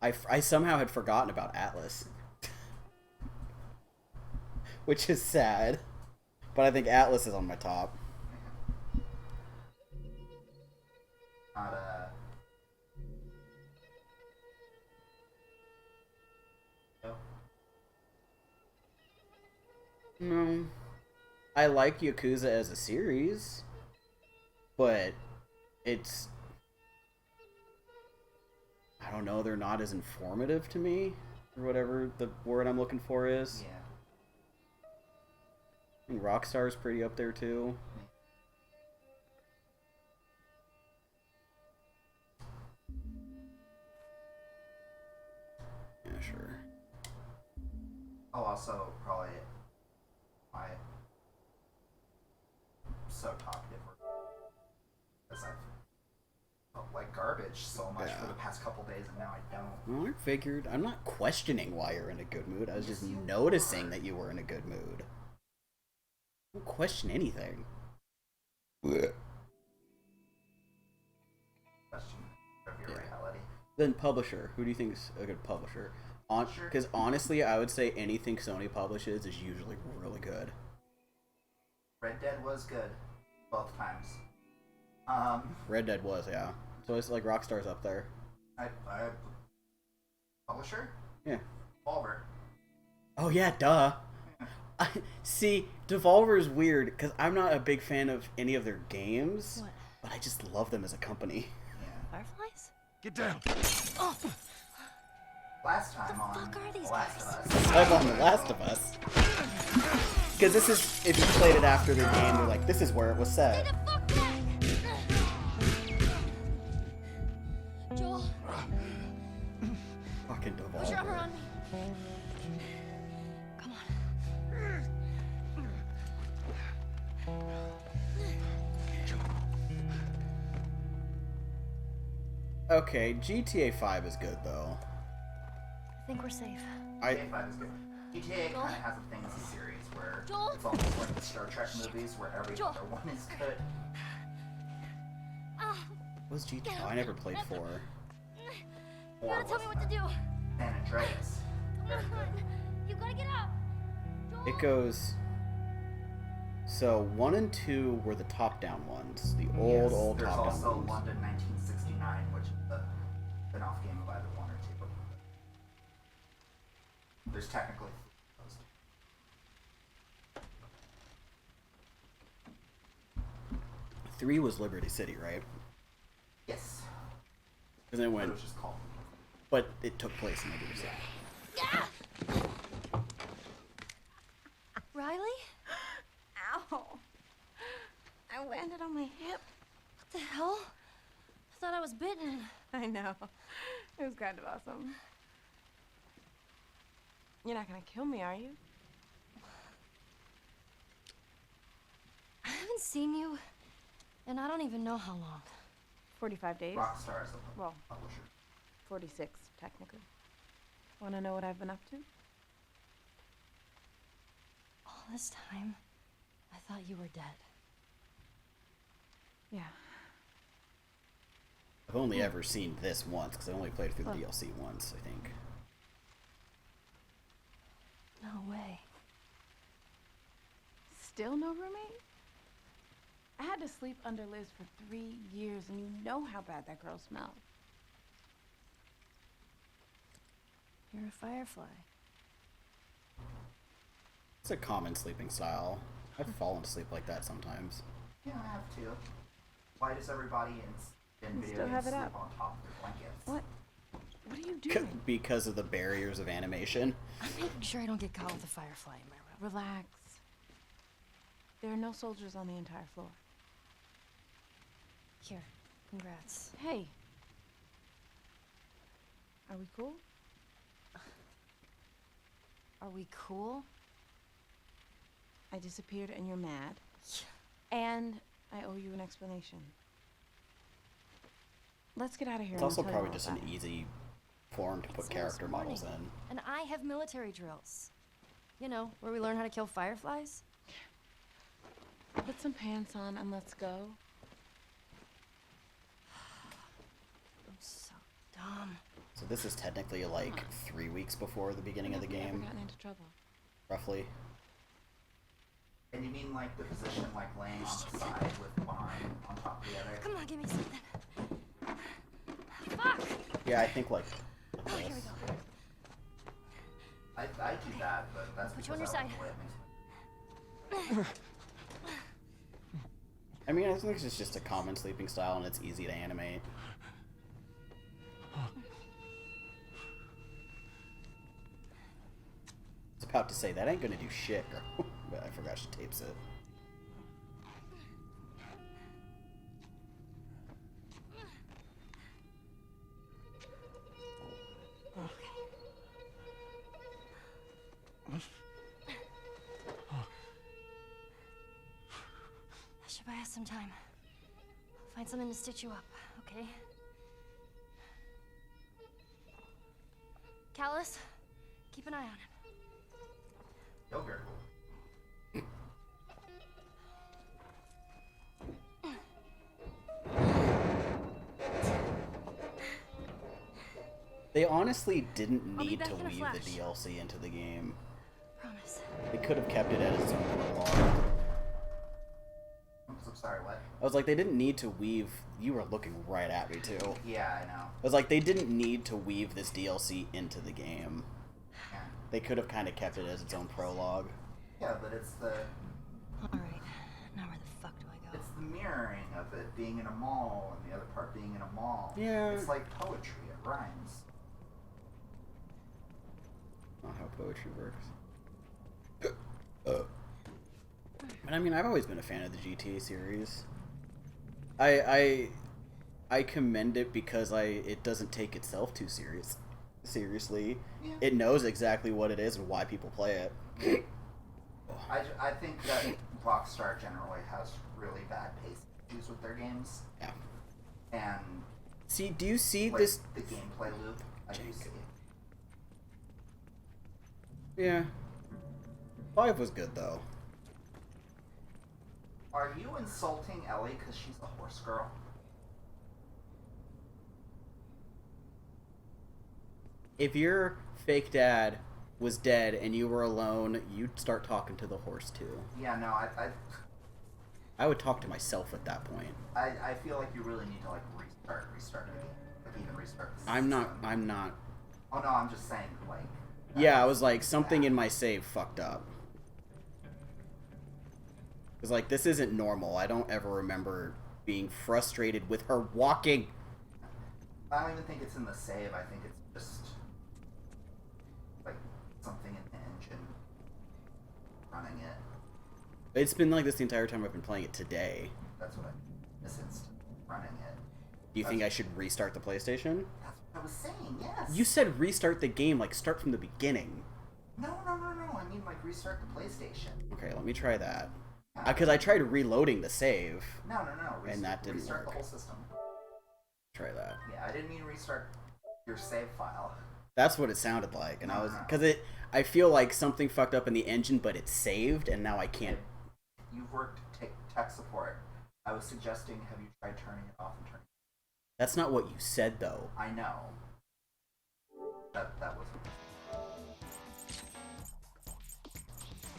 I somehow had forgotten about Atlas. Which is sad. But I think Atlas is on my top. No. I like Yakuza as a series, but it's... I don't know, they're not as informative to me, or whatever the word I'm looking for is. Yeah. I think Rockstar's pretty up there too. Yeah, sure. I'll also probably my so talkative because I've felt like garbage so much for the past couple days, and now I don't. Well, I figured. I'm not questioning why you're in a good mood. I was just noticing that you were in a good mood. I don't question anything. Question of your reality. Then publisher. Who do you think is a good publisher? Because honestly, I would say anything Sony publishes is usually really good. Red Dead was good both times. Red Dead was, yeah. So it's like Rockstar's up there. I publisher? Yeah. Devolver. Oh yeah, duh. See, Devolver is weird because I'm not a big fan of any of their games, but I just love them as a company. Yeah. Fireflies? Get down. Oh. Last time on The Last of Us. I'm on The Last of Us. Because this is, if you played it after the game, you're like, this is where it was set. Joel. Fucking Put your armor Devolver. on me. Come on. Okay, GTA 5 is good though. I think we're safe. GTA 5 is good. GTA kind of has a thing as a series where Joel? it's almost like the Star Trek movies where every Joel. other one is good. What was GTA? I never played 4. You gotta tell me what to do. San Andreas. Come on. You gotta get out. Joel. It goes... So, 1 and 2 were the top-down ones. The old There's top-down also ones. London 1969, which is the spin-off game of either 1 or 2. There's technically those two. 3 was Liberty City, right? Yes. Because then it It went... was just called. But it took place in Liberty City. Riley? Ow. I landed on my hip. What the hell? I thought I was bitten. I know. It was kind of awesome. You're not gonna kill me, are you? I haven't seen you, and I don't even know how long. 45 days? Rockstar is the Well, publisher. 46, technically. Wanna know what I've been up to? All this time, I thought you were dead. Yeah. I've only ever seen this once, because I only played through the DLC once, I think. No way. Still no roommate? I had to sleep under Liz for 3 years, and you know how bad that girl smelled. You're a firefly. It's a common sleeping style. I've fallen asleep like that sometimes. Yeah, I have too. Why does everybody in You video still games have it sleep up. on top of their blankets? What? What are you doing? Because of the barriers of animation. I'm making sure I don't get caught with a firefly in my room. Relax. There are no soldiers on the entire floor. Here, congrats. Hey. Are we cool? Are we cool? I disappeared and you're mad. And I owe you an explanation. Let's get out of here. It's also probably just an easy form to put character models in. And I have military drills. You know, where we learn how to kill fireflies. Put some pants on and let's go. I'm so dumb. So this is technically like 3 weeks before the beginning of the game. Never gotten into trouble. Roughly. And you mean like the position like laying on the side with one arm on top of the other? Come on, give me something. Fuck! Yeah, I think like Oh, here we go. I do that, but that's Put because you on your I side. like the way it makes I mean, I think it's just a common sleeping style and it's easy to animate. I was about to say, that ain't gonna do shit, girl. But I forgot she tapes it. I should buy us some time. I'll find something to stitch you up, okay? Callus, keep an eye on him. Yogurt. They honestly didn't I'll be need back to in a weave flash. the DLC into the game. Promise. They could have kept it as its own prologue. Oops, I'm sorry, what? I was like, they didn't need to weave... You were looking right at me, too. Yeah, I know. I was like, they didn't need to weave this DLC into the game. Yeah. They could have kind of kept it as its own prologue. Yeah, but it's the Alright, now where the fuck do I go? it's the mirroring of it being in a mall and the other part being in a mall. Yeah. It's like poetry, it rhymes. Not how poetry works. But I mean, I've always been a fan of the GTA series. I commend it because it doesn't take itself too seriously. Yeah. It knows exactly what it is and why people play it. I think that Rockstar generally has really bad pace issues with their games. Yeah. And See, do you see like, this? the gameplay loop? I do see it. Yeah. 5 was good though. Are you insulting Ellie because she's a horse girl? If your fake dad was dead and you were alone, you'd start talking to the horse too. Yeah, no, I would talk to myself at that point. I feel like you really need to like restart the game. Like even restart the system. I'm not. Oh no, I'm just saying like. Yeah, I was like, something in my save fucked up. Because, like, this isn't normal. I don't ever remember being frustrated with her walking. I don't even think it's in the save. I think it's just like something in the engine running it. It's been like this the entire time I've been playing it today. That's what this instant running it. Do you think I should restart the PlayStation? That's what I was saying. Yes. You said restart the game, like start from the beginning. No. I mean like restart the PlayStation. Okay, let me try that. Because I tried reloading the save. No. And that didn't restart work. the whole system. Try that. Yeah, I didn't mean restart your save file. That's what it sounded like, and No, I was no. because I feel like something fucked up in the engine, but it's saved, and now I can't. You've worked tech support. I was suggesting, have you tried turning it off and turning? That's not what you said, though. I know. That was.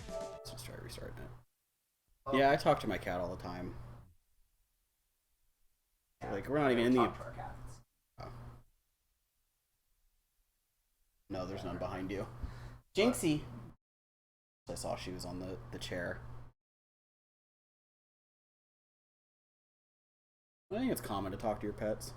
Let's just try restarting it. Oh. Yeah, I talk to my cat all the time. Yeah, Like, we're not even in the. talk to our cats. Oh. No, there's none behind you. Jinxie! I saw she was on the chair. I think it's common to talk to your pets.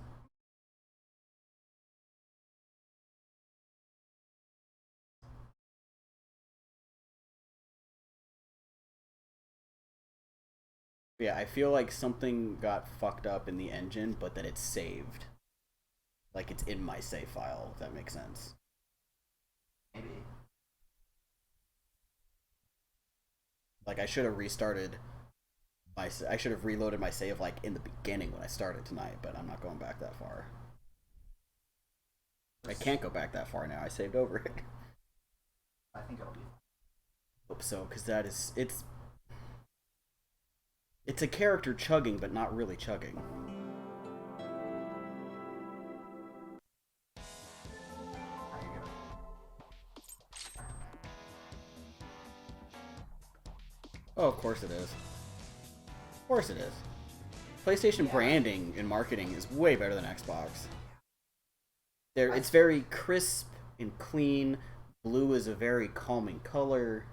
Yeah, I feel like something got fucked up in the engine, but that it's saved. Like it's in my save file, if that makes sense. Maybe. Like I should have restarted I should have reloaded my save like in the beginning when I started tonight, but I'm not going back that far. I can't go back that far now. I saved over it. I think it'll be fine. Hope so, because that is it's a character chugging, but not really chugging. Oh, of course it is. Of course it is. PlayStation branding and marketing is way better than Xbox. It's very crisp and clean. Blue is a very calming color.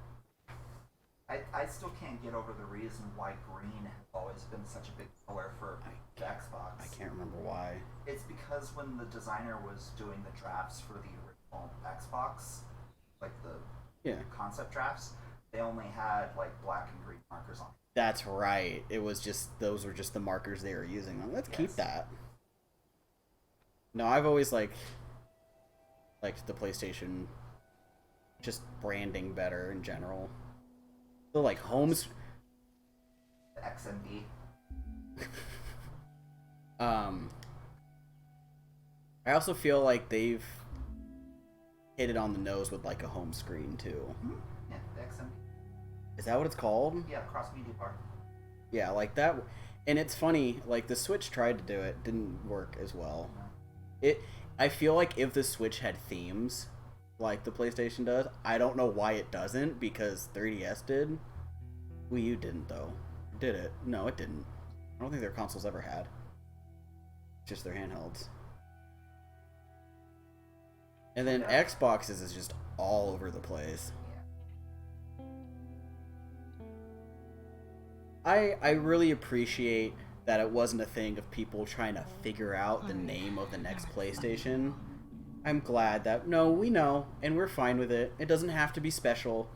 I still can't get over the reason why green has always been such a big color for the Xbox. I can't remember why. It's because when the designer was doing the drafts for the original Xbox, like the concept drafts, they only had like black and green markers on it. That's right. It was just those were just the markers they were using. Let's keep that. No, I've always liked the PlayStation just branding better in general. So like homes the XMD. I also feel like they've hit it on the nose with like a home screen too. Mm-hmm. Yeah, the XMD. Is that what it's called? Yeah, cross media bar. Yeah, like that. And it's funny, like the Switch tried to do it, didn't work as well. No. I feel like if the Switch had themes like the PlayStation does, I don't know why it doesn't, because 3DS did. Wii U didn't though. Did it? No, it didn't. I don't think their consoles ever had. Just their handhelds. And then Xbox's is just all over the place. I really appreciate that it wasn't a thing of people trying to figure out the name of the next PlayStation. I'm glad that, no, we know, and we're fine with it. It doesn't have to be special.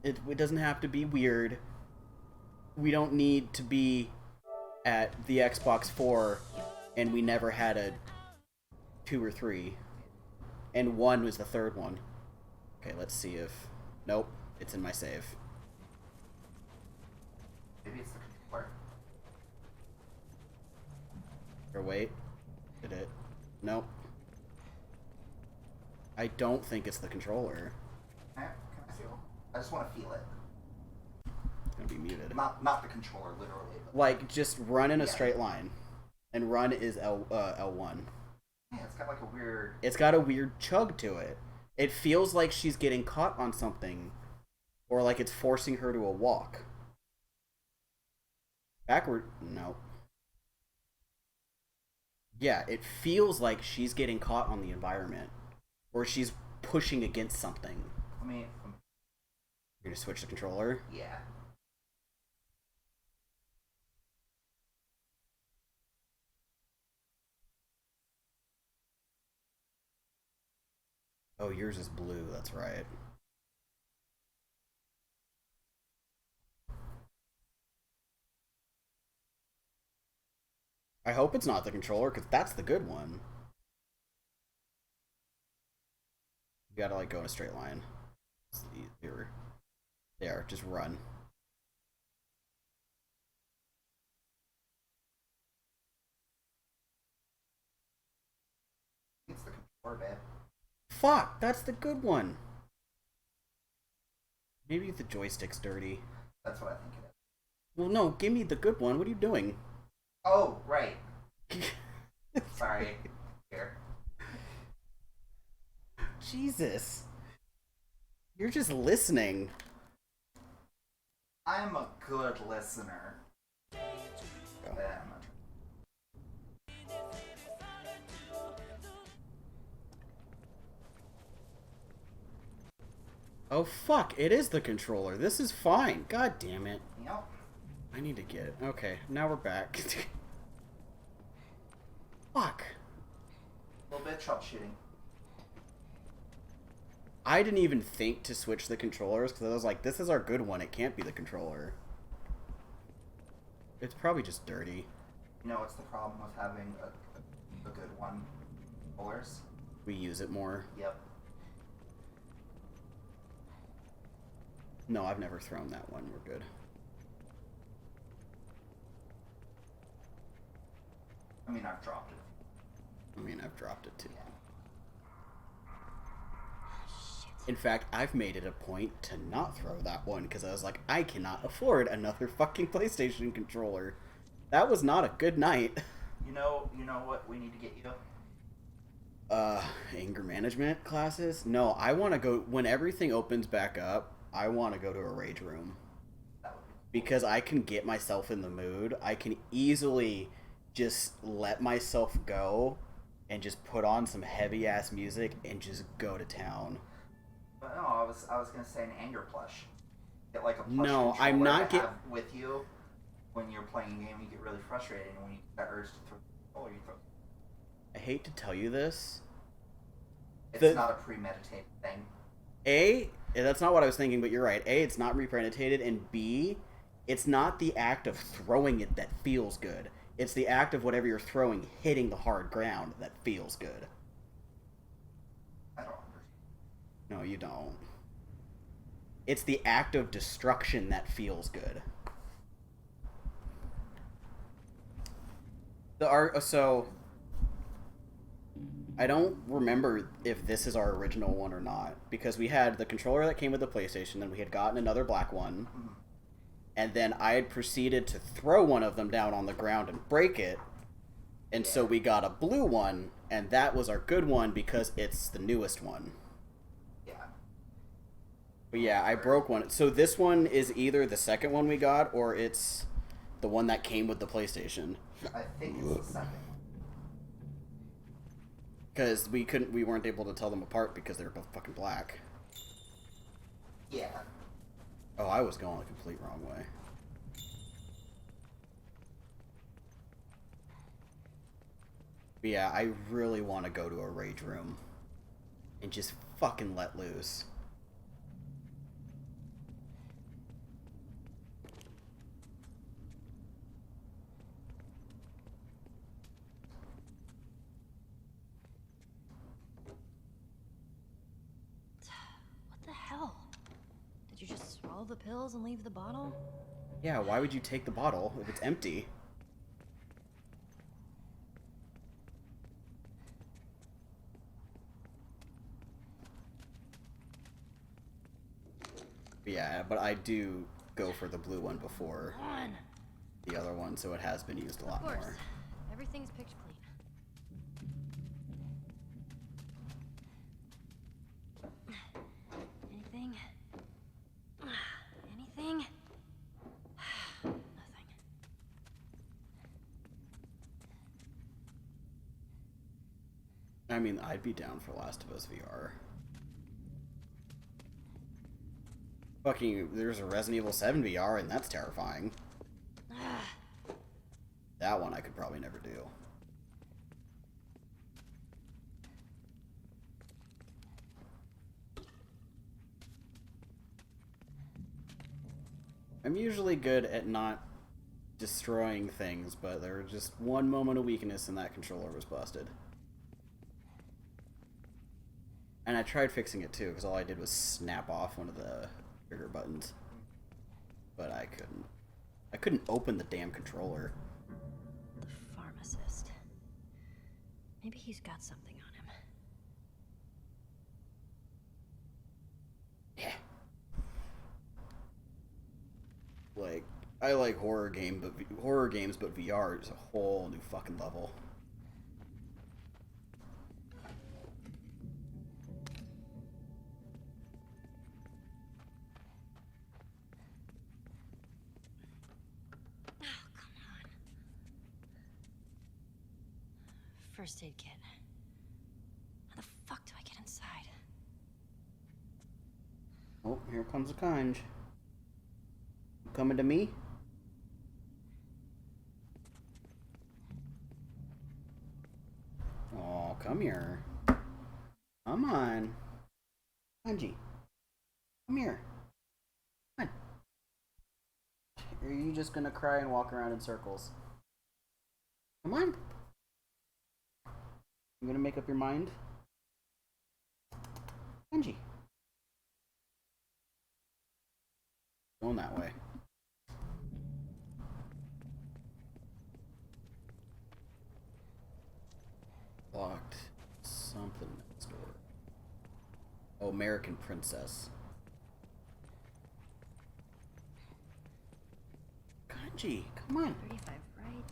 It doesn't have to be weird. We don't need to be at the Xbox 4 and we never had a 2 or 3. And 1 was the third one. Okay, let's see if... Nope, it's in my save. Maybe it's the controller. Or wait. Did it? Nope. I don't think it's the controller. Can I feel? I just want to feel it. It's gonna be muted. Not the controller, literally. But like, just run in a straight line. And run is L1. Yeah, it's got like a weird... It's got a weird chug to it. It feels like she's getting caught on something. Or like it's forcing her to a walk. Backward? No. Yeah, it feels like she's getting caught on the environment. Or she's pushing against something. You're gonna switch the controller? Yeah. Oh, yours is blue, that's right. I hope it's not the controller, because that's the good one. You gotta, like, go in a straight line. It's easier. There, just run. It's the controller, babe. Fuck, that's the good one. Maybe the joystick's dirty. That's what I think it is. Well, no, give me the good one. What are you doing? Oh, right. Sorry. Here. Jesus. You're just listening. I'm a good listener. Oh fuck, it is the controller. This is fine. God damn it. Yep. I need to get it. Okay, now we're back. Fuck. A little bit troubleshooting. I didn't even think to switch the controllers because I was like, this is our good one. It can't be the controller. It's probably just dirty. You know what's the problem with having a good one? Controllers. We use it more. Yep. No, I've never thrown that one. We're good. I mean, I've dropped it. I mean, I've dropped it too. Yeah. In fact, I've made it a point to not throw that one because I was like, I cannot afford another fucking PlayStation controller. That was not a good night. You know what we need to get you? Anger management classes? No, I want to go, when everything opens back up, I want to go to a rage room. Because I can get myself in the mood. I can easily just let myself go and just put on some heavy ass music and just go to town. But no, I was gonna say an anger plush. Get like a plush No, I'm not have with you when you're playing a game. You get really frustrated, and when you get that urge to throw the controller, you throw. I hate to tell you this. It's not a premeditated thing. A, that's not what I was thinking, but you're right. A, it's not premeditated, and B, it's not the act of throwing it that feels good. It's the act of whatever you're throwing hitting the hard ground that feels good. I don't understand. No, you don't. It's the act of destruction that feels good. So I don't remember if this is our original one or not, because we had the controller that came with the PlayStation, and we had gotten another black one, and then I had proceeded to throw one of them down on the ground and break it, and so we got a blue one, and that was our good one because it's the newest one. Yeah. But yeah, I broke one. So this one is either the second one we got, or it's the one that came with the PlayStation. I think it's the second. Because we weren't able to tell them apart because they were both fucking black. Yeah. Oh, I was going the complete wrong way. But yeah, I really want to go to a rage room and just fucking let loose. What the hell? Did you just swallow the pills and leave the bottle? Yeah, why would you take the bottle if it's empty? Yeah, but I do go for the blue one before the other one, so it has been used a lot more. Of course. Everything's picked clean. Anything? Anything? Nothing. I mean, I'd be down for Last of Us VR. Fucking, there's a Resident Evil 7 VR, and that's terrifying. That one I could probably never do. I'm usually good at not destroying things, but there was just one moment of weakness and that controller was busted. And I tried fixing it too, because all I did was snap off one of the trigger buttons. But I couldn't. I couldn't open the damn controller. The pharmacist. Maybe he's got something on him. Yeah. Like, I like horror games, but VR is a whole new fucking level. First aid kit. How the fuck do I get inside? Oh, here comes a conj. You coming to me? Oh, come here. Come on. Kanji. Come here. Come on. Or are you just gonna cry and walk around in circles? Come on. You gonna make up your mind? Angie. Going that way. Locked. Something next door. Oh, American Princess. Kanji, come on. 35 right,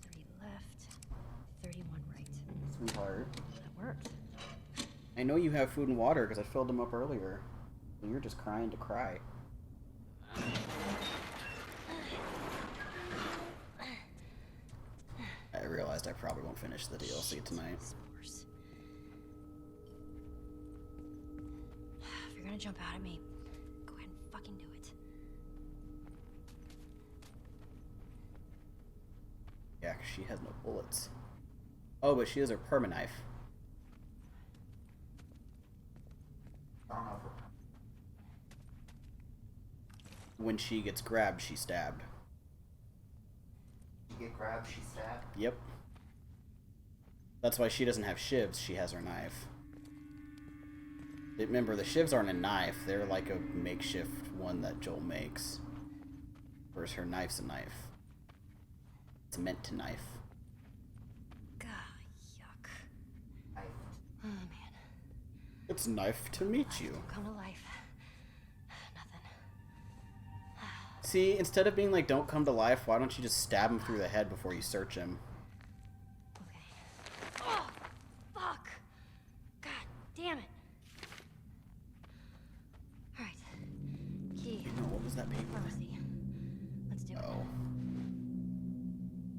30 left, 31 right. Sweetheart. That worked. I know you have food and water because I filled them up earlier. And you're just crying to cry. I realized I probably won't finish the DLC tonight. Spores. If you're gonna jump out at me, go ahead and fucking do it. Yeah, 'cause she has no bullets. Oh, but she has her perma-knife. I don't know if we're... When she gets grabbed, she's stabbed. She get grabbed, she stabbed. Yep. That's why she doesn't have shivs, she has her knife. Remember, the shivs aren't a knife, they're like a makeshift one that Joel makes. Whereas her knife's a knife. It's meant to knife. God, yuck. Knife. Oh, man. It's knife to meet you. Come to life. Nothing. See, instead of being like, don't come to life, why don't you just stab him through the head before you search him? Okay. Oh, fuck. God damn it. Alright. Key. No, what was that paper? Pharmacy. Let's do it. Oh.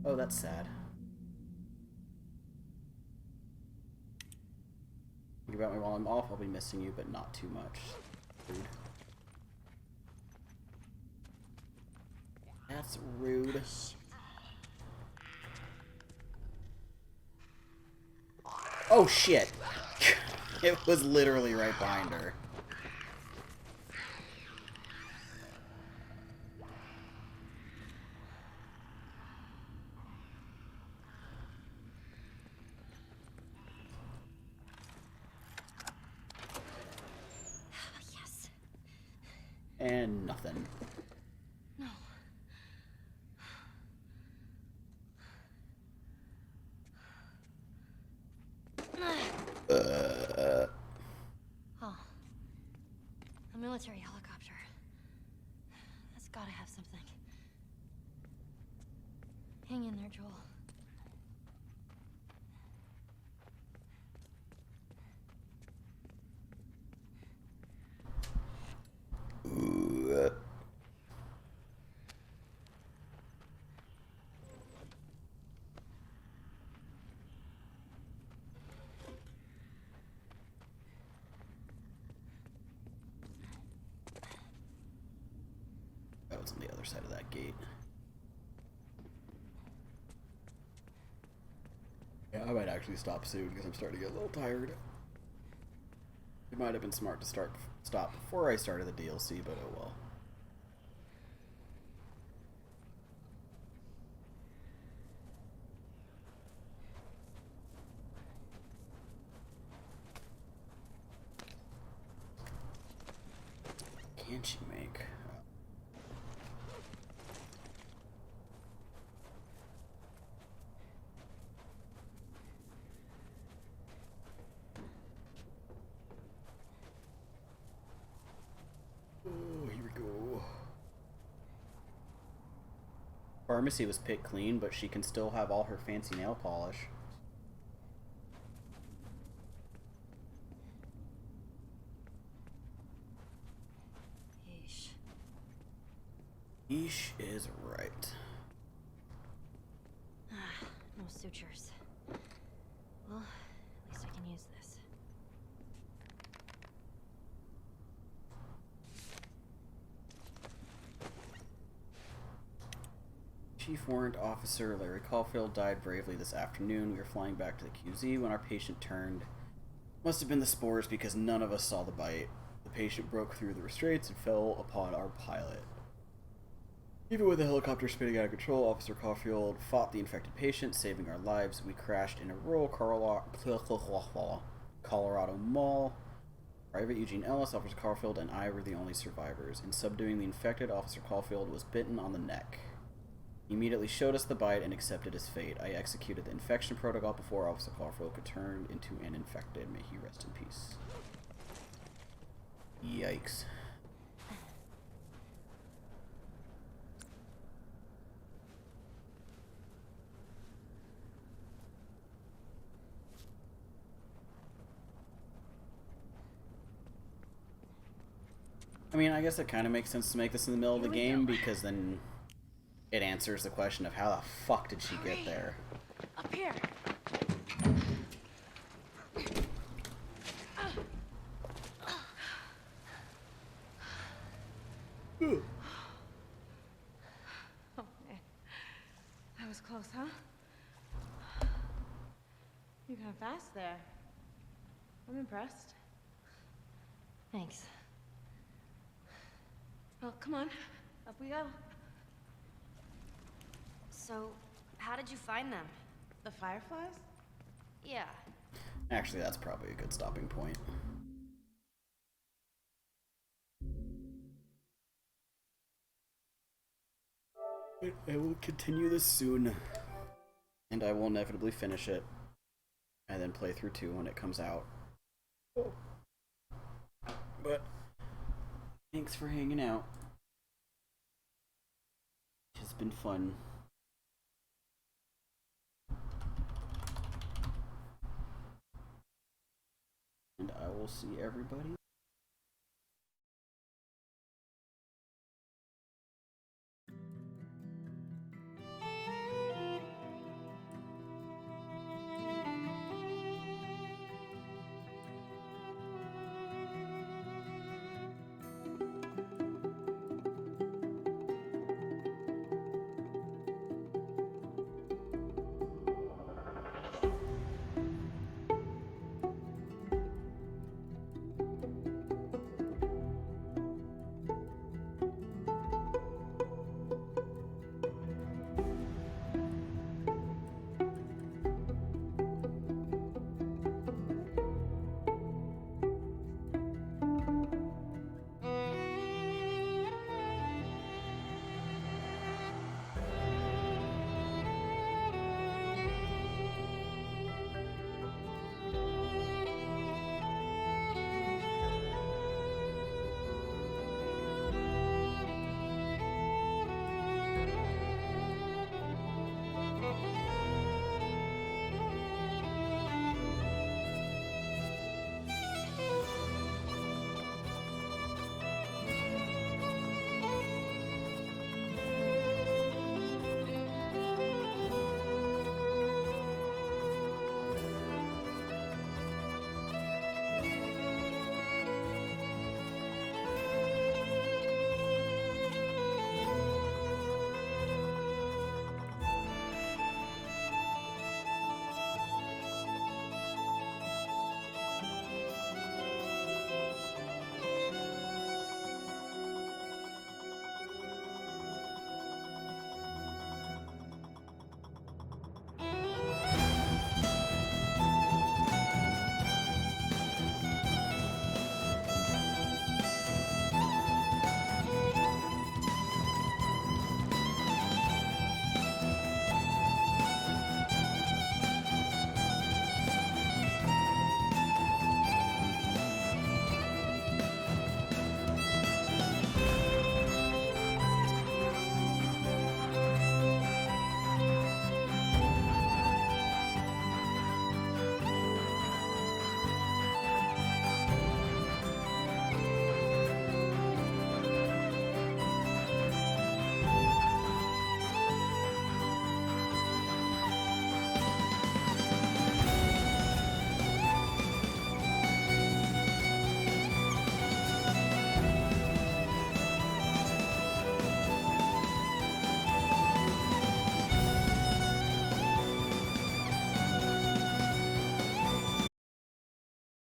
Oh, that's sad. Think about me while I'm off, I'll be missing you, but not too much. Rude. That's rude. Oh shit! It was literally right behind her. Yes. And nothing. No. Oh. A military helicopter. That's gotta have something. Hang in there, Joel. Oh, it's on the other side of that gate. Yeah, I might actually stop soon because I'm starting to get a little tired. It might have been smart to stop before I started the DLC, but oh well. Can she make? Oh, here we go. Pharmacy was picked clean, but she can still have all her fancy nail polish. Yeesh. Yeesh is right. No sutures. Well, at least I can use this. Chief Warrant Officer Larry Caulfield died bravely this afternoon. We were flying back to the QZ when our patient turned. Must have been the spores because none of us saw the bite. The patient broke through the restraints and fell upon our pilot. Even with the helicopter spinning out of control, Officer Caulfield fought the infected patient, saving our lives. We crashed in a rural Colorado mall. Private Eugene Ellis, Officer Caulfield, and I were the only survivors. In subduing the infected, Officer Caulfield was bitten on the neck. He immediately showed us the bite and accepted his fate. I executed the infection protocol before Officer Caulfield could turn into an infected. May he rest in peace. Yikes. I mean, I guess it kind of makes sense to make this in the middle of the game because then it answers the question of how the fuck did she get there? Up here. Oh, man. That was close, huh? You're kind of fast there. I'm impressed. Thanks. Well, come on. Up we go. So, how did you find them? The fireflies? Yeah. Actually, that's probably a good stopping point. I will continue this soon. And I will inevitably finish it. And then play through 2 when it comes out. But thanks for hanging out. It's been fun. And I will see everybody